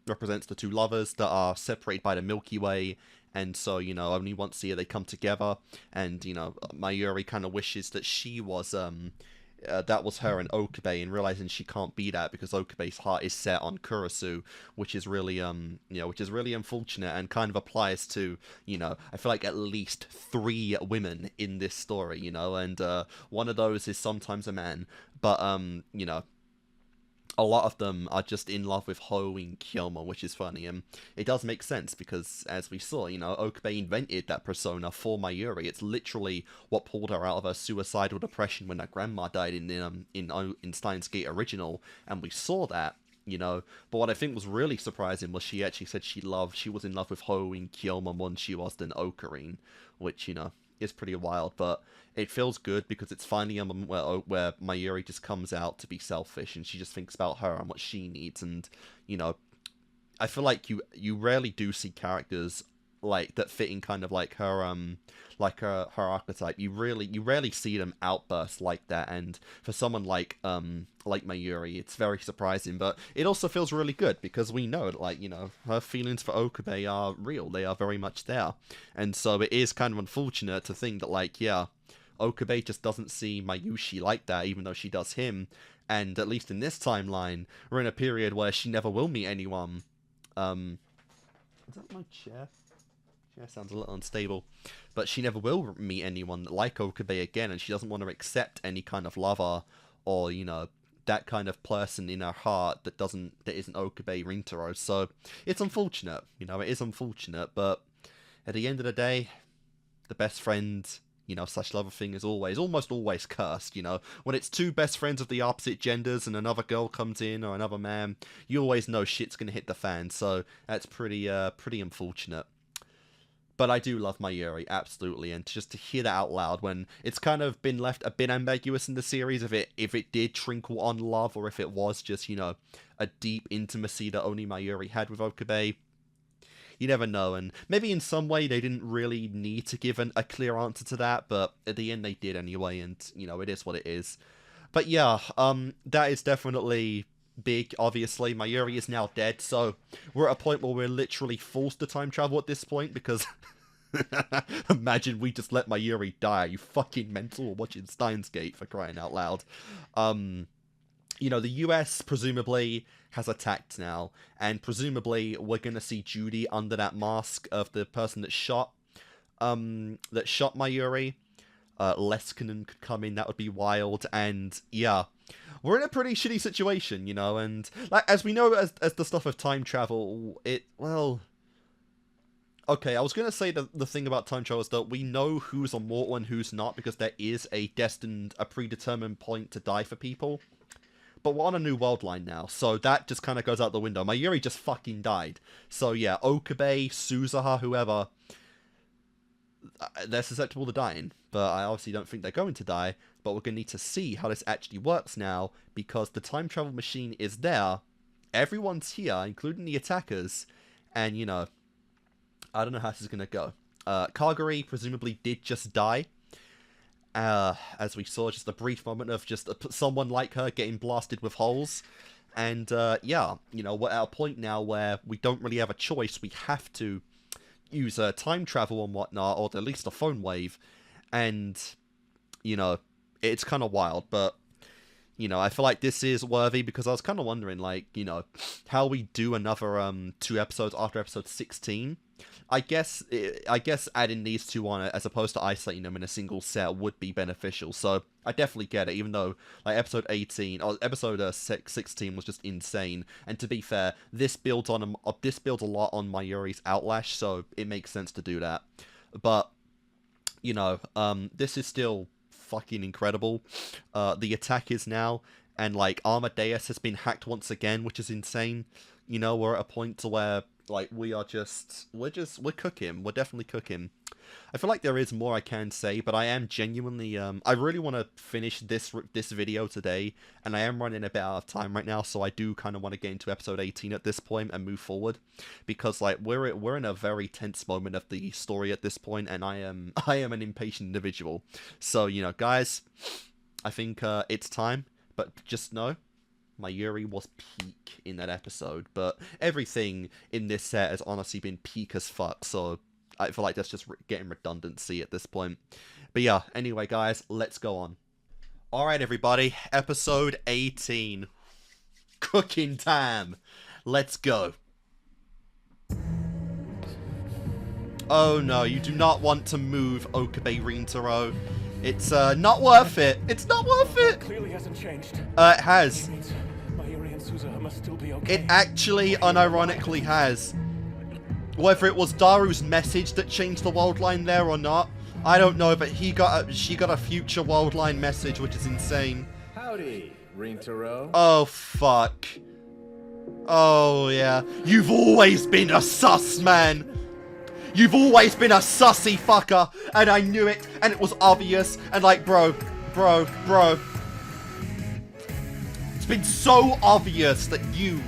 represents the two lovers that are separated by the Milky Way, and so, you know, only once a year they come together, and, you know, Mayuri kind of wishes that she was, that was her and OKABE, and realizing she can't be that because OKABE's heart is set on Kurisu, which is really, you know, which is really unfortunate, and kind of applies to, you know, I feel like at least 3 women in this story, you know, and one of those is sometimes a man, but, you know, a lot of them are just in love with Ho and Kyomo, which is funny, and it does make sense because, as we saw, you know, OKABE invented that persona for Mayuri. It's literally what pulled her out of her suicidal depression when her grandma died in Steins Gate original, and we saw that, you know. But what I think was really surprising was she actually said she was in love with Ho and Kyomo more than she was than Ocarine, which, you know, is pretty wild, but it feels good because it's finally a moment where Mayuri just comes out to be selfish and she just thinks about her and what she needs. And, you know, I feel like you rarely do see characters like that fit in kind of like her archetype. You rarely see them outburst like that, and for someone like Mayuri, it's very surprising, but it also feels really good because we know that, like, you know, her feelings for OKABE are real. They are very much there, and so it is kind of unfortunate to think that, like, yeah, OKABE just doesn't see Mayushi like that, even though she does him, and at least in this timeline, we're in a period where she never will meet anyone. Is that my chair? Yeah, sounds a little unstable. But she never will meet anyone like OKABE again, and she doesn't want to accept any kind of lover or, you know, that kind of person in her heart that isn't OKABE Rintaro. So it's unfortunate, you know, it is unfortunate, but at the end of the day, the best friend, you know, / lover thing is almost always cursed, you know. When it's 2 best friends of the opposite genders and another girl comes in or another man, you always know shit's gonna hit the fan, so that's pretty unfortunate. But I do love Mayuri, absolutely, and just to hear that out loud when it's kind of been left a bit ambiguous in the series if it did trinkle on love or if it was just, you know, a deep intimacy that only Mayuri had with OKABE. You never know, and maybe in some way they didn't really need to give a clear answer to that, but at the end they did anyway, and, you know, it is what it is. But yeah, that is definitely big. Obviously, Mayuri is now dead, so we're at a point where we're literally forced to time travel at this point, because imagine we just let Mayuri die. Are you fucking mental? Watching Steins Gate, for crying out loud. You know, the US presumably has attacked now, and presumably we're gonna see Judy under that mask of the person that shot Mayuri. Leskinen could come in, that would be wild, and yeah, we're in a pretty shitty situation, you know, and like, as we know, as the stuff of time travel, okay, I was going to say the thing about time travel is that we know who's immortal and who's not, because there is a predetermined point to die for people. But we're on a new world line now, so that just kind of goes out the window. Mayuri just fucking died. So yeah, OKABE, Suzuha, whoever, they're susceptible to dying. But I obviously don't think they're going to die. But we're going to need to see how this actually works now, because the time travel machine is there. Everyone's here, including the attackers. And, you know, I don't know how this is going to go. Kagari presumably did just die. As we saw, just a brief moment of just someone like her getting blasted with holes. And, yeah, you know, we're at a point now where we don't really have a choice. We have to use time travel and whatnot, or at least a phone wave. And, you know, it's kind of wild, but, you know, I feel like this is worthy, because I was kind of wondering, like, you know, how we do another 2 episodes after episode 16. I guess adding these 2 on, as opposed to isolating them in a single set, would be beneficial. So I definitely get it, even though like episode 16 was just insane. And to be fair, this builds a lot on Mayuri's outlash, so it makes sense to do that. But, you know, this is still fucking incredible. The attack is now, and like Amadeus has been hacked once again, which is insane. You know, we're at a point to where Like, we're cooking. We're definitely cooking. I feel like there is more I can say, but I am genuinely, I really want to finish this video today, and I am running a bit out of time right now, so I do kind of want to get into episode 18 at this point and move forward, because, like, we're in a very tense moment of the story at this point, and I am an impatient individual. So, you know, guys, I think it's time, but just know, my Yuri was peak in that episode, but everything in this set has honestly been peak as fuck, so I feel like that's just getting redundancy at this point. But yeah, anyway, guys, let's go on. Alright, everybody, episode 18. Cooking time. Let's go. Oh no, you do not want to move OKABE Rintaro. It's not worth it. It's not worth it. Clearly hasn't changed. It has. Mayuri and Suzuha must still be okay. It actually unironically has. Whether it was Daru's message that changed the world line there or not, I don't know, but she got a future world line message, which is insane. Howdy, Rintaro. Oh, fuck. Oh, yeah. You've always been a sus, man. You've always been a sussy fucker, and I knew it, and it was obvious, and like, bro. It's been so obvious that you,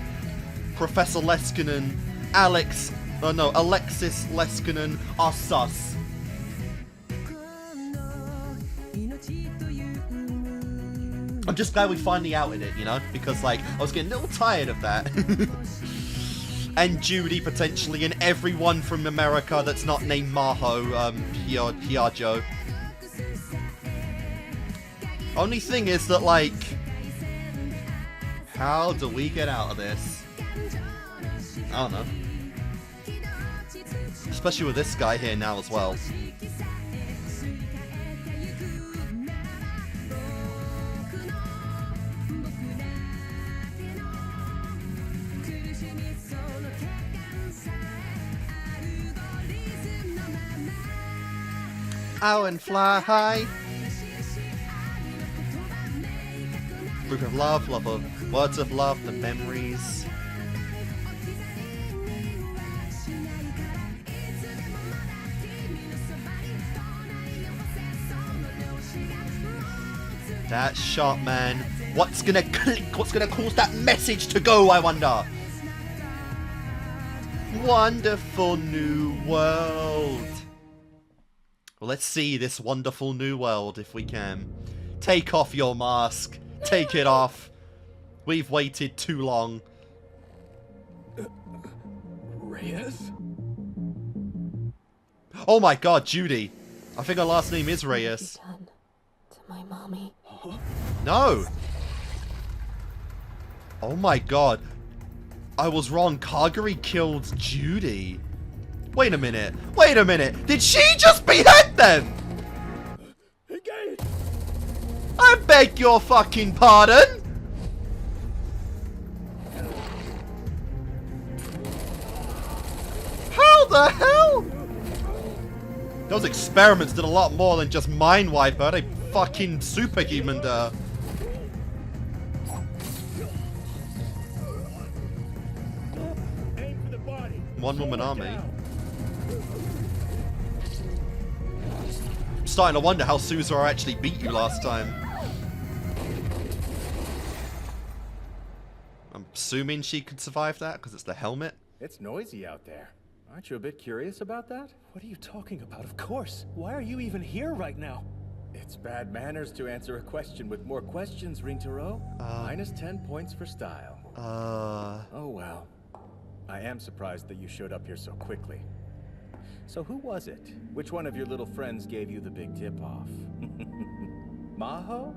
Professor Leskinen, Alexis Leskinen, are sus. I'm just glad we finally outed it, you know? Because, like, I was getting a little tired of that. And Judy, potentially, and everyone from America that's not named Maho, Hiyajo. Only thing is that, like, how do we get out of this? I don't know. Especially with this guy here now as well. Out and fly high. Group of love, words of love, the memories. That shot, man. What's gonna click? What's gonna cause that message to go, I wonder? Wonderful new world. Well, let's see this wonderful new world if we can. Take off your mask. Take it off. We've waited too long. Reyes? Oh my god, Judy. I think her last name is Reyes. Done to my mommy. No. Oh my god. I was wrong. Kagari killed Judy. Wait a minute. Wait a minute. Did she just behead them? I beg your fucking pardon. How the hell? Those experiments did a lot more than just mind wipe her. They fucking superhumaned her. One woman army. I'm starting to wonder how Suzuha actually beat you last time. I'm assuming she could survive that because it's the helmet. It's noisy out there. Aren't you a bit curious about that? What are you talking about? Of course. Why are you even here right now? It's bad manners to answer a question with more questions, Rintaro. Minus 10 points for style. Oh well. I am surprised that you showed up here so quickly. So who was it? Which one of your little friends gave you the big tip-off? Maho?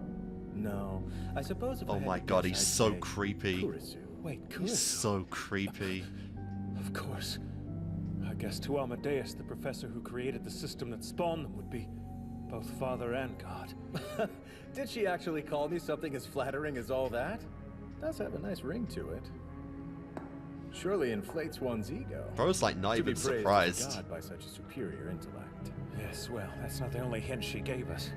No. I suppose if I had my to god, guess, he's I'd so say creepy. Kurisu. Wait, Kurisu? He's so creepy. Of course. I guess to Amadeus, the professor who created the system that spawned them, would be both father and god. Did she actually call me something as flattering as all that? Does have a nice ring to it. Surely inflates one's ego. Bro's like not even surprised. God by such a superior intellect. Yes, well, that's not the only hint she gave us.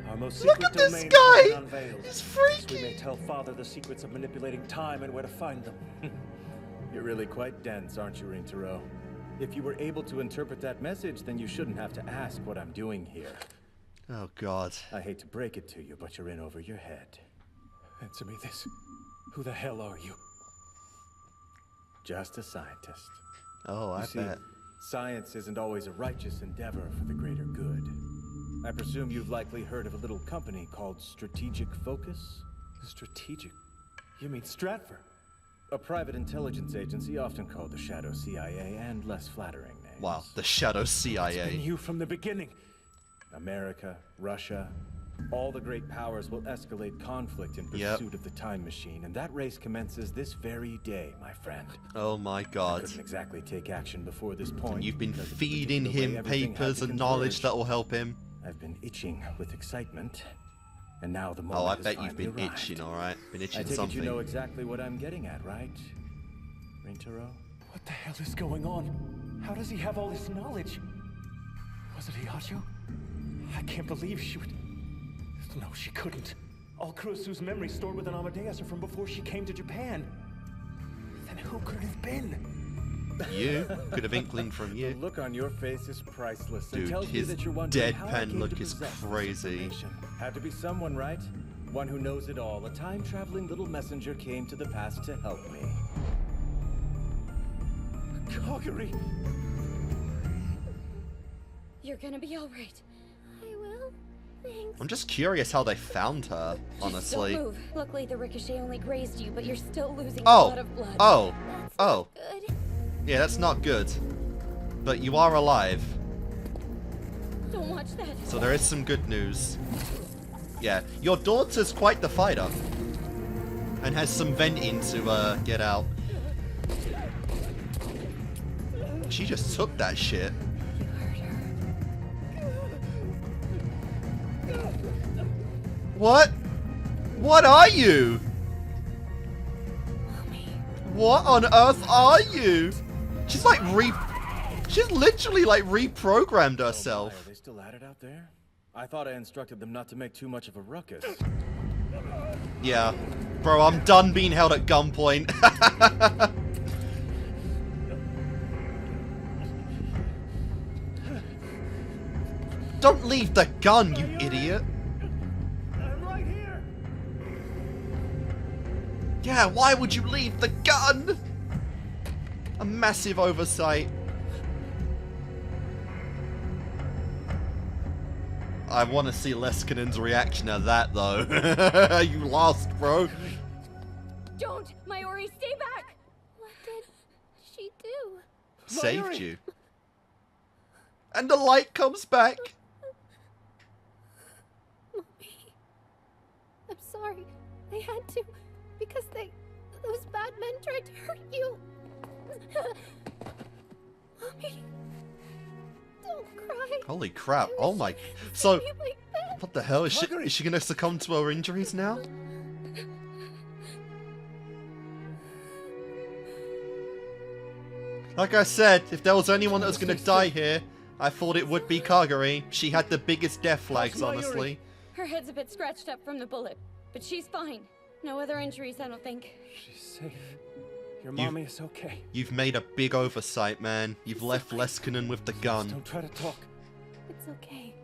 Our most Look secret at this domain guy! has been unveiled. He's So we may freaky! tell Father the secrets of manipulating time and where to find them. You're really quite dense, aren't you, Rintaro? If you were able to interpret that message, then you shouldn't have to ask what I'm doing here. Oh, God. I hate to break it to you, but you're in over your head. Answer me this. Who the hell are you? Just a scientist. Oh, I bet. Science isn't always a righteous endeavor for the greater good. I presume you've likely heard of a little company called Strategic Focus? Strategic? You mean Stratford? A private intelligence agency often called the Shadow CIA, and less flattering names. Wow, the Shadow CIA. It's been you from the beginning. America, Russia, all the great powers will escalate conflict in pursuit of the time machine, and that race commences this very day, my friend. Oh my God. I couldn't exactly take action before this point. And you've been feeding him papers and knowledge that will help him. I've been itching with excitement, and now the moment Oh, I has bet you've been finally arrived. itching, alright? Been itching I take something. it you know exactly what I'm getting at, right, Rintaro? What the hell is going on? How does he have all this knowledge? Was it Hiyajo? I can't believe she would... No, she couldn't. All Kurosu's memories stored within Amadeus are from before she came to Japan. Then who could it have been? You? Could have inkling from you. The look on your face is priceless. Dude, it tells me his that you're wondering how I deadpan came look to is possess this crazy. information. Had to be someone, right? One who knows it all. A time-traveling little messenger came to the past to help me. Kagari! You're gonna be alright. I will. Thanks. I'm just curious how they found her, honestly. Don't move. Luckily, the ricochet only grazed you, but you're still losing a Oh! lot of blood. Oh! That's Oh! not good. Yeah, that's not good. But you are alive. Don't watch that. So there is some good news. Yeah, your daughter's quite the fighter. And has some venting to get out. She just took that shit. You hurt her. What? What are you? Mommy. What on earth are you? She's like She's literally like reprogrammed herself. Are they still at it out there? I thought I instructed them not to make too much of a ruckus. Yeah. Bro, I'm done being held at gunpoint. Don't leave the gun, you idiot. I'm right here! Yeah, why would you leave the gun? A massive oversight. I want to see Leskinen's reaction to that, though. You lost, bro. Don't! Mayuri, stay back! What did she do? Saved you. And the light comes back. Mommy. I'm sorry. I had to. Because those bad men tried to hurt you. Mommy. Don't cry. Holy crap. Oh my. So, Like that. what the hell? Is she going to succumb to her injuries now? Like I said, if there was anyone that was going to die here, I thought it would be Kagari. She had the biggest death flags, honestly. Her head's a bit scratched up from the bullet, but she's fine. No other injuries, I don't think. She's safe. Your mommy is okay. You've made a big oversight, man. You've left Leskinen with the gun. Don't try to talk. It's okay.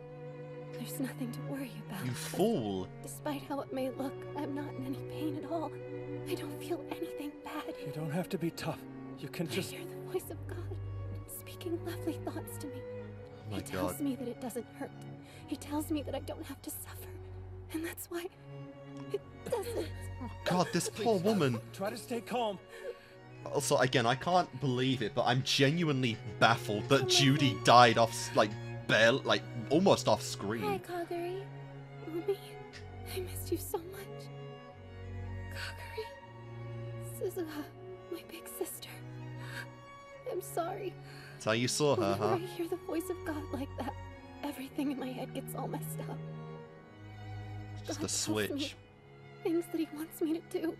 There's nothing to worry about. You fool. Despite how it may look, I'm not in any pain at all. I don't feel anything bad. You don't have to be tough. You can just... I hear the voice of God speaking lovely thoughts to me. Oh my He tells God. me that it doesn't hurt. He tells me that I don't have to suffer. And that's why it doesn't. God, this poor woman. Try to stay calm. Also, again, I can't believe it, but I'm genuinely baffled that Judy died off, almost off Hi, screen. Kagari. Mommy, I missed you so much. Kagari. Suzuha, my big sister. I'm sorry. That's how you saw her, Whenever huh? I hear the voice of God like that, everything in my head gets all messed up. Just God a tells me switch. things that he wants me to do,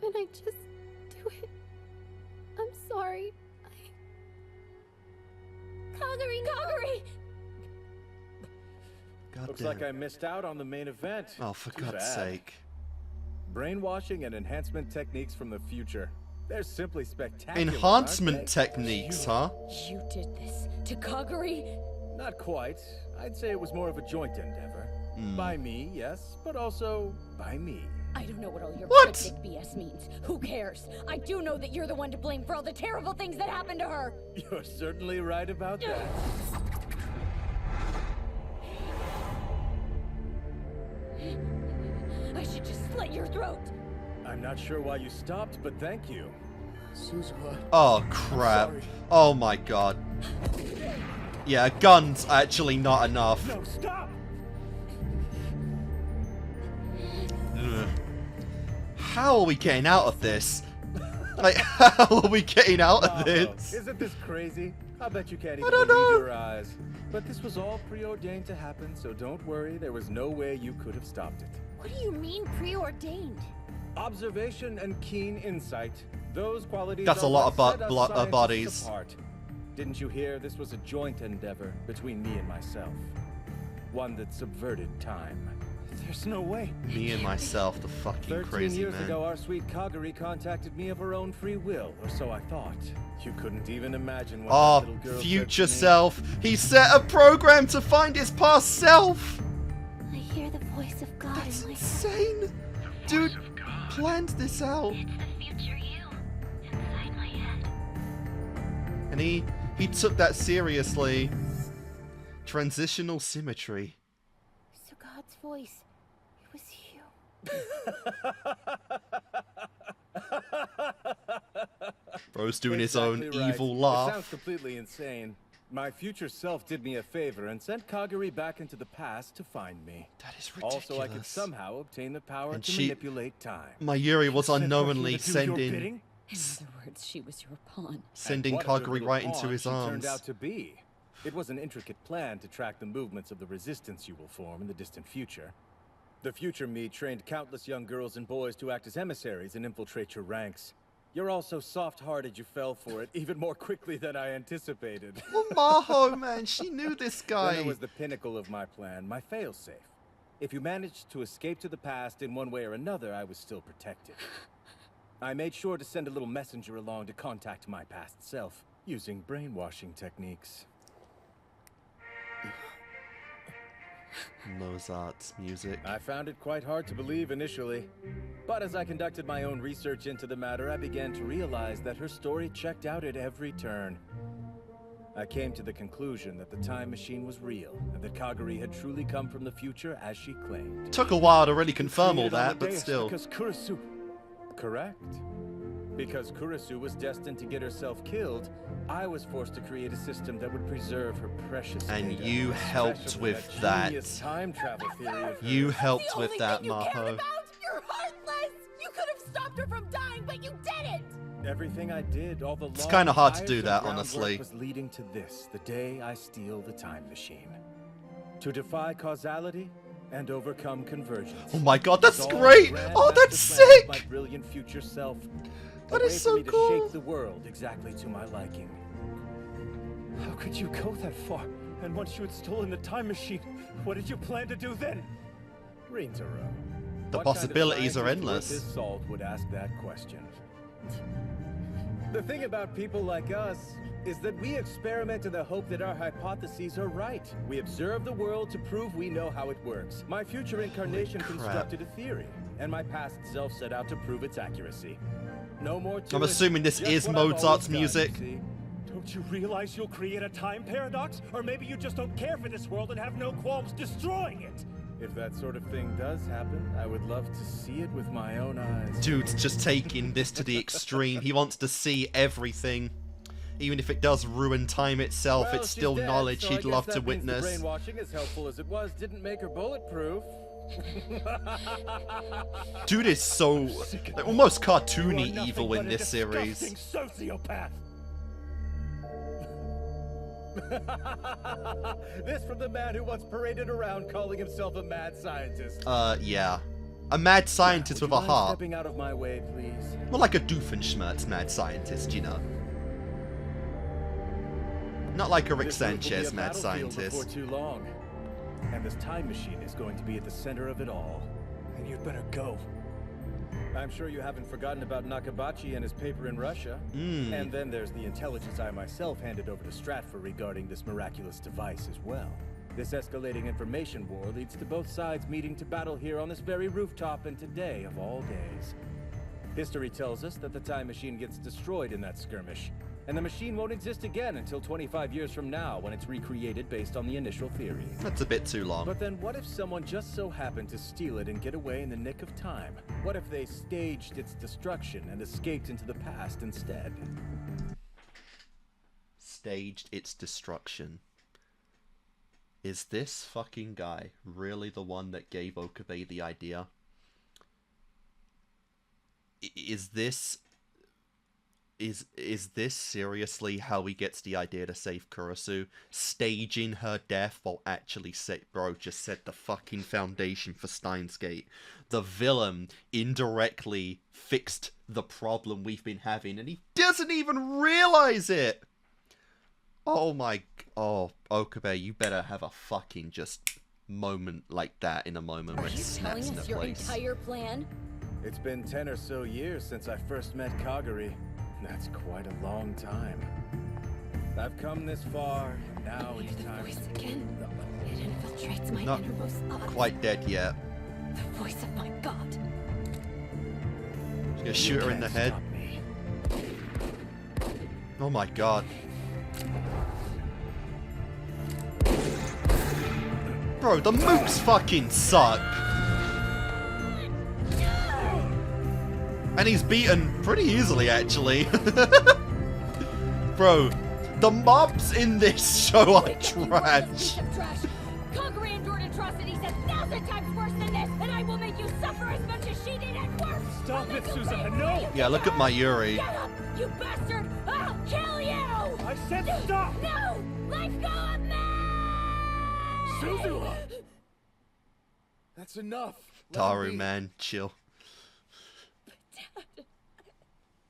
and I just do it. I'm sorry. Kagari! God Looks damn. like I missed out on the main event. Oh, for Too God's bad. sake. Brainwashing and enhancement techniques from the future. They're simply spectacular. Enhancement techniques, huh? You did this to Kaguri? Not quite. I'd say it was more of a joint endeavor. By me, yes, but also by me. I don't know what all your cryptic BS means. Who cares? I do know that you're the one to blame for all the terrible things that happened to her. You're certainly right about that. I should just slit your throat. I'm not sure why you stopped, but thank you. Suzuha. Oh, crap. Oh, my God. Yeah, guns actually not enough. No, stop! Ugh. How are we getting out of this? Like, how are we getting out of this? Isn't this crazy? I bet you can't even believe your eyes. But this was all preordained to happen, so don't worry. There was no way you could have stopped it. What do you mean preordained? Observation and keen insight. Those qualities That's are a lot what of set us scientists bodies. apart. Didn't you hear? This was a joint endeavor between me and myself. One that subverted time. There's no way. Me and myself, the fucking 13 crazy years man. ago, our sweet Kaguri contacted me of her own free will, or so I thought. You couldn't even imagine what that Oh, little girl future said to me. self. He set a program to find his past self. I hear the voice of God That's in my insane. Dude planned this out. It's the future you inside my head. And he took that seriously. Transitional symmetry. So God's voice, it was you. Bro's doing his Exactly own right. evil It laugh. sounds completely insane. My future self did me a favor and sent Kaguri back into the past to find me. That is ridiculous. Also, I could somehow obtain the power And to she- manipulate time. Mayuri was Sent her unknowingly here to do your sending bidding? In other words, she was your pawn. sending And what a good Kaguri little right into pawn his she arms. turned out to be. It was an intricate plan to track the movements of the resistance you will form in the distant future. The future me trained countless young girls and boys to act as emissaries and infiltrate your ranks. You're all so soft-hearted you fell for it even more quickly than I anticipated. Well, Maho, man, she knew this Then guy. there was the pinnacle of my plan, my failsafe. If you managed to escape to the past in one way or another, I was still protected. I made sure to send a little messenger along to contact my past self, using brainwashing techniques. Mozart's music. I found it quite hard to believe initially. But as I conducted my own research into the matter, I began to realize that her story checked out at every turn. I came to the conclusion that the time machine was real, and that Kaguri had truly come from the future as she claimed. Took a while to really confirm all Created on that, but Amadeus still. Because Kurisu. Correct. Because Kurisu was destined to get herself killed, I was forced to create a system that would preserve her precious And Vega, you helped especially with genius that. time travel theory of You hers. helped The with only that, thing you cared Maho. about? You're heartless! You could have stopped her from dying, but you didn't! Everything I did, all the It's long, kinda hard to do tiresome that, groundwork honestly. was leading to this, the day I steal the time machine. To defy causality and overcome convergence. Oh my god, that's It's all great! the grand Oh, that's master plan of sick! My brilliant future self. That A is way so for me cool. to shape the world exactly to my liking. How could you go that far? And once you had stolen the time machine, what did you plan to do then? Rintaro. The What possibilities kind are of scientist endless. worth his salt would ask that question. The thing about people like us is that we experiment in the hope that our hypotheses are right. We observe the world to prove we know how it works. My future incarnation crap. constructed a theory, and my past self set out to prove its accuracy. No more to I'm it, assuming this just is what I've Mozart's always done, music. see? Don't you realize you'll create a time paradox? Or maybe you just don't care for this world and have no qualms destroying it? If that sort of thing does happen, I would love to see it with my own eyes. Dude's just taking this to the extreme. He wants to see everything. Even if it does ruin time itself, Well, it's she's still dead, knowledge so I he'd guess love that to means the witness. brainwashing, as helpful as it was, didn't make her bulletproof. Dude is so almost You are cartoony nothing evil but in a this series. disgusting sociopath. This from the man who once paraded around calling himself a mad scientist. Yeah. A mad scientist Would with you a mind heart. stepping out of my way, please? More like a Doofenshmirtz mad scientist, you know. Not like a Rick This route will be Sanchez a mad battlefield before scientist. too long. And this time machine is going to be at the center of it all. And you'd better go. I'm sure you haven't forgotten about Nakabachi and his paper in Russia. And then there's the intelligence I myself handed over to Stratford regarding this miraculous device as well. This escalating information war leads to both sides meeting to battle here on this very rooftop, and today of all days. History tells us that the time machine gets destroyed in that skirmish, and the machine won't exist again until 25 years from now when it's recreated based on the initial theory. That's a bit too long. But then what if someone just so happened to steal it and get away in the nick of time? What if they staged its destruction and escaped into the past instead? Staged its destruction. Is this fucking guy really the one that gave OKABE the idea? Is this seriously how he gets the idea to save Kurisu? Staging her death while actually bro just set the fucking foundation for Steins Gate. The villain indirectly fixed the problem we've been having, and he doesn't even realize it. Oh OKABE, you better have a fucking just moment like that in a moment where it snaps into place. Are you telling us your entire plan? It's been 10 or so years since I first met Kagari. That's quite a long time. I've come this far, and now it's time to... Again. It infiltrates my Not innermost thoughts. quite dead yet. The voice of my god. Just gonna shoot her in the head. Oh my god. Bro, the mooks fucking suck. And he's beaten pretty easily, actually. Bro, the mobs in this show are trash. Kagari endured atrocities 1,000 times worse than this, and I will make you suffer as much as she did and worse. Stop it, Suzuha, no! Yeah, look at my Yuri. Get up, you bastard! I'll kill you! I said stop! No! Let go of me! Suzuha! That's enough. Taru, man, chill.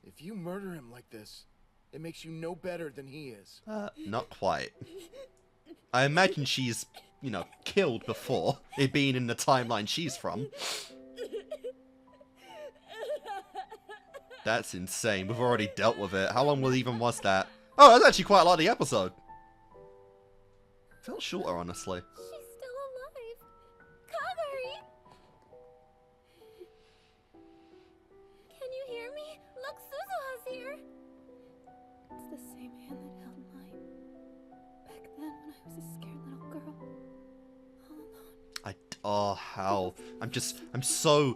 If you murder him like this, it makes you no better than he is. Not quite. I imagine she's, killed before, it being in the timeline she's from. That's insane. We've already dealt with it. How long was that? Oh, that's actually quite a lot of the episode. Felt shorter, honestly. She's still alive. Kagari! Can you hear me? Look, Suzuha's here. It's the same hand that held mine. Back then, when I was a scared little girl. All alone. How? I'm so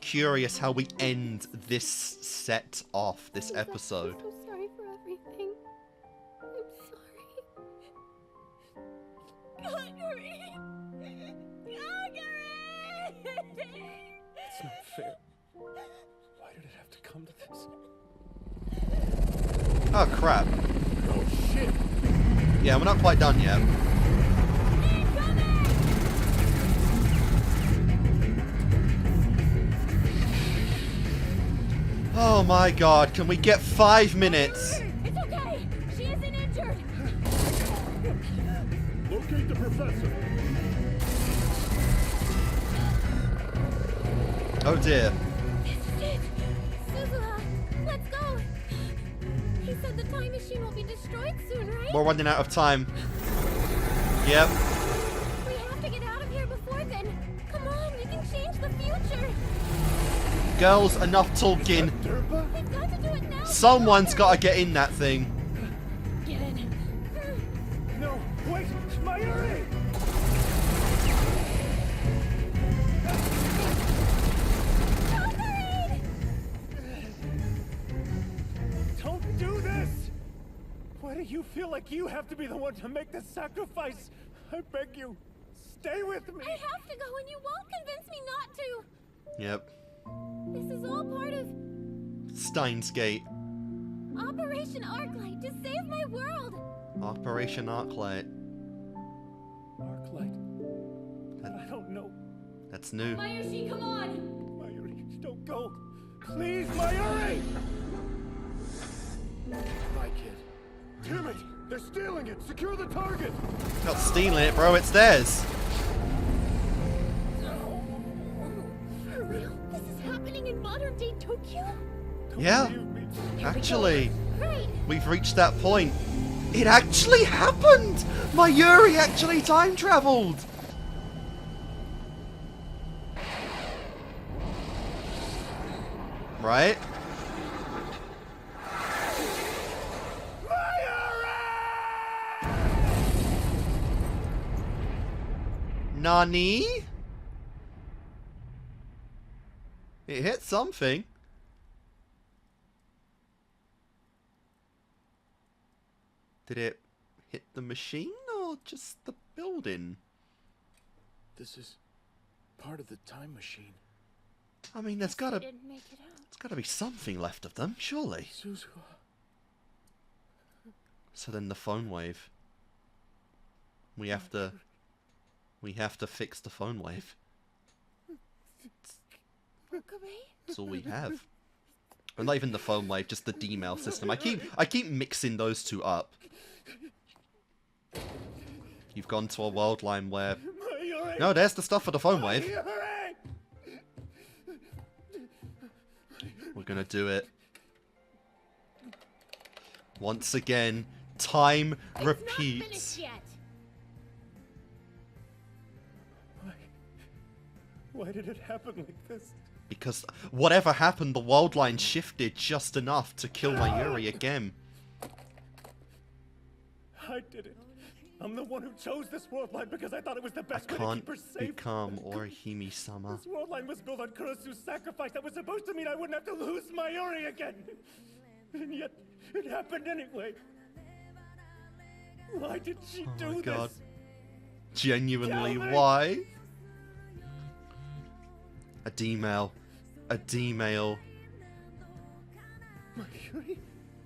curious how we end this set off, this episode. I'm so sorry for everything. I'm sorry. Kagari! Kagari! It's not fair. Why did it have to come to this? Oh, crap. Oh, shit! Yeah, we're not quite done yet. Oh my god, can we get 5 minutes? It's okay! She isn't injured! Locate the professor. Oh dear. This is it! Suzuha, let's go! He said the time machine will be destroyed soon, right? We're running out of time. Yep. We have to get out of here before then. Come on, we can change the future. Girls, enough talking. We've got to do it now. Someone's got to get in that thing. Get in. No, wait! My Yuri! Don't do this! Why do you feel like you have to be the one to make the sacrifice? I beg you, stay with me! I have to go and you won't convince me not to. Yep. This is all part of Steins Gate. Operation Arclight to save my world. Operation Arclight. Arclight? I don't know. That's new. Mayushi, come on! Mayuri, don't go! Please, Mayuri! Bye, kid. Damn it! They're stealing it! Secure the target! Not stealing it, bro. It's theirs. For real, this is happening. Tokyo? Yeah, actually, Right. we've reached that point. It actually happened! My Yuri actually time traveled! Right? Nani? It hit something. Did it hit the machine or just the building? This is part of the time machine. I mean, there's gotta Didn't make it out. be something left of them, surely. Suzu. So then the phone wave. We have to fix the phone wave. That's all we have. Well, not even the phone wave, just the D-mail system. I keep mixing those two up. You've gone to a world line where... No, there's the stuff for the phone wave. We're gonna do it. Once again, time repeats. Why did it happen like this? Because whatever happened, the world line shifted just enough to kill my Yuri again. I did it. I'm the one who chose this world line because I thought it was the best way to Can't keep her safe. become Orihime-sama. This world line was built on Kurosu's sacrifice that was supposed to mean I wouldn't have to lose my Yuri again. And yet, it happened anyway. Why did she do my God. this? Genuinely, Tell me. why? A D-mail. A D-mail. My Yuri?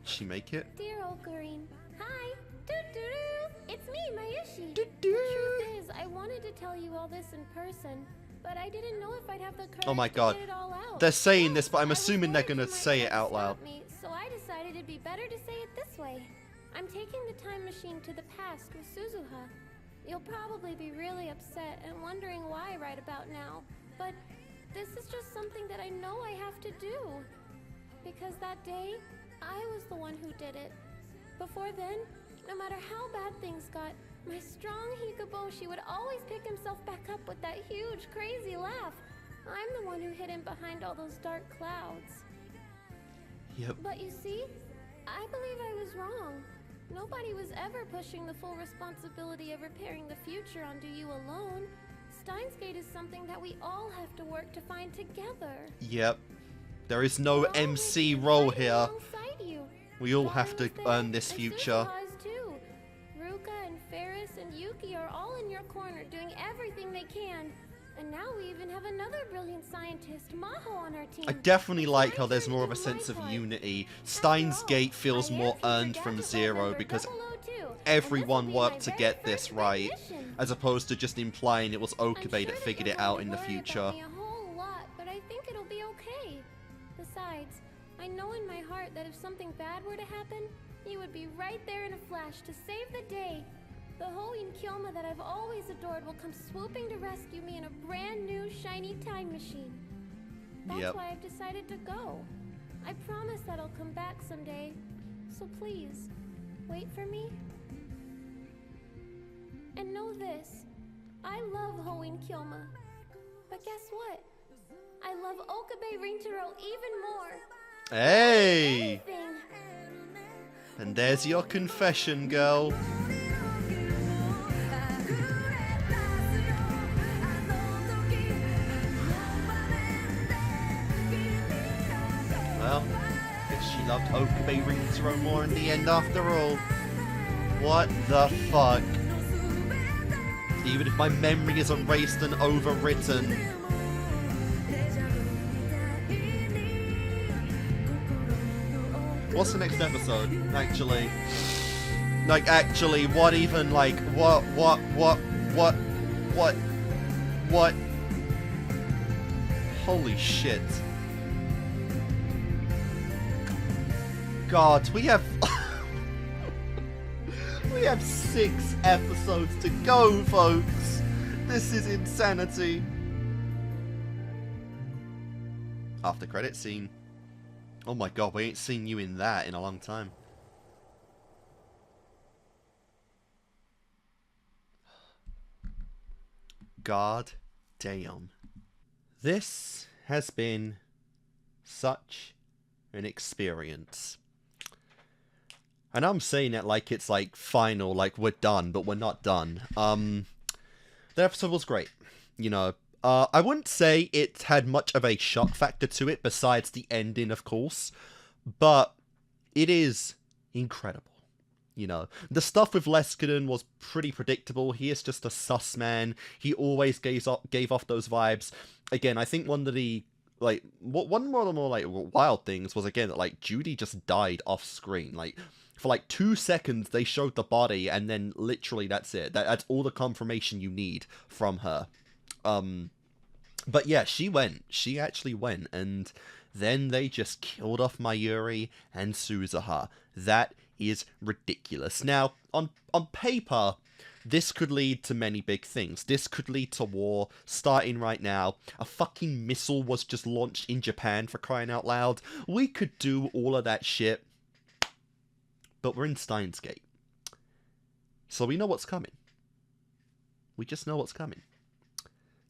She make it? Dear Ocarine. Hi. Doo-doo-doo. It's me, Mayushi. The truth is, I wanted to tell you all this in person, but I didn't know if I'd have the courage Oh my to God. get it all out. They're saying this, but I'm I was assuming they're worried gonna you might say try it to out loud. stop me, so I decided it'd be better to say it this way. I'm taking the time machine to the past with Suzuha. You'll probably be really upset and wondering why right about now, but this is just something that I know I have to do. Because that day, I was the one who did it. Before then, no matter how bad things got, my strong Hikaboshi would always pick himself back up with that huge, crazy laugh. I'm the one who hid him behind all those dark clouds. Yep. But you see, I believe I was wrong. Nobody was ever pushing the full responsibility of repairing the future onto you alone. Steins Gate is something that we all have to work to find together. Yep. There is no MC role here. Alongside you. We all have to earn this And future. Suzuha is too. Ruka and Ferris and Yuki are all in your corner doing everything they can. And now we even have another brilliant scientist, Maho, on our team. I definitely like how there's more of a sense of unity. Steins Gate feels more earned from Zero because everyone worked to get this right, as opposed to just implying it was OKABE that figured it out in the future. Me a whole lot, but I think it'll be okay. Besides, I know in my heart that if something bad were to happen, you would be right there in a flash to save the day. The Hoin Kyoma that I've always adored will come swooping to rescue me in a brand new shiny time machine. That's why I've decided to go. I promise that I'll come back someday. So please, wait for me. And know this, I love Hoin Kyoma. But guess what? I love OKABE Rintaro even more. Hey! Anything. And there's your confession, girl. Well, guess she loved OKABE Rintaro more in the end after all. What the fuck? Even if my memory is erased and overwritten. What's the next episode, actually? Like, actually, what even, like, what? Holy shit. God, we have... we have 6 episodes to go, folks. This is insanity. After credit scene. Oh my god, we ain't seen you in that in a long time. God damn. This has been such an experience. And I'm saying it like it's like final, like we're done, but we're not done. The episode was great. You know, I wouldn't say it had much of a shock factor to it besides the ending, of course, but it is incredible. You know, the stuff with Leskinen was pretty predictable. He is just a sus man. He always gave off those vibes. Again, I think one of the one of the more like wild things was again that like Judy just died off screen. Like for like 2 seconds they showed the body and then literally that's it. That's all the confirmation you need from her. But yeah, she went. She actually went, and then they just killed off Mayuri and Suzuha. That is ridiculous. Now, on paper, this could lead to many big things. This could lead to war, starting right now. A fucking missile was just launched in Japan, for crying out loud. We could do all of that shit. But we're in Steins Gate. So we know what's coming. We just know what's coming.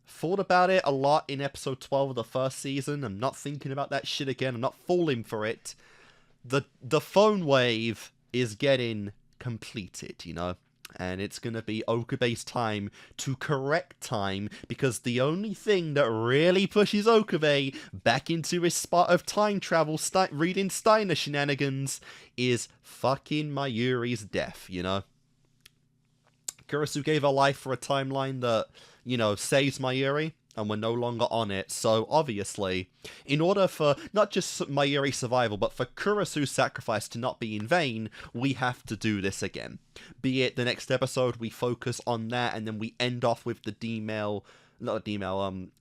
Thought about it a lot in episode 12 of the first season. I'm not thinking about that shit again. I'm not falling for it. The phone wave is getting completed, you know? And it's going to be OKABE's time to correct time, because the only thing that really pushes OKABE back into his spot of time travel, reading Steiner shenanigans, is fucking Mayuri's death, you know? Kurisu gave her life for a timeline that, you know, saves Mayuri, and we're no longer on it. So obviously, in order for not just Mayuri's survival, but for Kurisu's sacrifice to not be in vain, we have to do this again. Be it the next episode, we focus on that, and then we end off with the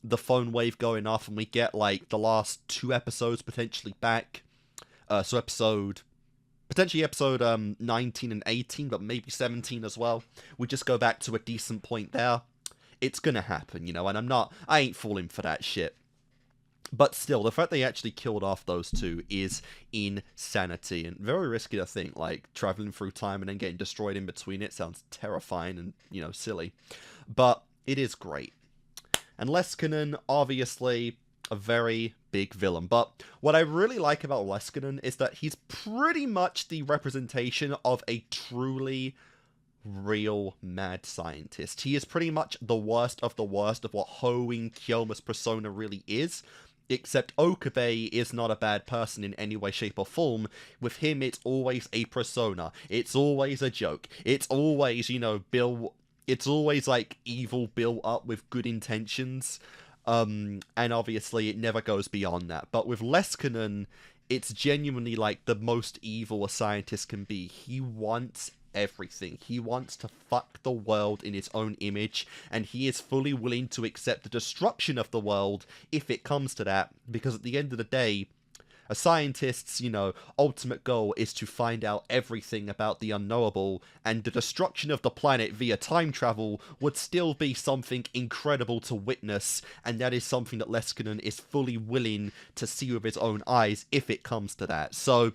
the phone wave going off, and we get like the last 2 episodes potentially back. Potentially episode 19 and 18, but maybe 17 as well. We just go back to a decent point there. It's gonna happen, you know, and I ain't falling for that shit. But still, the fact they actually killed off those two is insanity, and very risky to think, like, traveling through time and then getting destroyed in between it sounds terrifying and, you know, silly. But it is great. And Leskinen, obviously, a very big villain. But what I really like about Leskinen is that he's pretty much the representation of a truly real mad scientist. He is pretty much the worst of what Hoenn Kyoma's persona really is, except OKABE is not a bad person in any way, shape, or form. With him, it's always a persona. It's always a joke. It's always, you know, it's always like evil built up with good intentions. And obviously it never goes beyond that. But with Leskinen, it's genuinely like the most evil a scientist can be. He wants everything. He wants to fuck the world in his own image, and he is fully willing to accept the destruction of the world if it comes to that, because at the end of the day, a scientist's, you know, ultimate goal is to find out everything about the unknowable, and the destruction of the planet via time travel would still be something incredible to witness, and that is something that Leskinen is fully willing to see with his own eyes if it comes to that. So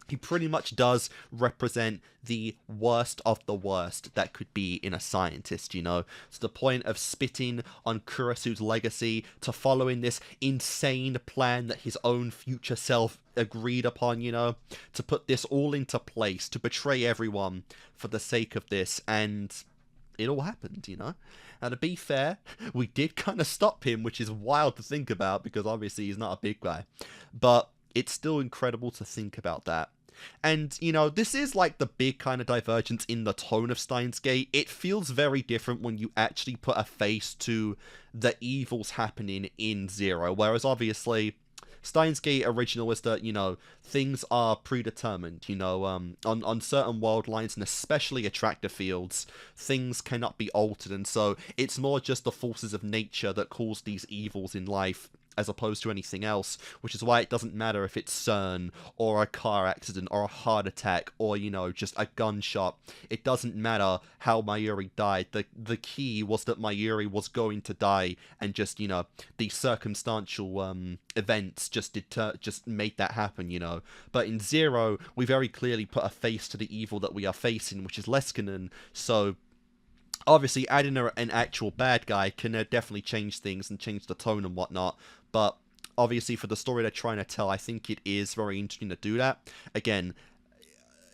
he pretty much does represent the worst of the worst that could be in a scientist, you know? To the point of spitting on Kurisu's legacy, to following this insane plan that his own future self agreed upon, you know? To put this all into place, to betray everyone for the sake of this, and it all happened, you know? Now, to be fair, we did kind of stop him, which is wild to think about, because obviously he's not a big guy. But it's still incredible to think about that. And, you know, this is like the big kind of divergence in the tone of Steins Gate. It feels very different when you actually put a face to the evils happening in Zero. Whereas, obviously, Steins Gate original was that, you know, things are predetermined, you know, on certain world lines, and especially attractor fields, things cannot be altered. And so it's more just the forces of nature that cause these evils in life. as opposed to anything else, which is why it doesn't matter if it's CERN, or a car accident, or a heart attack, or, you know, just a gunshot. It doesn't matter how Mayuri died. The key was that Mayuri was going to die, and just, you know, the circumstantial events just made that happen, you know. But in Zero, we very clearly put a face to the evil that we are facing, which is Leskinen, so obviously adding an actual bad guy can definitely change things and change the tone and whatnot, but obviously for the story they're trying to tell, I think it is very interesting to do that. Again,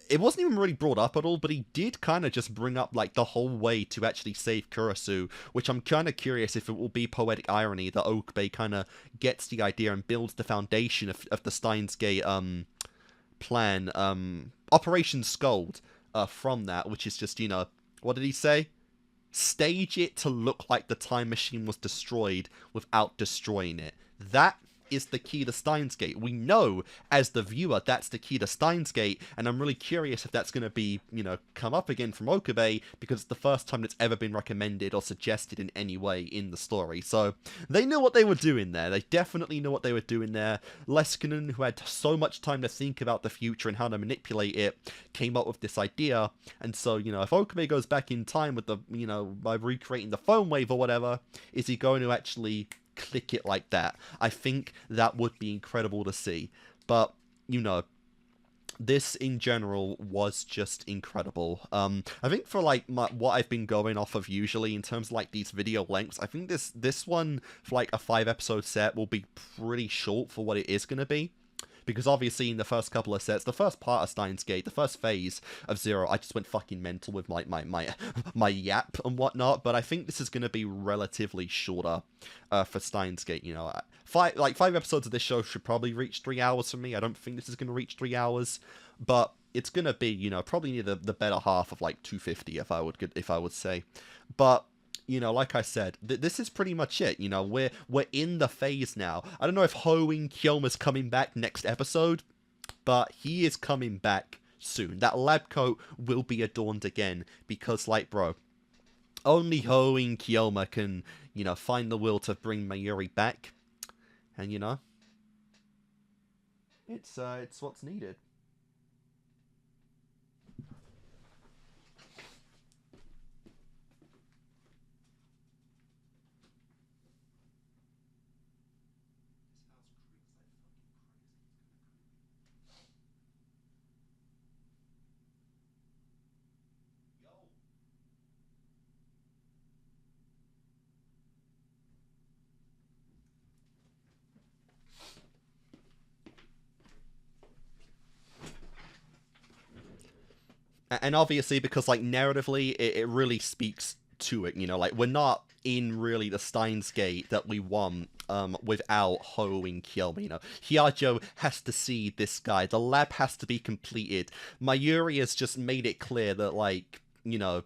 it wasn't even really brought up at all, but he did kind of just bring up, like, the whole way to actually save Kurisu, which I'm kind of curious if it will be poetic irony that OKABE kind of gets the idea and builds the foundation of the Steins Gate plan, Operation Scold, from that, which is just, you know, what did he say? Stage it to look like the time machine was destroyed without destroying it. That is the key to Steins Gate. We know, as the viewer, that's the key to Steins Gate, and I'm really curious if that's going to be, you know, come up again from OKABE, because it's the first time it's ever been recommended or suggested in any way in the story. So, they knew what they were doing there. They definitely knew what they were doing there. Leskinen, who had so much time to think about the future and how to manipulate it, came up with this idea, and so, you know, if OKABE goes back in time with the, you know, by recreating the phone wave or whatever, is he going to actually click it like that? I think that would be incredible to see. But, you know, this in general was just incredible. I think for, like, what I've been going off of usually in terms of, like, these video lengths, I think this one for, like, a 5-episode set will be pretty short for what it is going to be. Because obviously in the first couple of sets, the first part of Steins Gate, the first phase of Zero, I just went fucking mental with my yap and whatnot. But I think this is going to be relatively shorter for Steins Gate. You know, 5 episodes of this show should probably reach 3 hours for me. I don't think this is going to reach 3 hours, but it's going to be, you know, probably near the better half of like 250 if I would say. But, you know, like I said, this is pretty much it. You know, we're in the phase now. I don't know if Hoing Kyoma's coming back next episode, but he is coming back soon. That lab coat will be adorned again, because, like, bro, only Hoing Kyoma can, you know, find the will to bring Mayuri back, and, you know, it's what's needed. And obviously, because, like, narratively, it really speaks to it, you know, like, we're not in really the Steins Gate that we want without Hoing Kyoma, you know. Hiyajo has to see this guy. The lab has to be completed. Mayuri has just made it clear that, like, you know,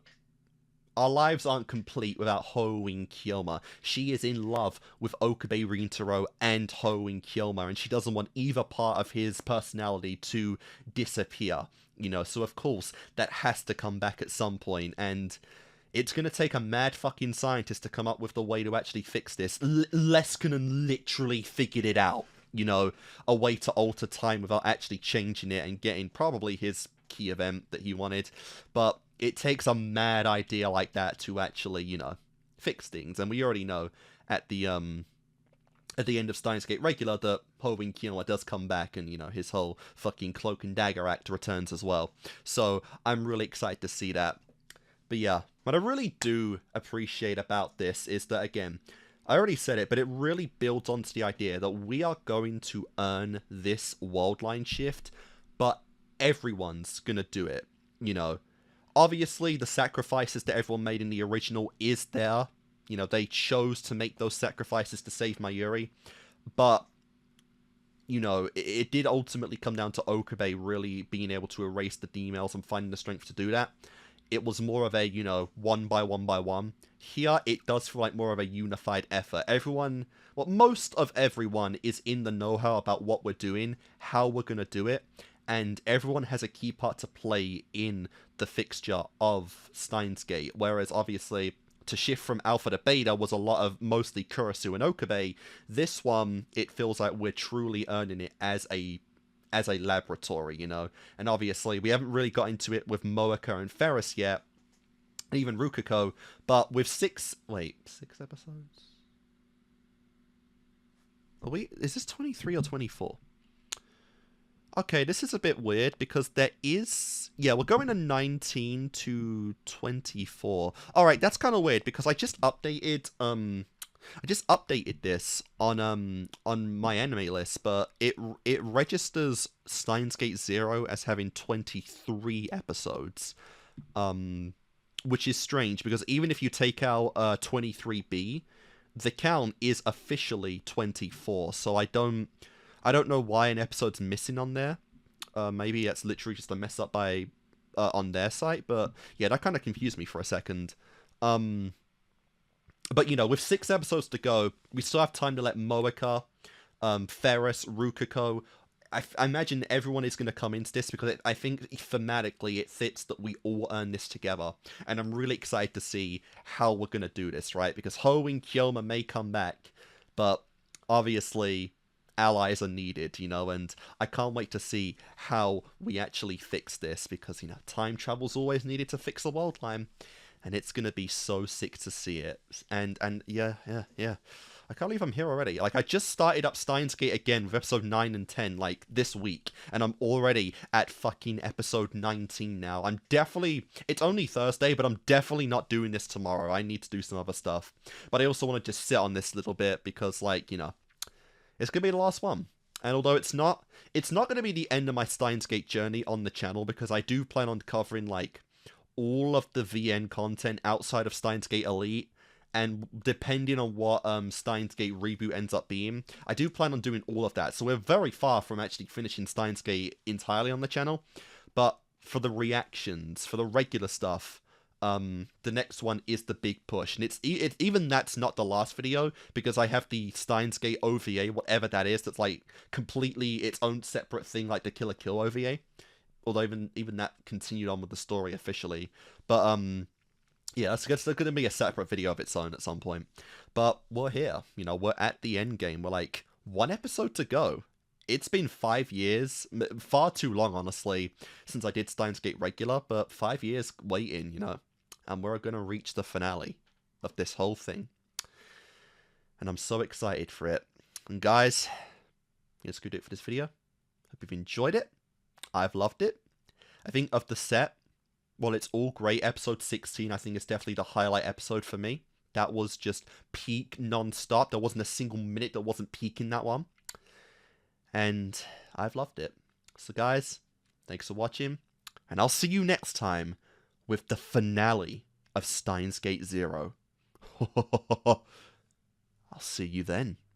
our lives aren't complete without Hoing Kyoma. She is in love with OKABE Rintaro and Hoing Kyoma, and she doesn't want either part of his personality to disappear. You know, so of course, that has to come back at some point, and it's gonna take a mad fucking scientist to come up with the way to actually fix this. Leskinen literally figured it out, you know, a way to alter time without actually changing it and getting probably his key event that he wanted, but it takes a mad idea like that to actually, you know, fix things, and we already know at the end of Steins Gate Regular that Hoing Kyoma does come back, and, you know, his whole fucking Cloak and Dagger act returns as well. So I'm really excited to see that. But yeah, what I really do appreciate about this is that, again, I already said it, but it really builds onto the idea that we are going to earn this world line shift, but everyone's gonna do it, you know. Obviously, the sacrifices that everyone made in the original is there. You know, they chose to make those sacrifices to save Mayuri. But, you know, it did ultimately come down to OKABE really being able to erase the D-mails and finding the strength to do that. It was more of a, you know, one by one. Here, it does feel like more of a unified effort. Everyone, well, most of everyone is in the know-how about what we're doing, how we're going to do it, and everyone has a key part to play in the fixture of Steins Gate. Whereas, obviously, to shift from alpha to beta was a lot of mostly Kurisu and OKABE. This one, it feels like we're truly earning it as a laboratory, you know. And obviously, we haven't really got into it with Moeka and Ferris yet, even Rukiko, but with 6 episodes? Is this 23 or 24? Okay, this is a bit weird because there is... Yeah, we're going to 19 to 24. Alright, that's kind of weird because I just updated this on my anime list, but it registers Steins Gate 0 as having 23 episodes. Which is strange because even if you take out 23B, the count is officially 24. So I don't know why an episode's missing on there. Maybe that's literally just a mess up by on their site, but yeah, that kind of confused me for a second. But you know, with 6 episodes to go, we still have time to let Moeka, Ferris, Rukiko. I imagine everyone is going to come into this because I think thematically it fits that we all earn this together. And I'm really excited to see how we're going to do this, right? Because Ho and Kyoma may come back, but obviously allies are needed, you know, and I can't wait to see how we actually fix this because, you know, time travel's always needed to fix the world line. And it's going to be so sick to see it. And yeah. I can't believe I'm here already. Like, I just started up Steins Gate again with episode 9 and 10, like, this week. And I'm already at fucking episode 19 now. I'm definitely... It's only Thursday, but I'm definitely not doing this tomorrow. I need to do some other stuff. But I also want to just sit on this a little bit because, like, you know, it's going to be the last one. And although it's not going to be the end of my Steins Gate journey on the channel because I do plan on covering, like, all of the VN content outside of Steins Gate Elite. And depending on what Steins Gate reboot ends up being, I do plan on doing all of that. So we're very far from actually finishing Steins Gate entirely on the channel. But for the reactions, for the regular stuff, the next one is the big push. And it's even that's not the last video, because I have the Steins Gate OVA, whatever that is, that's like completely its own separate thing, like the Kill la Kill OVA. Although even that continued on with the story officially. But yeah, it's going to be a separate video of its own at some point. But we're here. You know, we're at the end game. We're like 1 episode to go. It's been 5 years. Far too long, honestly, since I did Steins Gate regular. But 5 years waiting, you know. And we're going to reach the finale of this whole thing. And I'm so excited for it. And guys, that's going to do it for this video. Hope you've enjoyed it. I've loved it. I think of the set, well, it's all great. Episode 16, I think, is definitely the highlight episode for me. That was just peak non-stop. There wasn't a single minute that wasn't peak in that one. And I've loved it. So, guys, thanks for watching. And I'll see you next time with the finale of Steins Gate 0. I'll see you then.